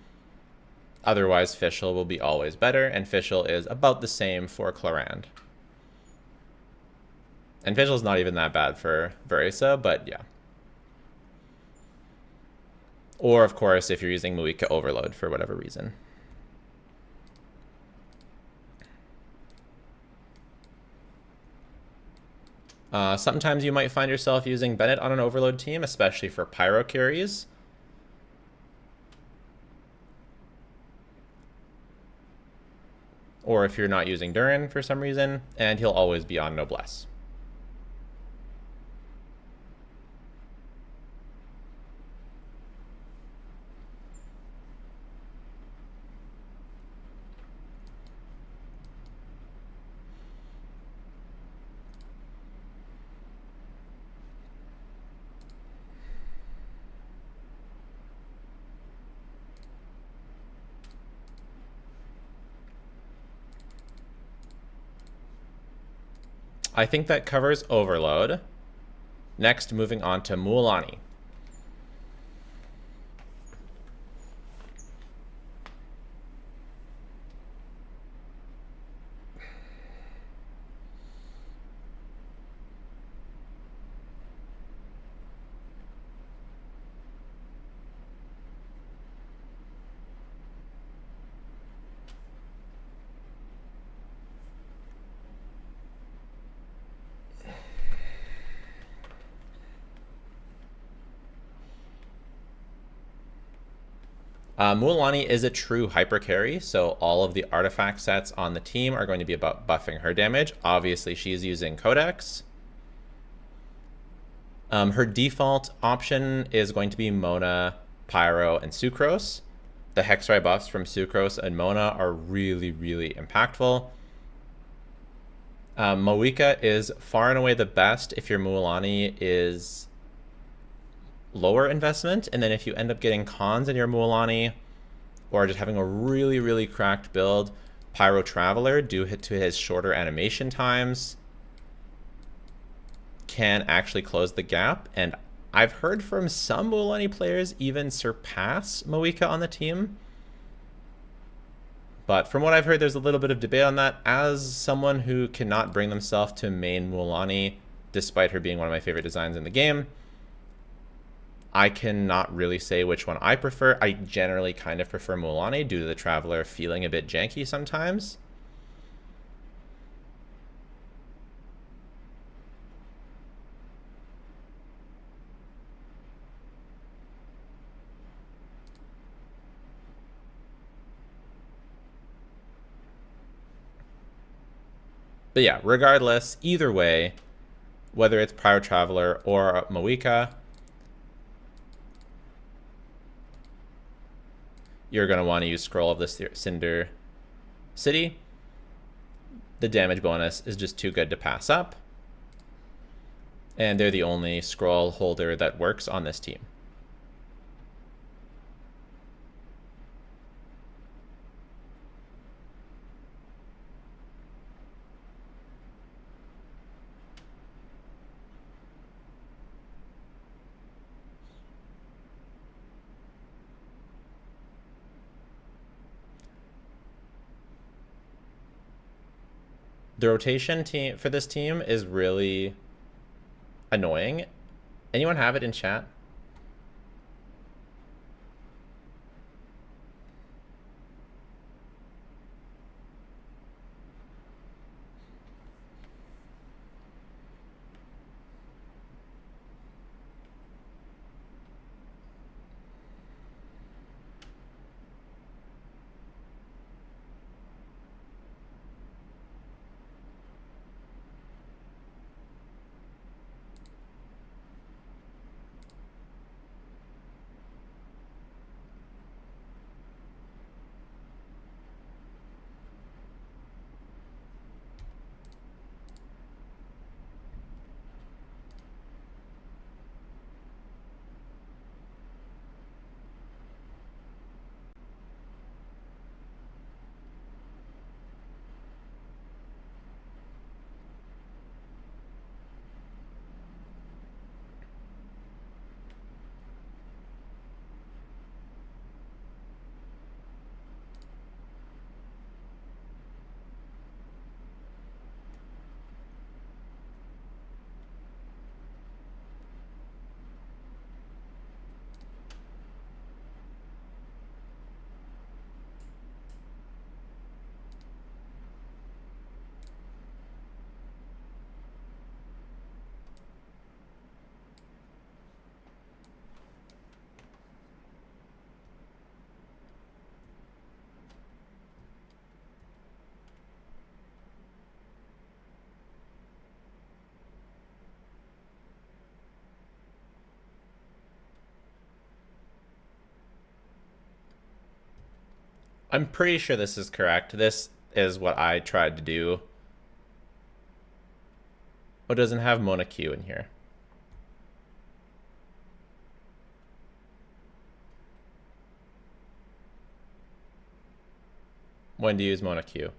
Otherwise, Fischl will be always better, and Fischl is about the same for Clorand. And Fischl's not even that bad for Veresa, but yeah. Or, of course, if you're using Muika Overload for whatever reason. Sometimes you might find yourself using Bennett on an overload team, especially for pyro carries. Or if you're not using Durin for some reason, and he'll always be on Noblesse. I think that covers Overload. Next, moving on to Mualani. Mualani is a true hyper carry, so all of the artifact sets on the team are going to be about buffing her damage. Obviously, she's using Codex. Her default option is going to be Mona, Pyro, and Sucrose. The Hexrai buffs from Sucrose and Mona are really, really impactful. Moika is far and away the best if your Mualani is lower investment, and then if you end up getting cons in your Mualani or just having a really, really cracked build, Pyro Traveler, due to his shorter animation times, can actually close the gap. And I've heard from some Mualani players even surpass Moika on the team. But from what I've heard, there's a little bit of debate on that. As someone who cannot bring themselves to main Mualani, despite her being one of my favorite designs in the game, I cannot really say which one I prefer. I generally kind of prefer Mualani due to the Traveler feeling a bit janky sometimes. But yeah, regardless, either way, whether it's Pyro Traveler or Moika, you're going to want to use Scroll of the Cinder City. The damage bonus is just too good to pass up. And they're the only scroll holder that works on this team. The rotation team for this team is really annoying. Anyone have it in chat? I'm pretty sure this is correct. This is what I tried to do. Oh, it doesn't have Mona Q in here. When to use Mona Q?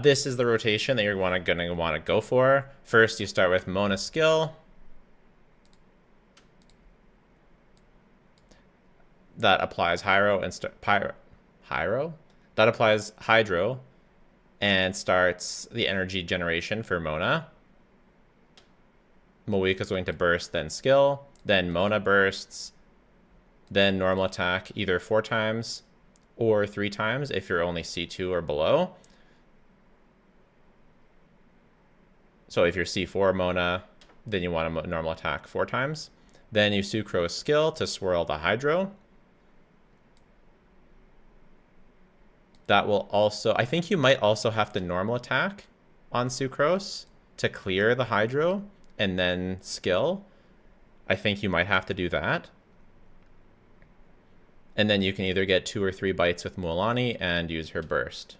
This is the rotation that you're gonna want to go for. First, you start with Mona skill. That applies Hyro and Hyro? That applies Hydro and starts the energy generation for Mona. Moeka is going to burst, then skill, then Mona bursts, then normal attack either 4 times or 3 times if you're only C2 or below. So if you're C4 Mona, then you want a normal attack 4 times. Then you Sucrose skill to swirl the Hydro. That will also, I think you might also have to normal attack on Sucrose to clear the Hydro and then skill. I think you might have to do that. And then you can either get 2 or 3 bites with Mualani and use her burst.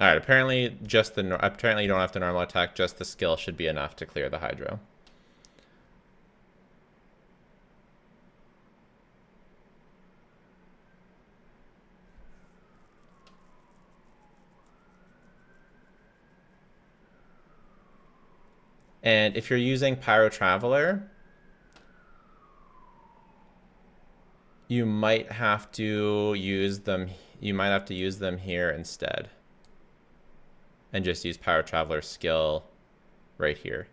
All right, apparently apparently you don't have to normal attack, just the skill should be enough to clear the Hydro. And if you're using Pyro Traveler, you might have to use them here instead. And just use Pyro Traveler skill right here.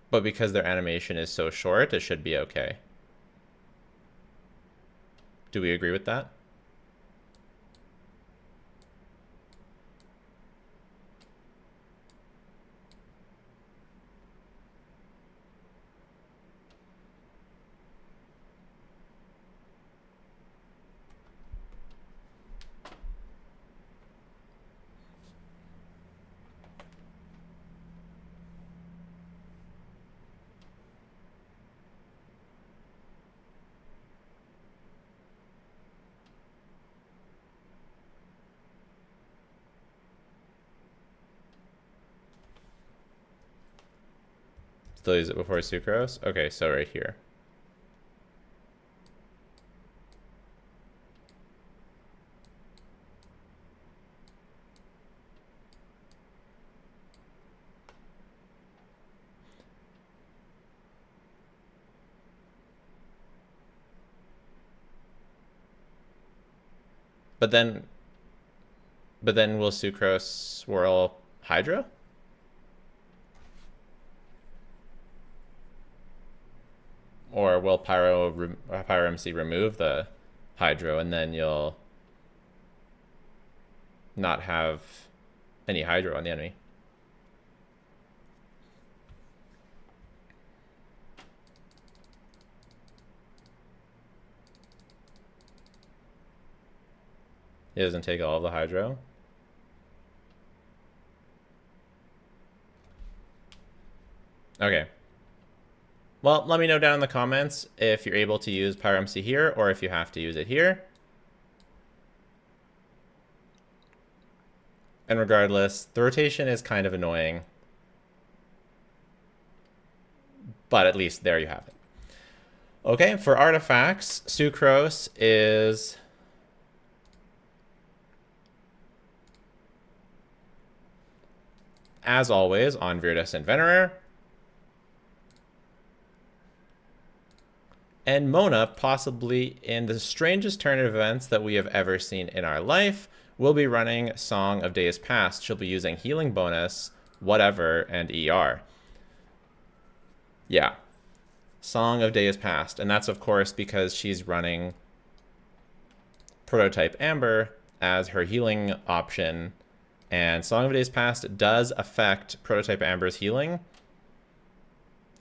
But because their animation is so short, it should be okay. Do we agree with that? Still use it before Sucrose? Okay, so right here. But then will Sucrose swirl Hydro? Or will Pyro MC remove the Hydro and then you'll not have any Hydro on the enemy? It doesn't take all of the Hydro. Okay. Well, let me know down in the comments if you're able to use Pyro MC here or if you have to use it here. And regardless, the rotation is kind of annoying. But at least there you have it. Okay, for artifacts, Sucrose is... as always, on Viridescent Venerer. And Mona, possibly in the strangest turn of events that we have ever seen in our life, will be running Song of Days Past. She'll be using healing bonus, whatever, and ER. Yeah. Song of Days Past. And that's, of course, because she's running Prototype Amber as her healing option. And Song of Days Past does affect Prototype Amber's healing.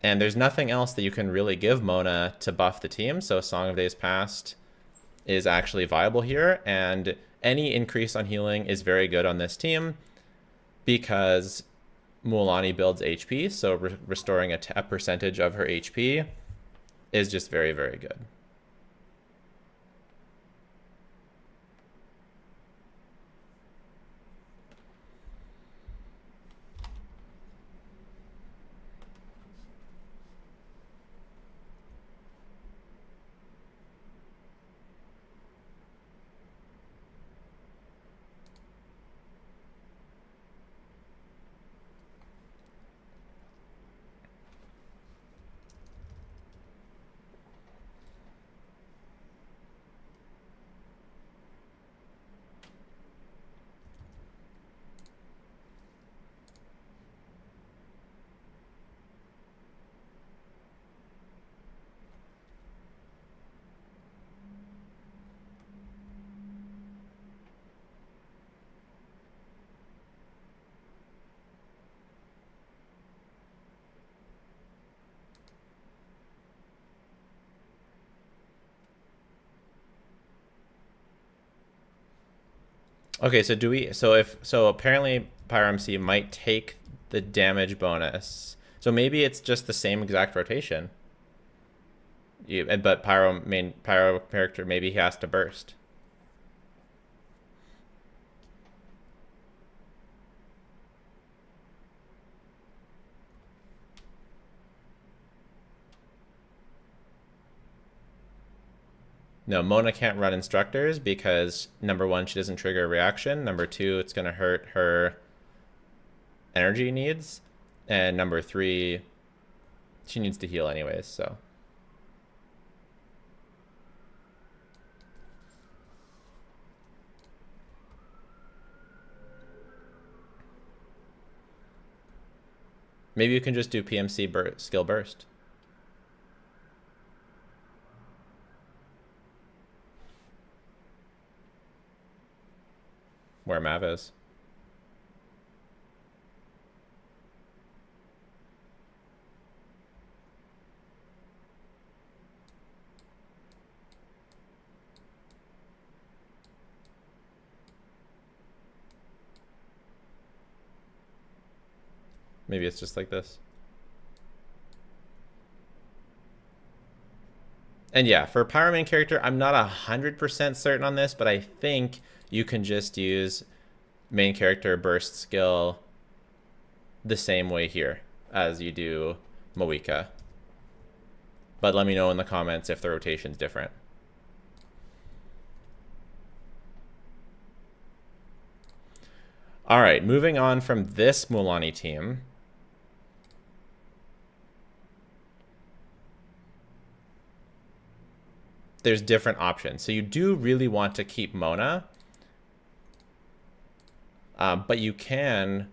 And there's nothing else that you can really give Mona to buff the team. So Song of Days Past is actually viable here. And any increase on healing is very good on this team because Mualani builds HP. So restoring a percentage of her HP is just very, very good. Okay, so do we? So apparently Pyro MC might take the damage bonus. So maybe it's just the same exact rotation. But Pyro character, maybe he has to burst. No, Mona can't run instructors because number one, she doesn't trigger a reaction. Number two, it's gonna hurt her energy needs. And number three, she needs to heal anyways, so. Maybe you can just do PMC skill burst. Where Mav is. Maybe it's just like this. And yeah, for Pyro main character, I'm not 100% certain on this, but I think you can just use main character burst skill the same way here as you do Moika. But let me know in the comments if the rotation's different. All right, moving on from this Mulani team. There's different options. So you do really want to keep Mona. But you can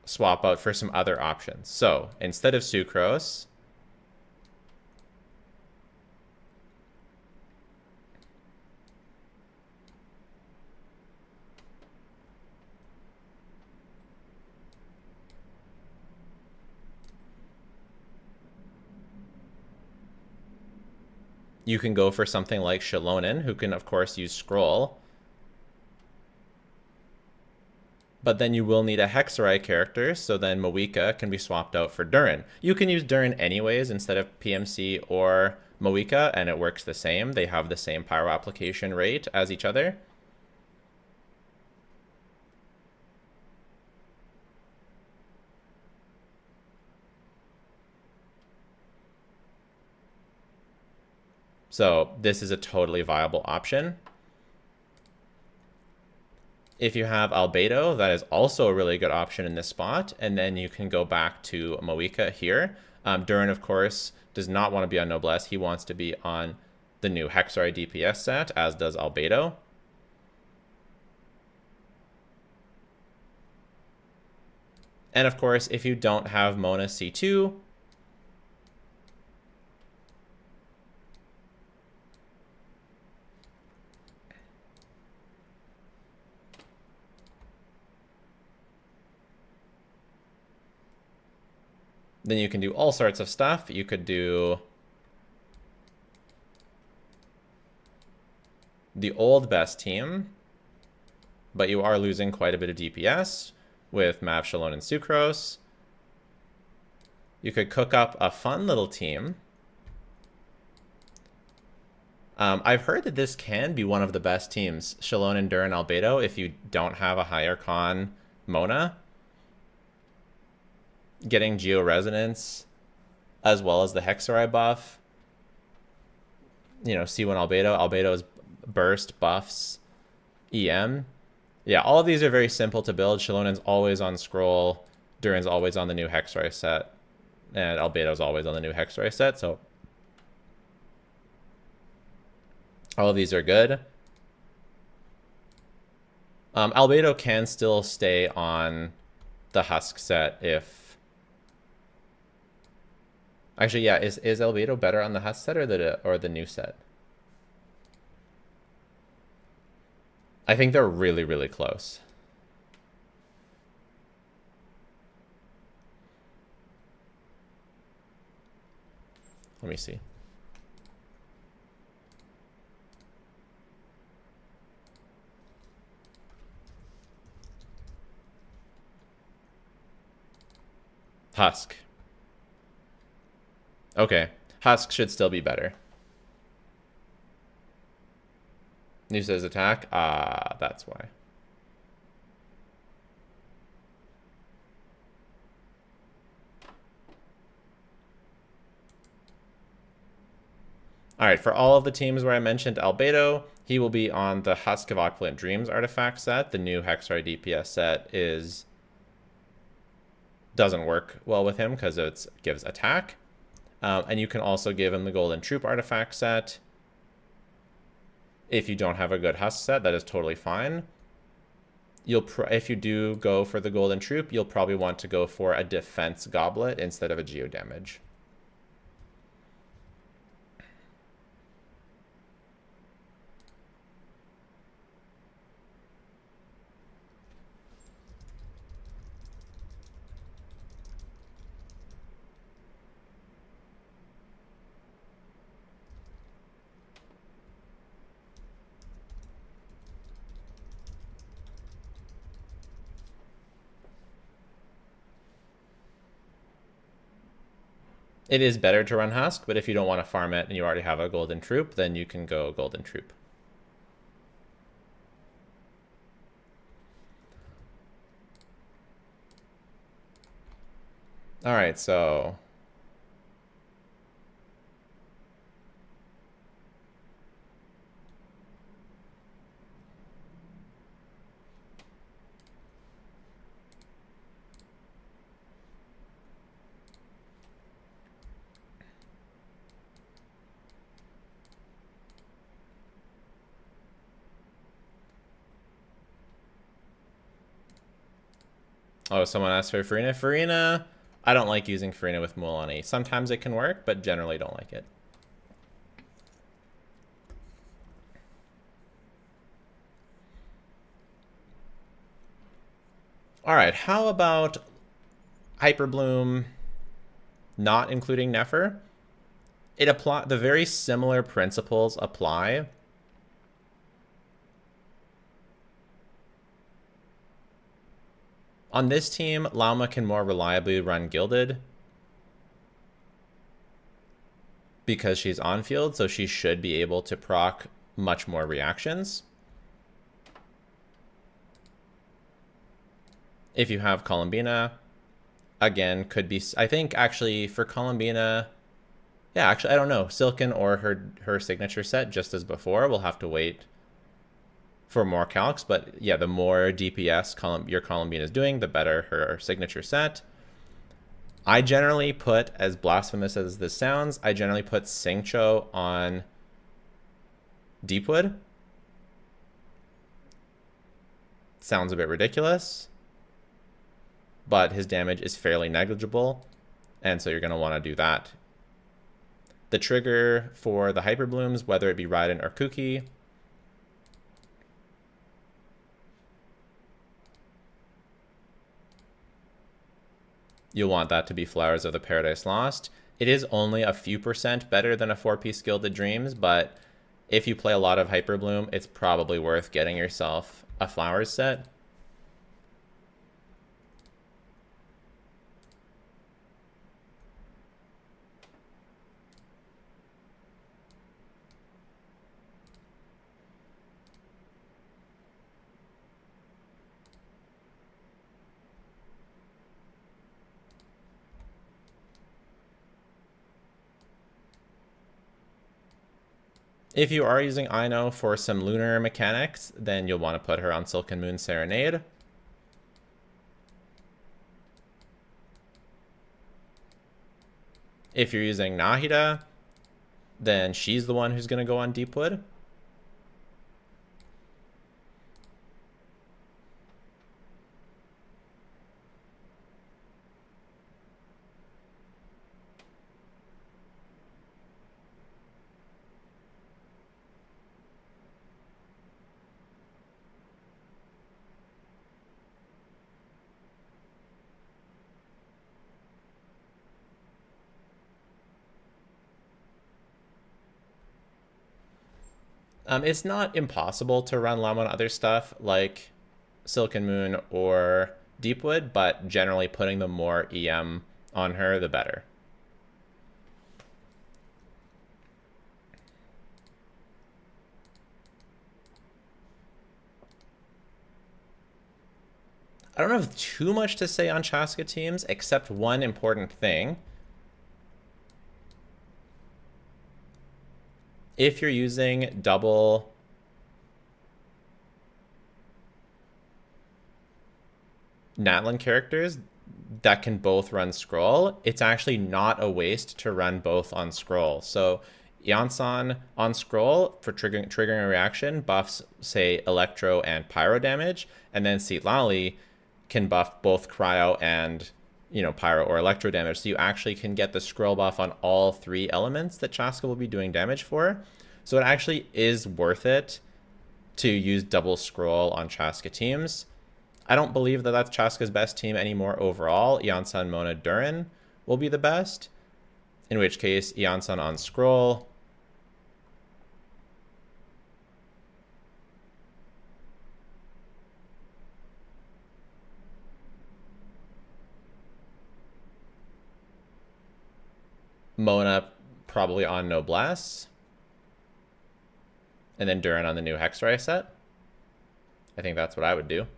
swap out for some other options. So instead of Sucrose, you can go for something like Shalonen, who can, of course, use Scroll. But then you will need a Hexarai character, so then Moika can be swapped out for Durin. You can use Durin anyways instead of PMC or Moika, and it works the same. They have the same pyro application rate as each other. So this is a totally viable option. If you have Albedo, that is also a really good option in this spot. And then you can go back to Moika here. Durin, of course, does not want to be on Noblesse. He wants to be on the new Hexarai DPS set, as does Albedo. And of course, if you don't have Mona C2, then you can do all sorts of stuff. You could do the old best team, but you are losing quite a bit of DPS with Mav, Shalon, and Sucrose. You could cook up a fun little team. I've heard that this can be one of the best teams, Shalon and Durin Albedo, if you don't have a higher con Mona. Getting Geo-Resonance, as well as the Hexarai buff. You know, C1 Albedo. Albedo's burst buffs EM. Yeah, all of these are very simple to build. Shalonen's always on Scroll. Durin's always on the new Hexarai set. And Albedo's always on the new Hexarai set, so all of these are good. Albedo can still stay on the Husk set if... Actually, yeah, is Albedo better on the Husk set or the new set? I think they're really, really close. Let me see. Husk. Okay. Husk should still be better. New says attack. Ah, that's why. Alright, for all of the teams where I mentioned Albedo, he will be on the Husk of Opulent Dreams artifact set. The new Hexar DPS set doesn't work well with him because it gives attack. And you can also give him the Golden Troop artifact set. If you don't have a good Husk set, that is totally fine. If you do go for the Golden Troop, you'll probably want to go for a defense goblet instead of a geo damage. It is better to run Husk, but if you don't want to farm it and you already have a Golden Troop, then you can go Golden Troop. All right, so oh, someone asked for Farina. Farina, I don't like using Farina with Mualani. Sometimes it can work, but generally don't like it. All right, how about Hyperbloom not including Nefer? The very similar principles apply. On this team, Lauma can more reliably run Gilded because she's on field, so she should be able to proc much more reactions. If you have Columbina, again, could be, I think actually for Columbina, yeah, actually, I don't know, Silken or her signature set, just as before, we'll have to wait for more calcs, but yeah, the more DPS your Columbina is doing, the better her signature set. I generally put, as blasphemous as this sounds, I generally put Singcho on Deepwood. Sounds a bit ridiculous, but his damage is fairly negligible, and so you're going to want to do that. The trigger for the Hyperblooms, whether it be Raiden or Kuki, you'll want that to be Flowers of the Paradise Lost. It is only a few % better than a 4-piece Gilded Dreams, but if you play a lot of Hyperbloom, it's probably worth getting yourself a Flowers set. If you are using Aino for some lunar mechanics, then you'll want to put her on Silken Moon Serenade. If you're using Nahida, then she's the one who's going to go on Deepwood. It's not impossible to run Llama on other stuff like Silken Moon or Deepwood, but generally putting the more EM on her, the better. I don't have too much to say on Chaska teams, except one important thing. If you're using double Natlan characters that can both run scroll, it's actually not a waste to run both on scroll. So Yansan on scroll for triggering a reaction buffs, say, electro and pyro damage, and then Citlali can buff both cryo and, you know, pyro or electro damage. So you actually can get the scroll buff on all three elements that Chaska will be doing damage for. So it actually is worth it to use double scroll on Chaska teams. I don't believe that that's Chaska's best team anymore overall. Yansan, Mona, Durin will be the best. In which case, Yansan on scroll. Mona probably on Noblesse. And then Durin on the new Hexray set. I think that's what I would do.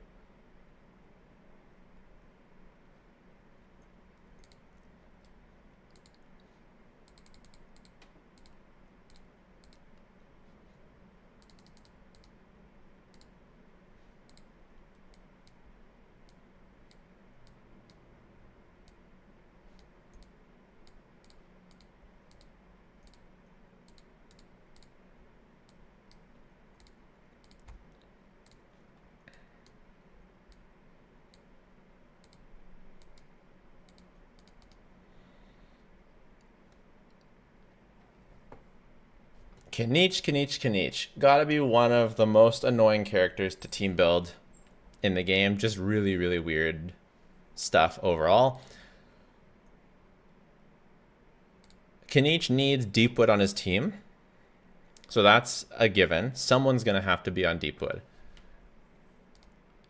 Kanich. Gotta be one of the most annoying characters to team build in the game. Just really, really weird stuff overall. Kanich needs Deepwood on his team. So that's a given. Someone's gonna have to be on Deepwood.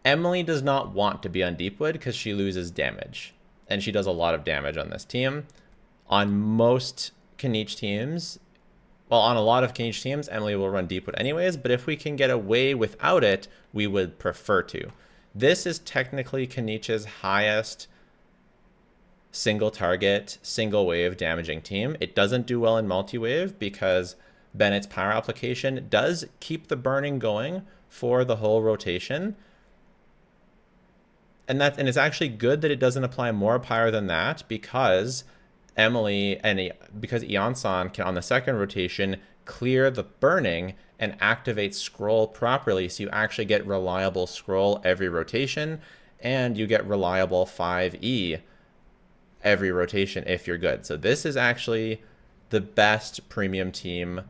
Emily does not want to be on Deepwood because she loses damage. And she does a lot of damage on this team. On most Kanich teams, well, on a lot of Kanich teams, Emily will run Deepwood anyways, but if we can get away without it, we would prefer to. This is technically Kanich's highest single target, single wave damaging team. It doesn't do well in multi-wave because Bennett's power application does keep the burning going for the whole rotation. And it's actually good that it doesn't apply more power than that because Emily and because Yansan can on the second rotation clear the burning and activate scroll properly, so you actually get reliable scroll every rotation and you get reliable 5e every rotation if you're good. So this is actually the best premium team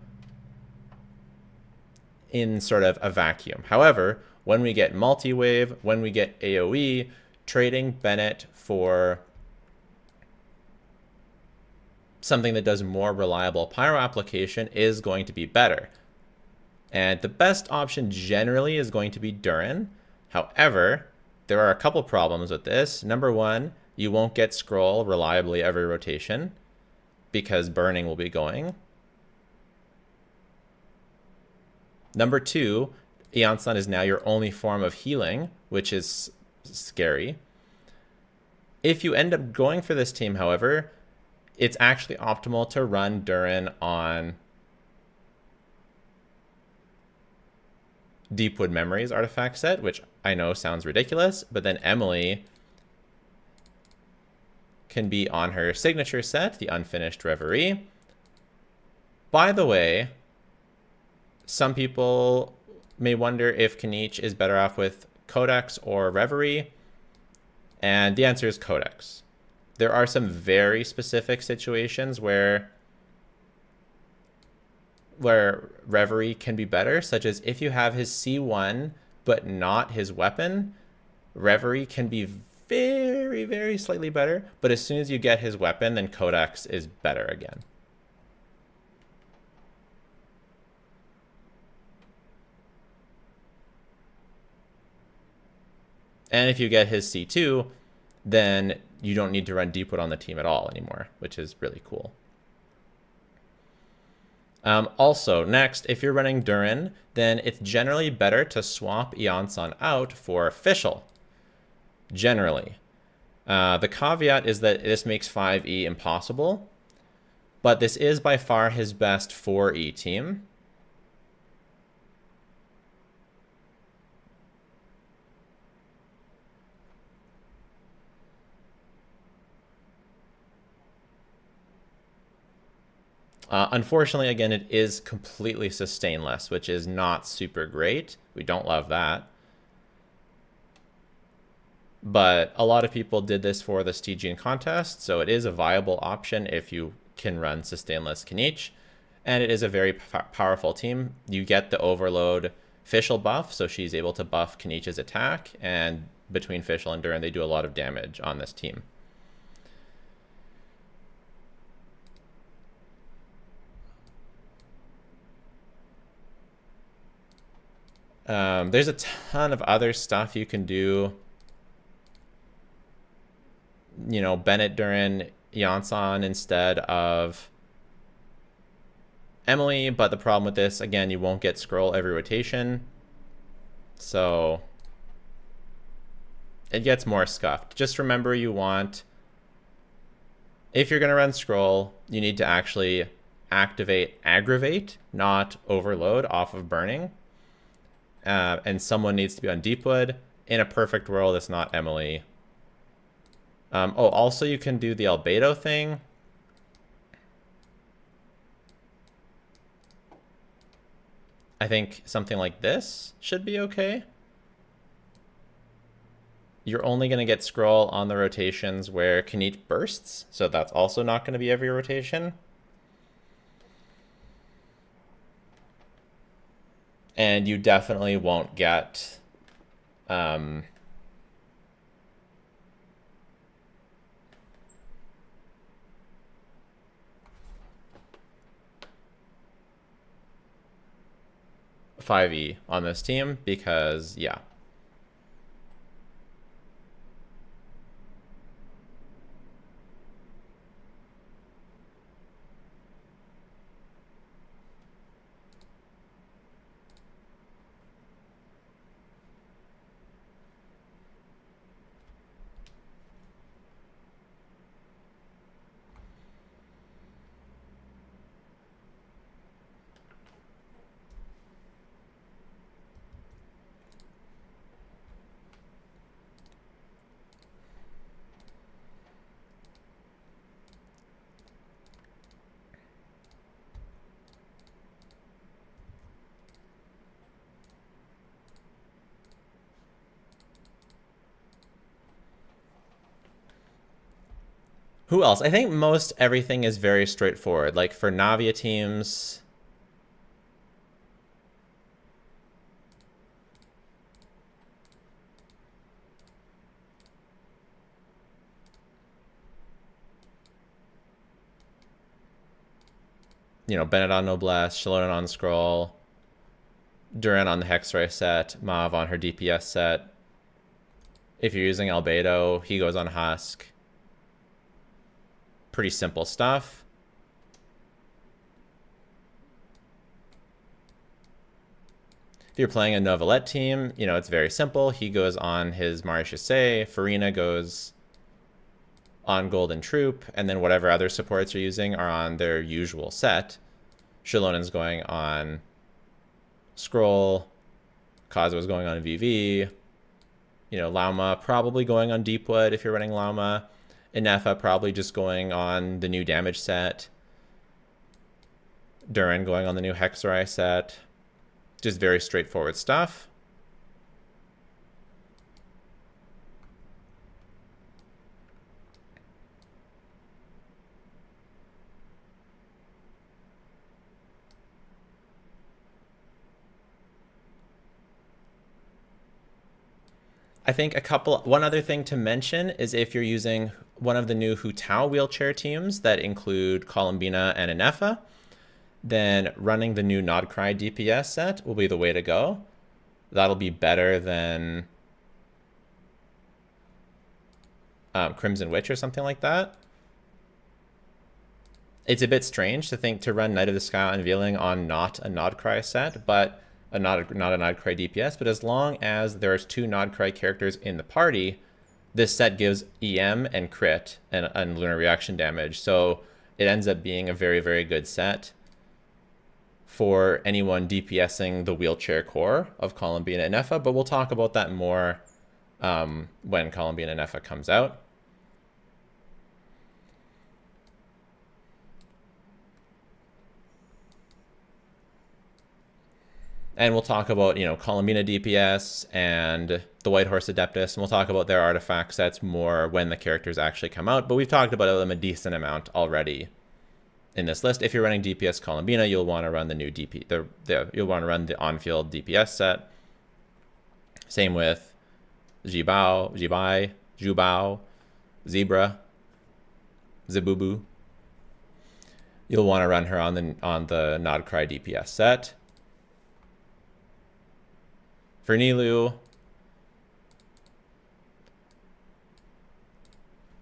in sort of a vacuum. However, when we get multi-wave, when we get AoE, trading Bennett for something that does more reliable pyro application is going to be better. And the best option generally is going to be Durin. However, there are a couple problems with this. Number one, you won't get scroll reliably every rotation because burning will be going. Number two, Yansan is now your only form of healing, which is scary. If you end up going for this team, however, it's actually optimal to run Durin on Deepwood Memories artifact set, which I know sounds ridiculous, but then Emily can be on her signature set, the Unfinished Reverie. By the way, some people may wonder if Kanich is better off with Codex or Reverie, and the answer is Codex. There are some very specific situations where Reverie can be better, such as if you have his C1 but not his weapon, Reverie can be very, very slightly better, but as soon as you get his weapon, then Codex is better again. And if you get his C2, then you don't need to run Deepwood on the team at all anymore, which is really cool. Also, next, if you're running Durin, then it's generally better to swap Eonson out for Fischl. Generally. The caveat is that this makes 5e impossible, but this is by far his best 4e team. Unfortunately, again, it is completely sustainless, which is not super great. We don't love that. But a lot of people did this for the Stygian contest, so it is a viable option if you can run sustainless Kniech. And it is a very powerful team. You get the overload Fischl buff, so she's able to buff Kniech's attack, and between Fischl and Durin, they do a lot of damage on this team. There's a ton of other stuff you can do. You know, Bennett Durin, Eonson instead of Emily, but the problem with this, again, you won't get scroll every rotation. So it gets more scuffed. Just remember you want, if you're going to run scroll, you need to actually activate aggravate, not overload off of burning. And someone needs to be on Deepwood. In a perfect world, it's not Emily. Oh, also you can do the albedo thing. I think something like this should be okay. You're only going to get scroll on the rotations where Kniech bursts, so that's also not going to be every rotation. And you definitely won't get 5e on this team because, yeah. Who else? I think most everything is very straightforward. Like for Navia teams, you know, Bennett on Noblesse, Shalona on Scroll, Durin on the Hexray set, Mav on her DPS set. If you're using Albedo, he goes on Husk. Pretty simple stuff. If you're playing a Novelette team, you know, it's very simple. He goes on his Maréchaussée, Farina goes on Golden Troop, and then whatever other supports you're using are on their usual set. Shalonen's going on Scroll, Kazua's going on VV, you know, Lauma probably going on Deepwood if you're running Lauma. Inefa probably just going on the new damage set. Durin going on the new Hexarai set. Just very straightforward stuff. I think one other thing to mention is if you're using one of the new Hu Tao wheelchair teams that include Columbina and Inefa, then running the new Nodcry DPS set will be the way to go. That'll be better than Crimson Witch or something like that. It's a bit strange to think to run Night of the Sky Unveiling on not a Nodcry set, but not a Nodcry DPS. But as long as there's 2 Nodcry characters in the party, this set gives EM and crit and lunar reaction damage. So it ends up being a very, very good set for anyone DPSing the wheelchair core of Columbina and Neffa. But we'll talk about that more when Columbina and Neffa comes out. And we'll talk about, you know, Columbina DPS and the White Horse Adeptus, and we'll talk about their artifact sets more when the characters actually come out. But we've talked about them a decent amount already in this list. If you're running DPS Columbina, you'll want to run the new you'll want to run the on-field DPS set. Same with Jubao, Zebra, Zabubu. You'll want to run her on the Nodcry DPS set. For Nilu,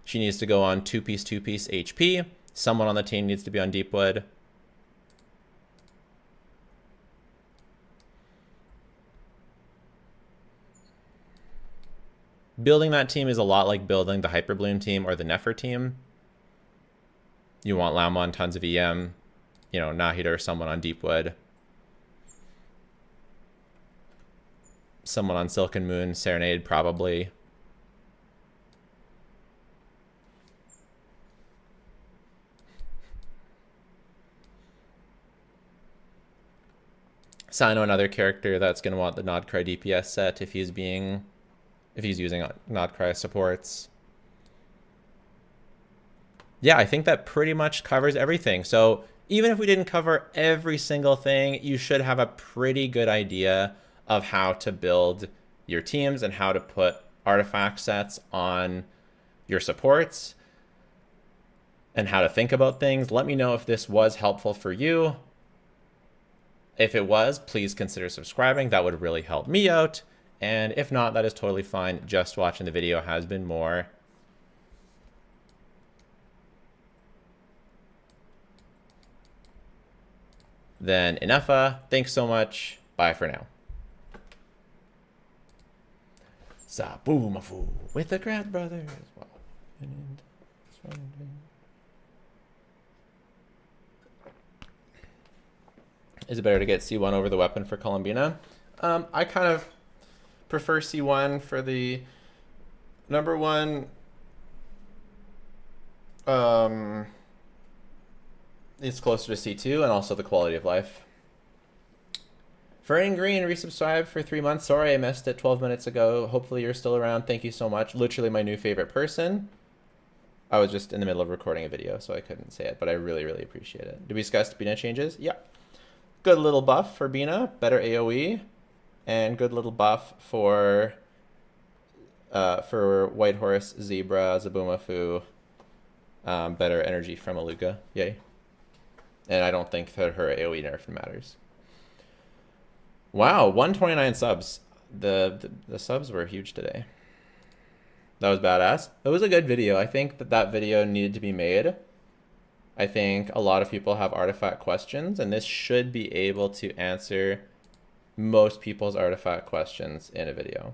she needs to go on 2-piece HP. Someone on the team needs to be on Deepwood. Building that team is a lot like building the Hyperbloom team or the Nefer team. You want Lama on tons of EM, you know, Nahida or someone on Deepwood. Someone on Silken Moon, Serenade probably. Sino, another character that's going to want the Nodcry DPS set if he's using Nodcry supports. Yeah, I think that pretty much covers everything. So even if we didn't cover every single thing, you should have a pretty good idea of how to build your teams and how to put artifact sets on your supports and how to think about things. Let me know if this was helpful for you. If it was, please consider subscribing. That would really help me out. And if not, that is totally fine. Just watching the video has been more. Then enough. Thanks so much. Bye for now. Zaboomafu with the Grad Brothers. Wow. Is it better to get C1 over the weapon for Columbina? I kind of prefer C1 for the number one. It's closer to C2 and also the quality of life. Fernie Green resubscribed for 3 months. Sorry I missed it 12 minutes ago. Hopefully you're still around. Thank you so much. Literally my new favorite person. I was just in the middle of recording a video, so I couldn't say it, but I really, really appreciate it. Did we discuss Bina changes? Yeah. Good little buff for Bina, better AoE, and good little buff for White Horse, Zebra, Zabumafu, better energy from Aluga. Yay. And I don't think that her AoE nerf matters. Wow, 129 subs. The subs were huge today. That was badass. It was a good video. I think that video needed to be made. I think a lot of people have artifact questions, and this should be able to answer most people's artifact questions in a video.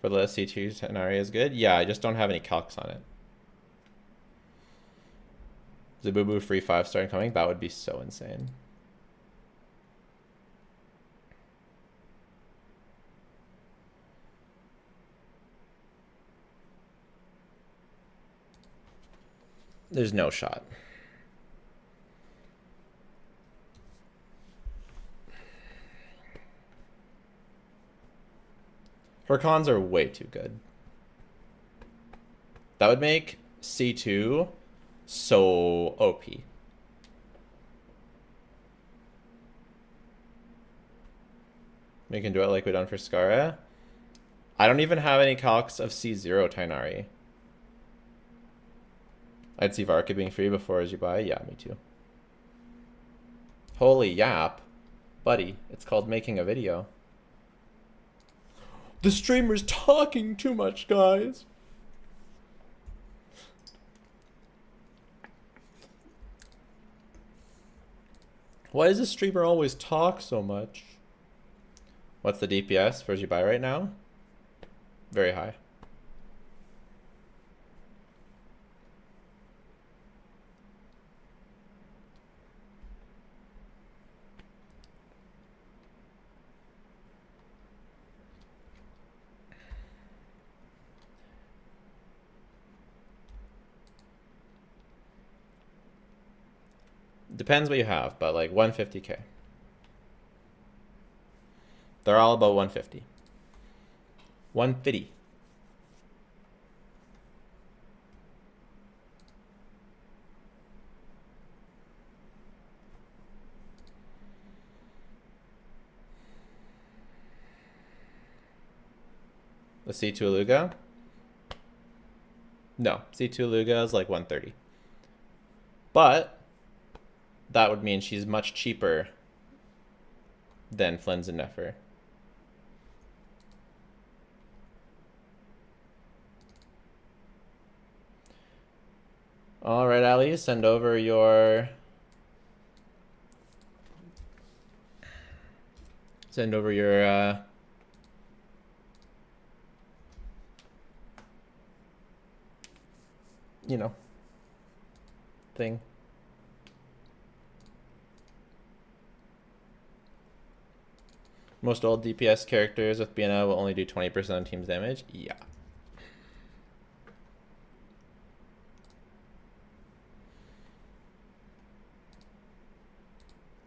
For the C2 scenario is good? Yeah, I just don't have any calcs on it. Zabubu free 5-star incoming? That would be so insane. There's no shot. Her cons are way too good. That would make C2 so OP. We can do it like we done for Skara. I don't even have any calcs of C0 Tainari. I'd see Varka being free before as you buy. Yeah, me too. Holy yap. Buddy, it's called making a video. The streamer's talking too much, guys. Why does the streamer always talk so much? What's the DPS for you buy right now? Very high. Depends what you have, but like 150k. They're all about 150. 150. The C2 Aluga? No, C2 Aluga is like 130. But that would mean she's much cheaper than Flynn's and Nefer. All right, Ali, send over your you know, thing. Most old DPS characters with BNL will only do 20% of team's damage. Yeah.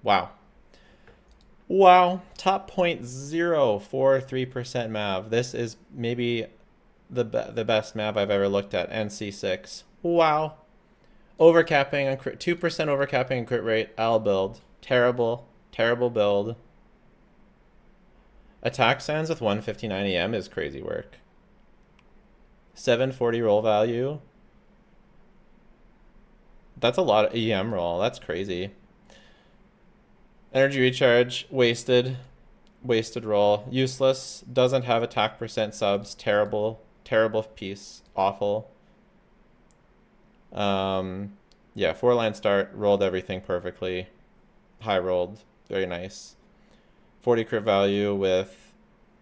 Wow. Wow. Top 0.043% Mav. This is maybe the best Mav I've ever looked at. NC6. Wow. Overcapping on crit, 2% overcapping and crit rate. L build. Terrible. Terrible build. Attack sands with 159 EM is crazy work. 740 roll value. That's a lot of EM roll. That's crazy. Energy recharge, wasted. Wasted roll. Useless. Doesn't have attack percent subs. Terrible. Terrible piece. Awful. Yeah, 4-line start. Rolled everything perfectly. High rolled. Very nice. 40 crit value with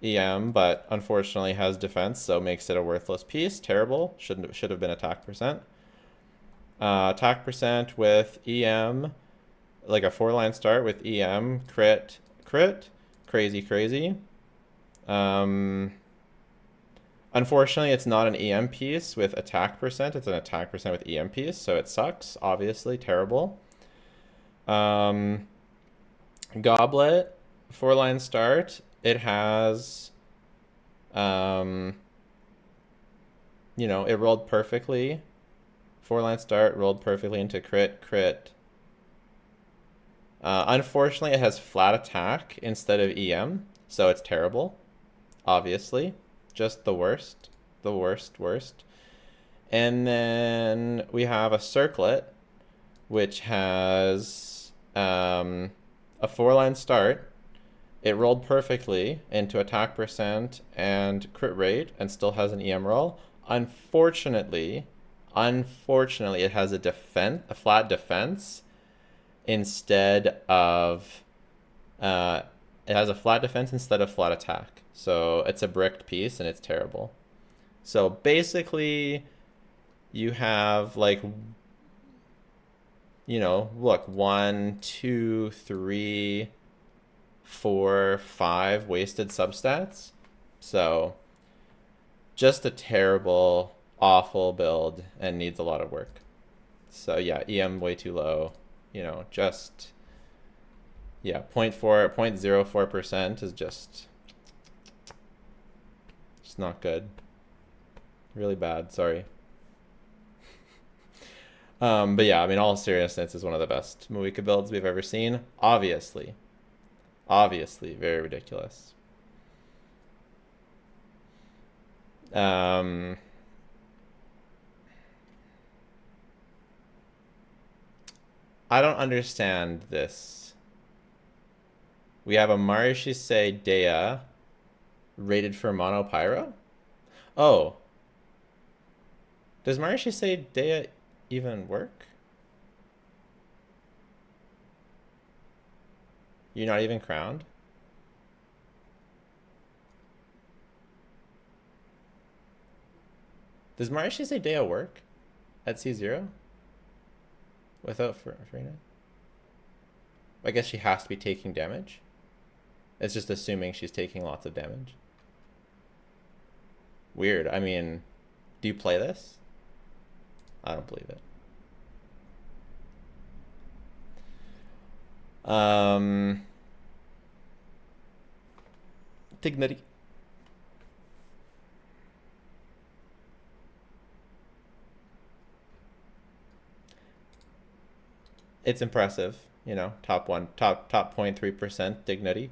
EM, but unfortunately has defense, so makes it a worthless piece. Terrible. Should have been attack percent. Attack percent with EM, like a 4-line start with EM, crit, crazy. Unfortunately, it's not an EM piece with attack percent. It's an attack percent with EM piece, so it sucks. Obviously, terrible. Goblet, 4-line start. It has, it rolled perfectly. 4-line start, rolled perfectly into crit. Unfortunately, it has flat attack instead of EM, so it's terrible. Obviously, just the worst. And then we have a circlet, which has a 4-line start. It rolled perfectly into attack percent and crit rate and still has an EM roll. Unfortunately, it has a flat defense instead of flat attack. So it's a bricked piece and it's terrible. So basically you have like, look, 1, 2, 3, 4, 5 wasted substats. So just a terrible, awful build and needs a lot of work. So yeah, EM way too low. 0.04% is just not good. Really bad, sorry. But yeah, all seriousness, is one of the best Moika builds we've ever seen. Obviously, very ridiculous. I don't understand this. We have a Marishisei Dea rated for Mono Pyro? Oh. Does Marishisei Dea even work? You're not even crowned? Does Marishi say day of work at C0? Without Farina? I guess she has to be taking damage. It's just assuming she's taking lots of damage. Weird. I mean, do you play this? I don't believe it. Dignity. It's impressive, you know, top 0.3% dignity.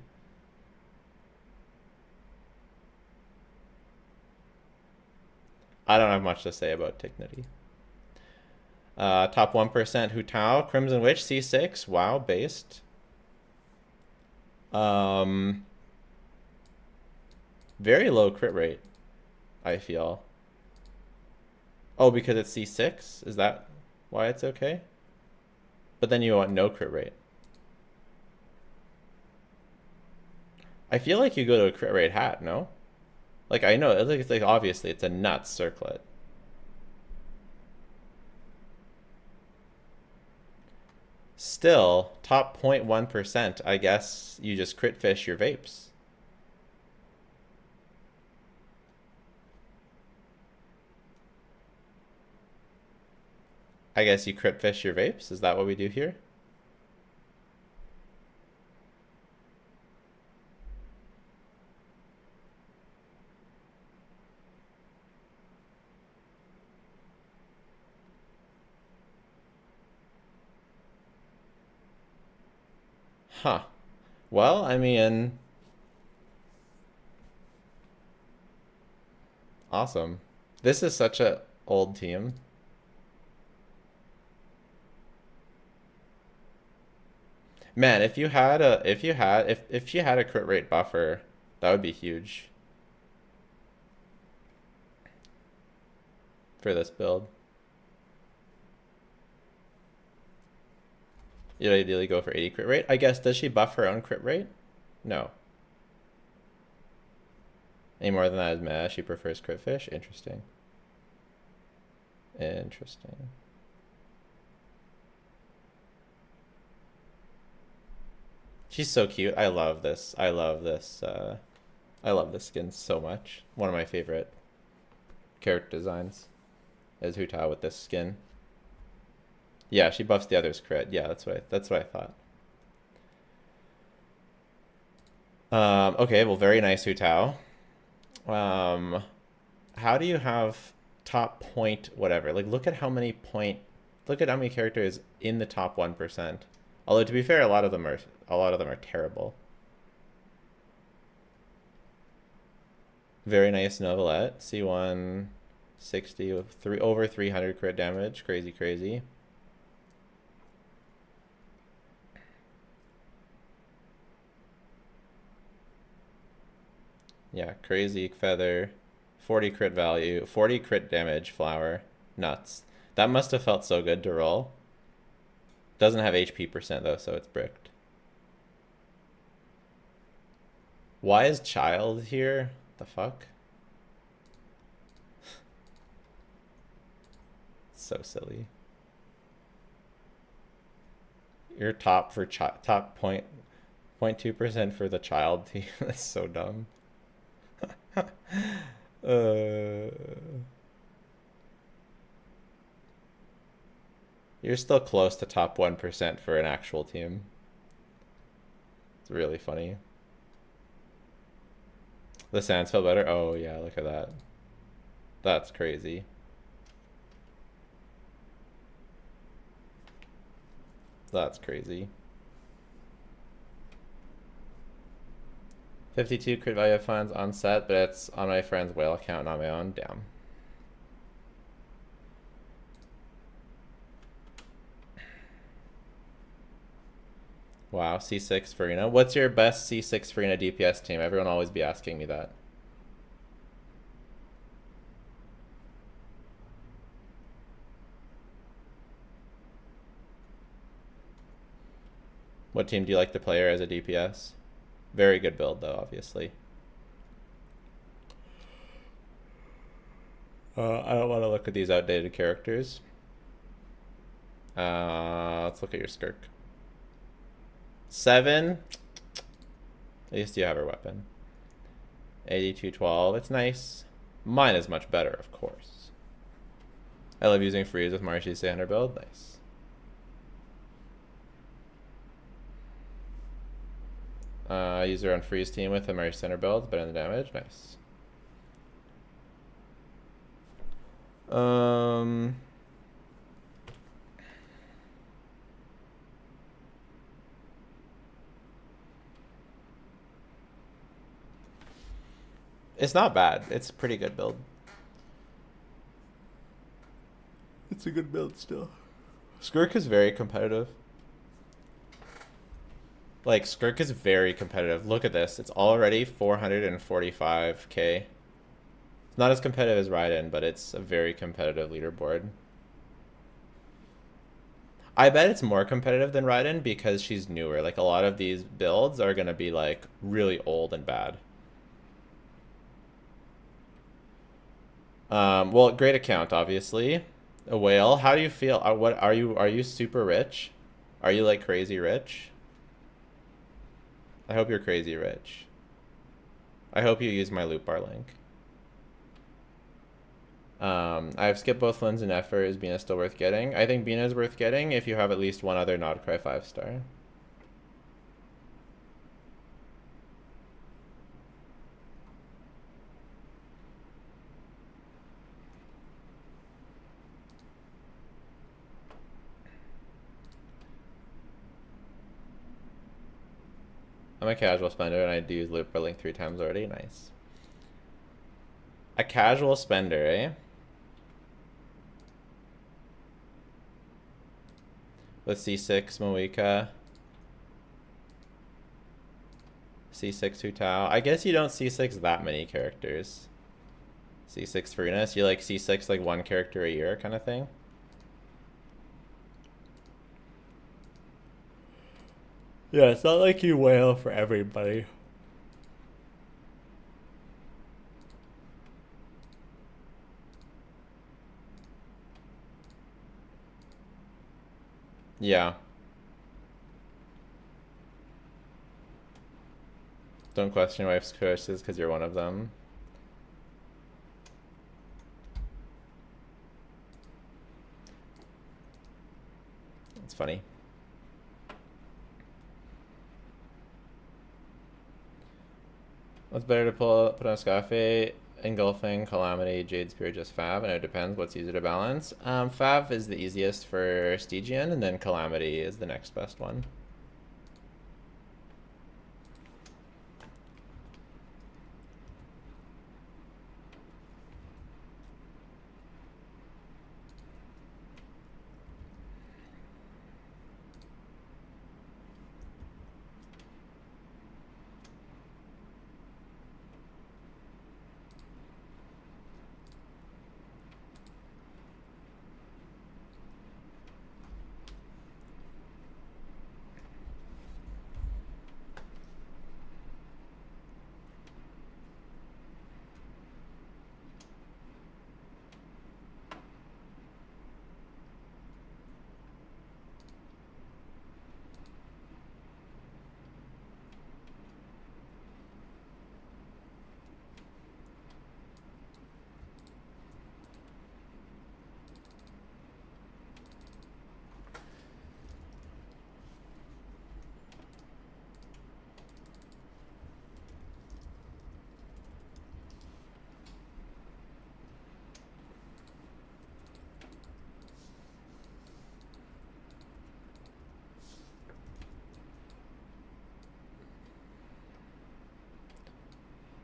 I don't have much to say about dignity. Top 1% Hu Tao, Crimson Witch, C6, wow, based. Very low crit rate, I feel. Oh, because it's C6? Is that why it's okay? But then you want no crit rate. I feel like you go to a crit rate hat, no? Like, I know, it's like obviously it's a nuts circlet. Still, top 0.1%, I guess you just crit fish your vapes. I guess you crit fish your vapes? Is that what we do here? Huh. Well, I mean... Awesome. This is such a old team. Man, if you had a if you had a crit rate buffer, that would be huge for this build. You'd ideally go for 80 crit rate. I guess, does she buff her own crit rate? No. Any more than that is meh. She prefers crit fish. Interesting. Interesting. She's so cute. I love this. I love this skin so much. One of my favorite character designs is Hu Tao with this skin. Yeah, she buffs the other's crit. Yeah, that's what I thought. Okay, well, very nice, Hu Tao. How do you have top point whatever? Like, look at how many characters in the top 1%. Although, to be fair, a lot of them are terrible. Very nice Novelette. C1 60 with over 300 crit damage. Crazy, crazy. Yeah, crazy feather. 40 crit value, 40 crit damage, flower. Nuts. That must have felt so good to roll. Doesn't have HP percent though, so it's bricked. Why is child here? The fuck? So silly. You're top for top 0.2% for the child team. That's so dumb. You're still close to top 1% for an actual team. It's really funny. The sands felt better? Oh yeah, look at that. That's crazy. That's crazy. 52 crit value funds on set, but it's on my friend's whale account, not my own. Damn. Wow, C6 Farina. What's your best C6 Farina DPS team? Everyone always be asking me that. What team do you like to play as a DPS? Very good build though, obviously. I don't want to look at these outdated characters. Let's look at your Skirk. 7. At least you have her weapon. 8212. It's nice. Mine is much better, of course. I love using freeze with Marshy's standard build. Nice. I use her on freeze team with the Marshy center build, better than the damage. Nice. It's not bad. It's a pretty good build. It's a good build still. Skirk is very competitive. Like, Skirk is very competitive. Look at this. It's already 445k. It's not as competitive as Raiden, but it's a very competitive leaderboard. I bet it's more competitive than Raiden because she's newer. Like, a lot of these builds are going to be, like, really old and bad. Well, great account, obviously. A whale. How do you feel? What are you super rich? Are you like crazy rich? I hope you're crazy rich. I hope you use my loot bar link. I've skipped both Flynn's and Effort. Is Bina still worth getting? I think Bina is worth getting if you have at least one other Nodcry 5-star. I'm a casual spender and I do use loot bar link 3 times already. Nice. A casual spender, eh? With C6 Moika. C6 Hutao. I guess you don't C6 that many characters. C6 Furnace. You like C6 like one character a year kind of thing? Yeah, it's not like you wail for everybody. Yeah. Don't question your wife's choices because you're one of them. It's funny. What's better to put on Scafe? Engulfing, Calamity, Jade Spear, just Fav, and it depends what's easier to balance. Fav is the easiest for Stygian, and then Calamity is the next best one.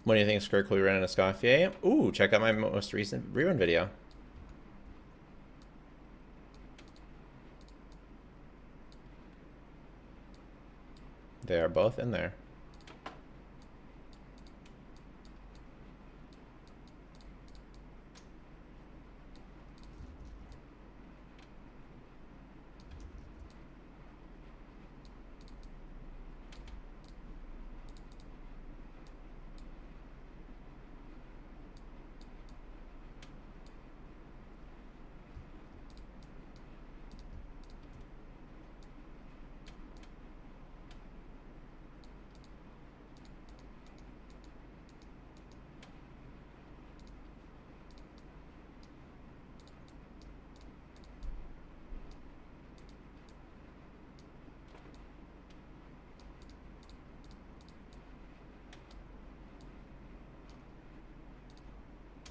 What do you think Skirk will be running a Scafe? Ooh, check out my most recent rerun video. They are both in there.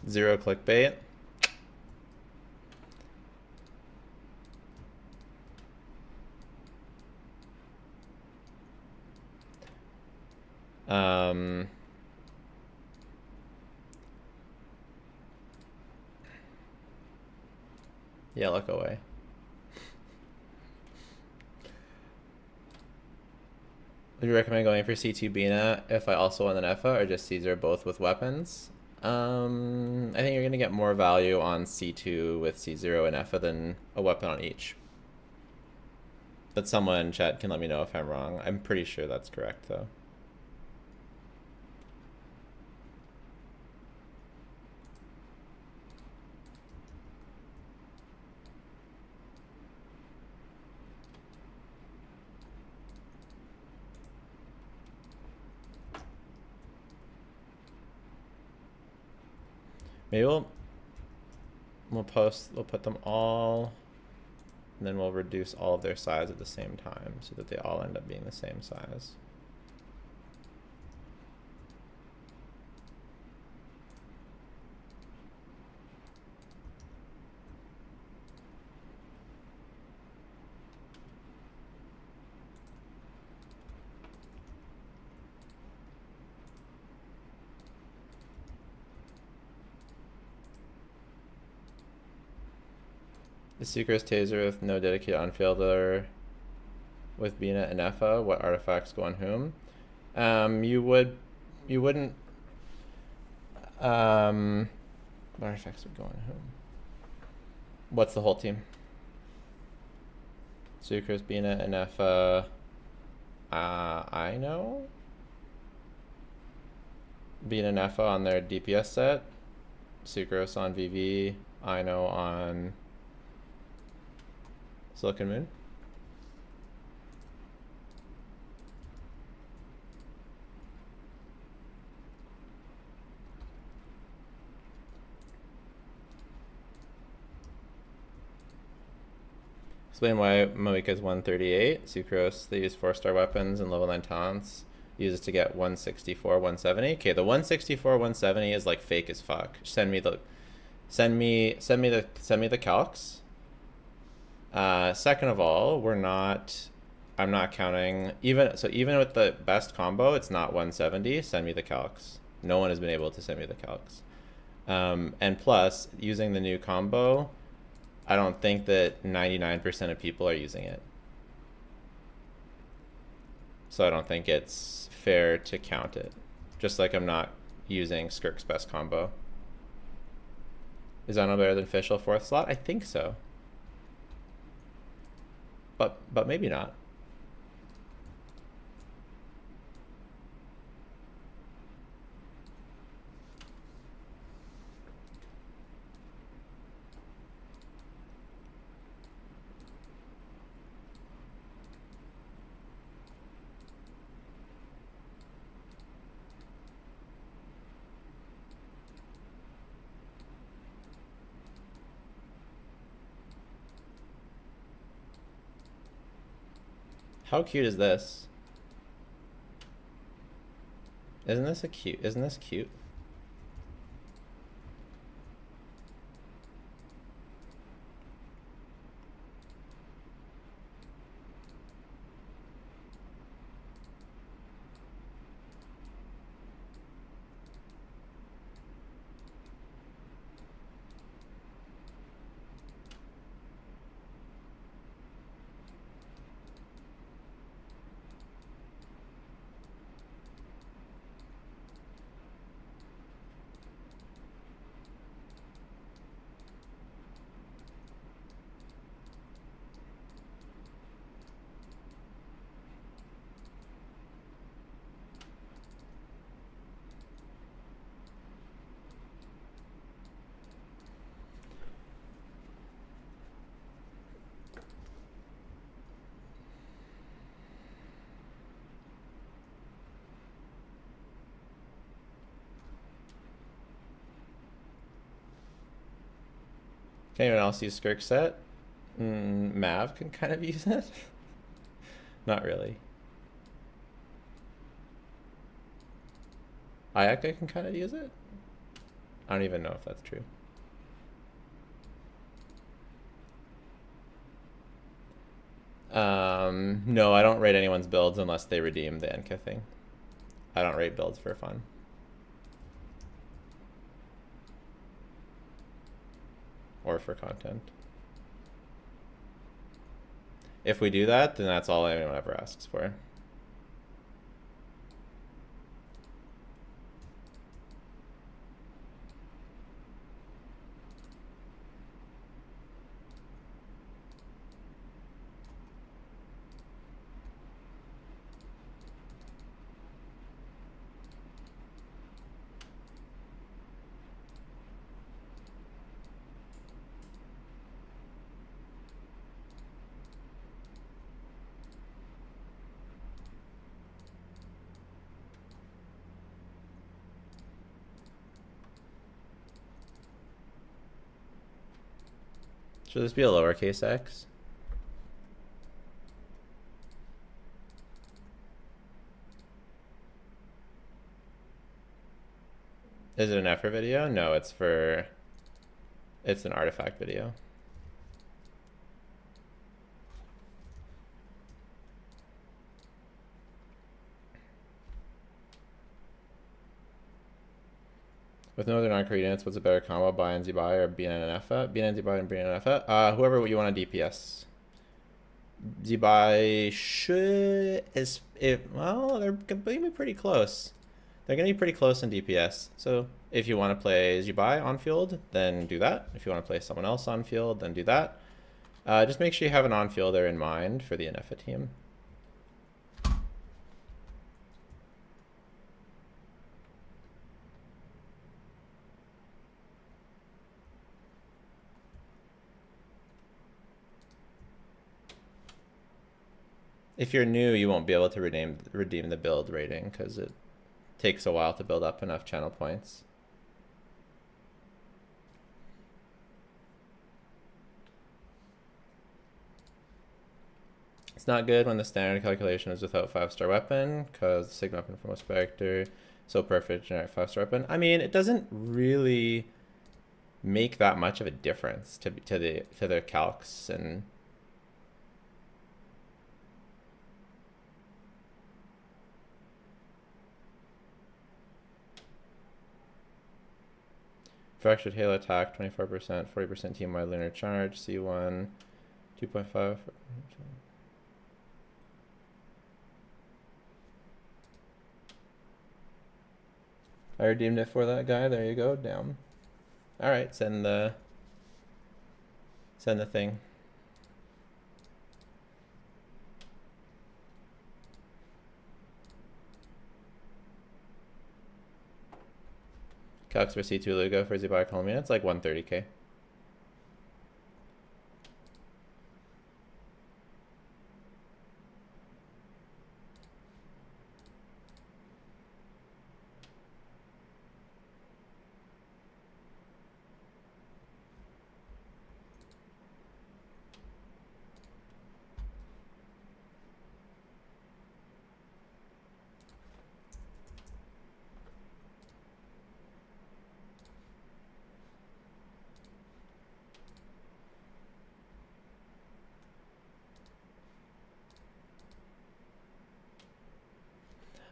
0 clickbait. Yeah, look away. Would you recommend going for C2 Bina if I also want an EFA, or just C0 both with weapons? I think you're gonna get more value on C2 with C0 and EFA than a weapon on each. But someone in chat can let me know if I'm wrong. I'm pretty sure that's correct though. Maybe we'll put them all, and then we'll reduce all of their size at the same time so that they all end up being the same size. The Sucrose Taser with no dedicated on-fielder with Bina and Effa. What artifacts go on whom? You wouldn't. What artifacts would go on whom? What's the whole team? Sucrose, Bina, and Effa. I know. Bina and Effa on their DPS set. Sucrose on VV. I know on Silicon Moon. Explain why Moika's 138. Sucrose, they use 4-star weapons and level 9 taunts. Uses to get 164, 170. Okay, the 164, 170 is like fake as fuck. Send me the calcs. Second of all, I'm not counting, even with the best combo, it's not 170. Send me the calcs. No one has been able to send me the calcs. And plus, using the new combo, I don't think that 99% of people are using it. So I don't think it's fair to count it. Just like I'm not using Skirk's best combo. Is Ono better than Fischl 4th slot? I think so. But maybe not. How cute is this? Isn't this cute? Can anyone else use Skirk set? Mav can kind of use it. Not really. Ayaka can kind of use it. I don't even know if that's true. No, I don't rate anyone's builds unless they redeem the Enka thing. I don't rate builds for fun. Or for content. If we do that, then that's all anyone ever asks for. Should this be a lowercase x? Is it an effort video? No, it's an artifact video. With no other non-credence, what's a better combo? Buy and Z-Buy or BN and FA? BN and Z-Buy and BN and FA? Whoever you want to DPS. Z-Buy should... well, they're going to be pretty close. They're going to be pretty close in DPS. So if you want to play Z-Buy on field, then do that. If you want to play someone else on field, then do that. Just make sure you have an on-fielder in mind for the NFA team. If you're new, you won't be able to redeem the build rating because it takes a while to build up enough channel points. It's not good when the standard calculation is without 5-star weapon because the Sigma weapon for most character so perfect generic 5-star weapon. I mean, it doesn't really make that much of a difference to the calcs and. Fractured Halo attack, 24%, 40% team-wide lunar charge, C1, 2.5. I redeemed it for that guy. There you go. Down. All right, send the thing. Calcs for C2 Lugo for Z-Buy Columbina. It's like 130k.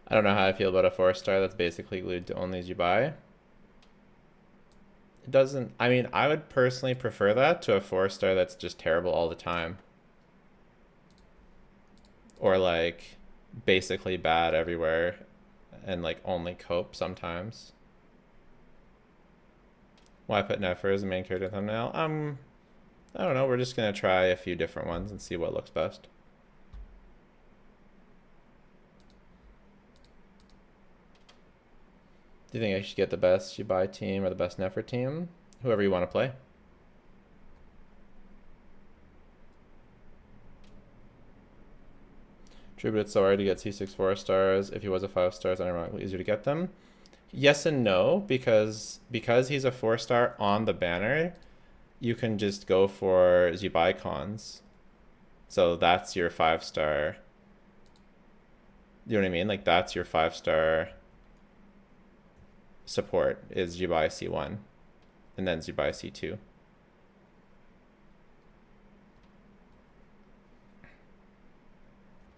I don't know how I feel about a 4-star that's basically glued to only Z-Buy. It doesn't... I mean, I would personally prefer that to a 4-star that's just terrible all the time. Or, like, basically bad everywhere and, like, only cope sometimes. Why put Nefer as the main character thumbnail? I don't know. We're just going to try a few different ones and see what looks best. Do you think I should get the best Z-Buy team or the best Nefer team? Whoever you want to play. True, but it's so hard to get C6 4-stars. If he was a 5-star, it's unironically easier to get them. Yes and no, because he's a 4-star on the banner, you can just go for Z-Buy cons. So that's your 5-star. You know what I mean? Like, that's your 5-star support is Zubai C1 and then Zubai C2.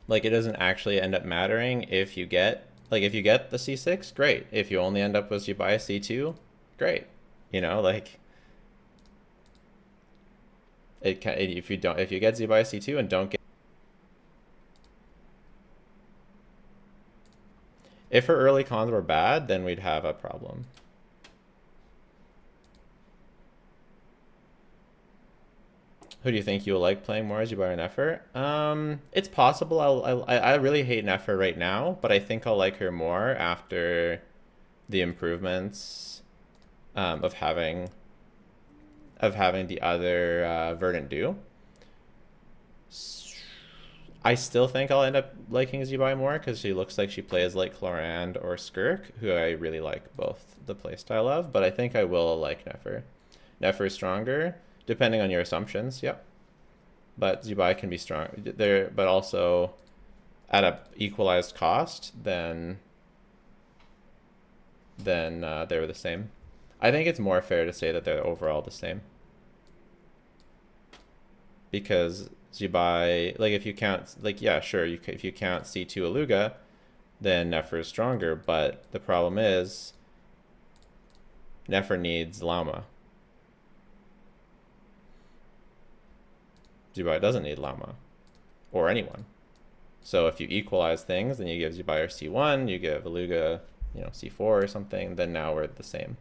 Like, it doesn't actually end up mattering if you get, like, if you get the C6, great. If you only end up with Zubai C2, great. You know, like, it can, if you get Zubai C2 and don't get, if her early cons were bad, then we'd have a problem. Who do you think you will like playing more, Zubai or Nefer? It's possible. I really hate Nefer right now, but I think I'll like her more after the improvements of having the other Verdant do. I still think I'll end up liking Zubai more because she looks like she plays like Chlorand or Skirk, who I really like both the playstyle of, but I think I will like Nefer. Nefer is stronger, depending on your assumptions, yep. But Zubai can be strong there, but also at a equalized cost, then they're the same. I think it's more fair to say that they're overall the same. Because Zubai, like, if you count, like, yeah, sure, if you count C2 Aluga, then Nefer is stronger, but the problem is Nefer needs Llama. Zubai doesn't need Llama, or anyone. So if you equalize things, then you give Zubai or C1, you give Aluga, you know, C4 or something, then now we're the same.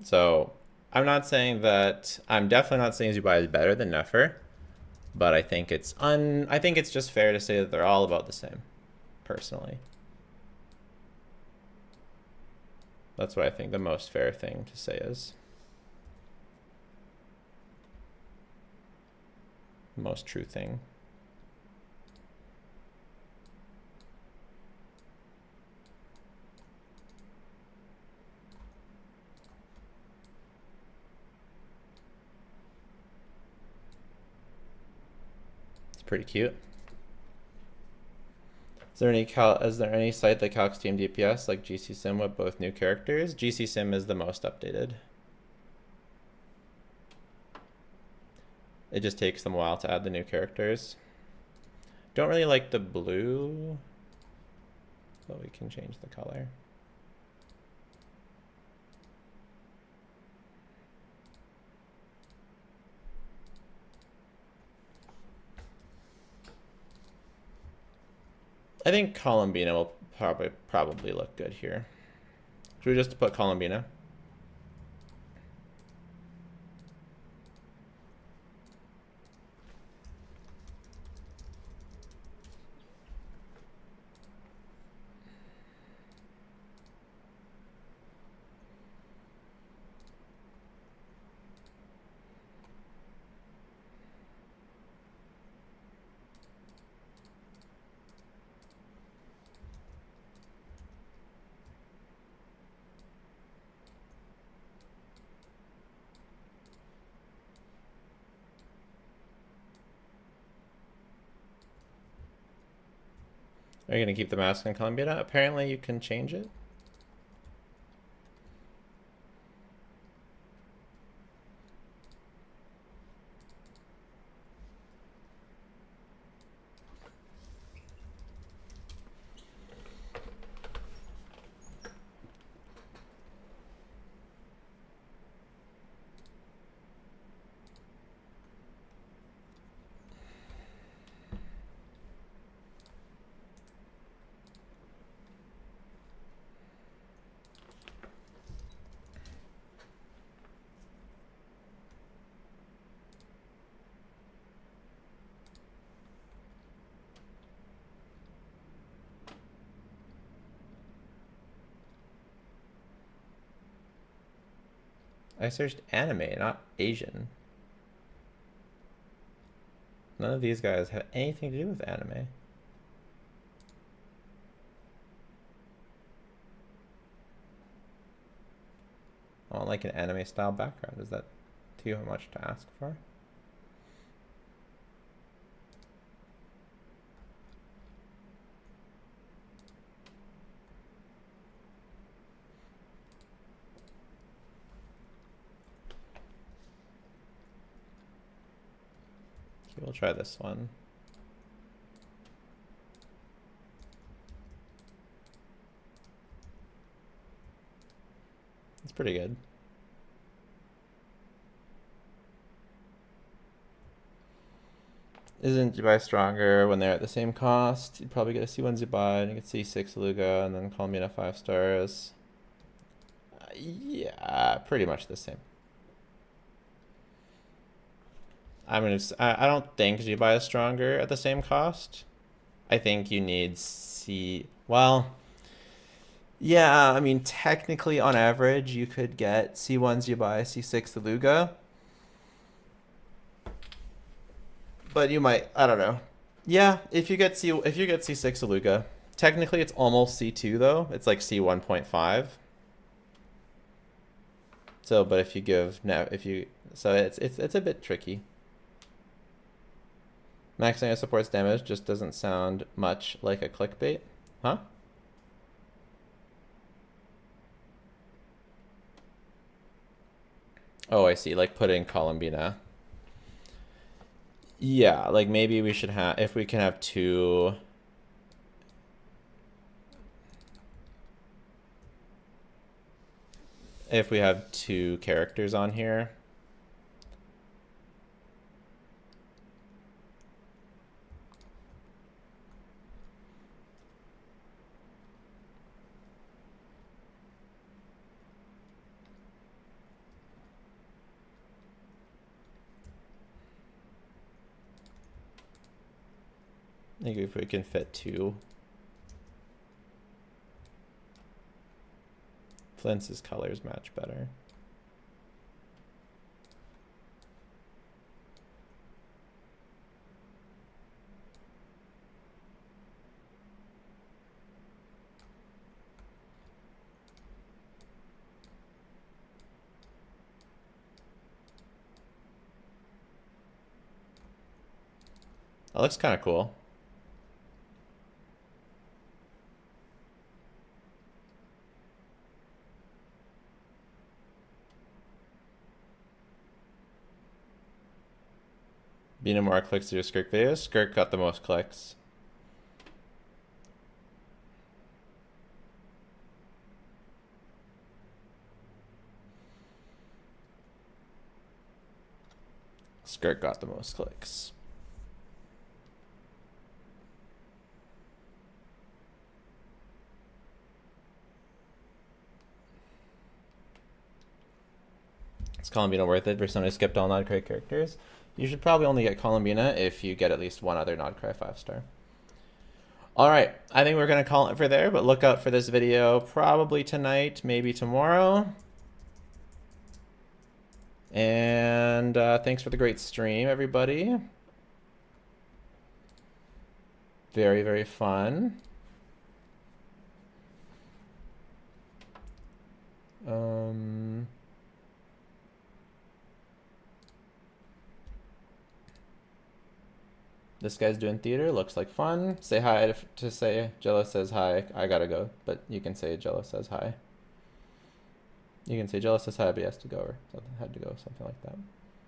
So I'm definitely not saying Zubai is better than Nefer, but I think it's just fair to say that they're all about the same, personally. That's what I think the most fair thing to say is. Most true thing. Pretty cute. Is there any site that calcs team DPS like GC Sim with both new characters? GC Sim is the most updated. It just takes them a while to add the new characters. Don't really like the blue, but we can change the color. I think Columbina will probably look good here. Should we just put Columbina? Are you going to keep the mask on Columbina? Apparently you can change it. I searched anime, not Asian. None of these guys have anything to do with anime. I want like an anime style background. Is that too much to ask for? Okay, we'll try this one. It's pretty good. Isn't Zubai stronger when they're at the same cost? You'd probably get a C1 Zubai and you get C6 Luga and then Columbina 5 stars. Yeah, pretty much the same. I don't think Zubai is stronger at the same cost. I think you need well, yeah, I mean, technically on average, you could get C1 Zubai, C6 the Luga. But you might, I don't know. Yeah, if you get C6 Aluga, technically it's almost C2 though. It's like C1.5. So, but if you give so it's a bit tricky. Maxing out supports damage just doesn't sound much like a clickbait, huh? Oh, I see. Like putting Columbina. Yeah, like maybe we should have, if we can have two. If we have two characters on here. Maybe if we can fit two. Flint's colors match better. That looks kind of cool. Bina more clicks to your Skirk videos. Skirk got the most clicks. Skirk got the most clicks. Is Columbina worth it for someone who skipped all Nodcry characters? You should probably only get Columbina if you get at least one other Nodcry 5-star. Alright, I think we're going to call it for there, but look out for this video probably tonight, maybe tomorrow. And thanks for the great stream, everybody. Very, very fun. This guy's doing theater, looks like fun. Say hi to say Jello says hi. I gotta go, but you can say Jello says hi. You can say Jello says hi, but he has to go, or had to go, something like that.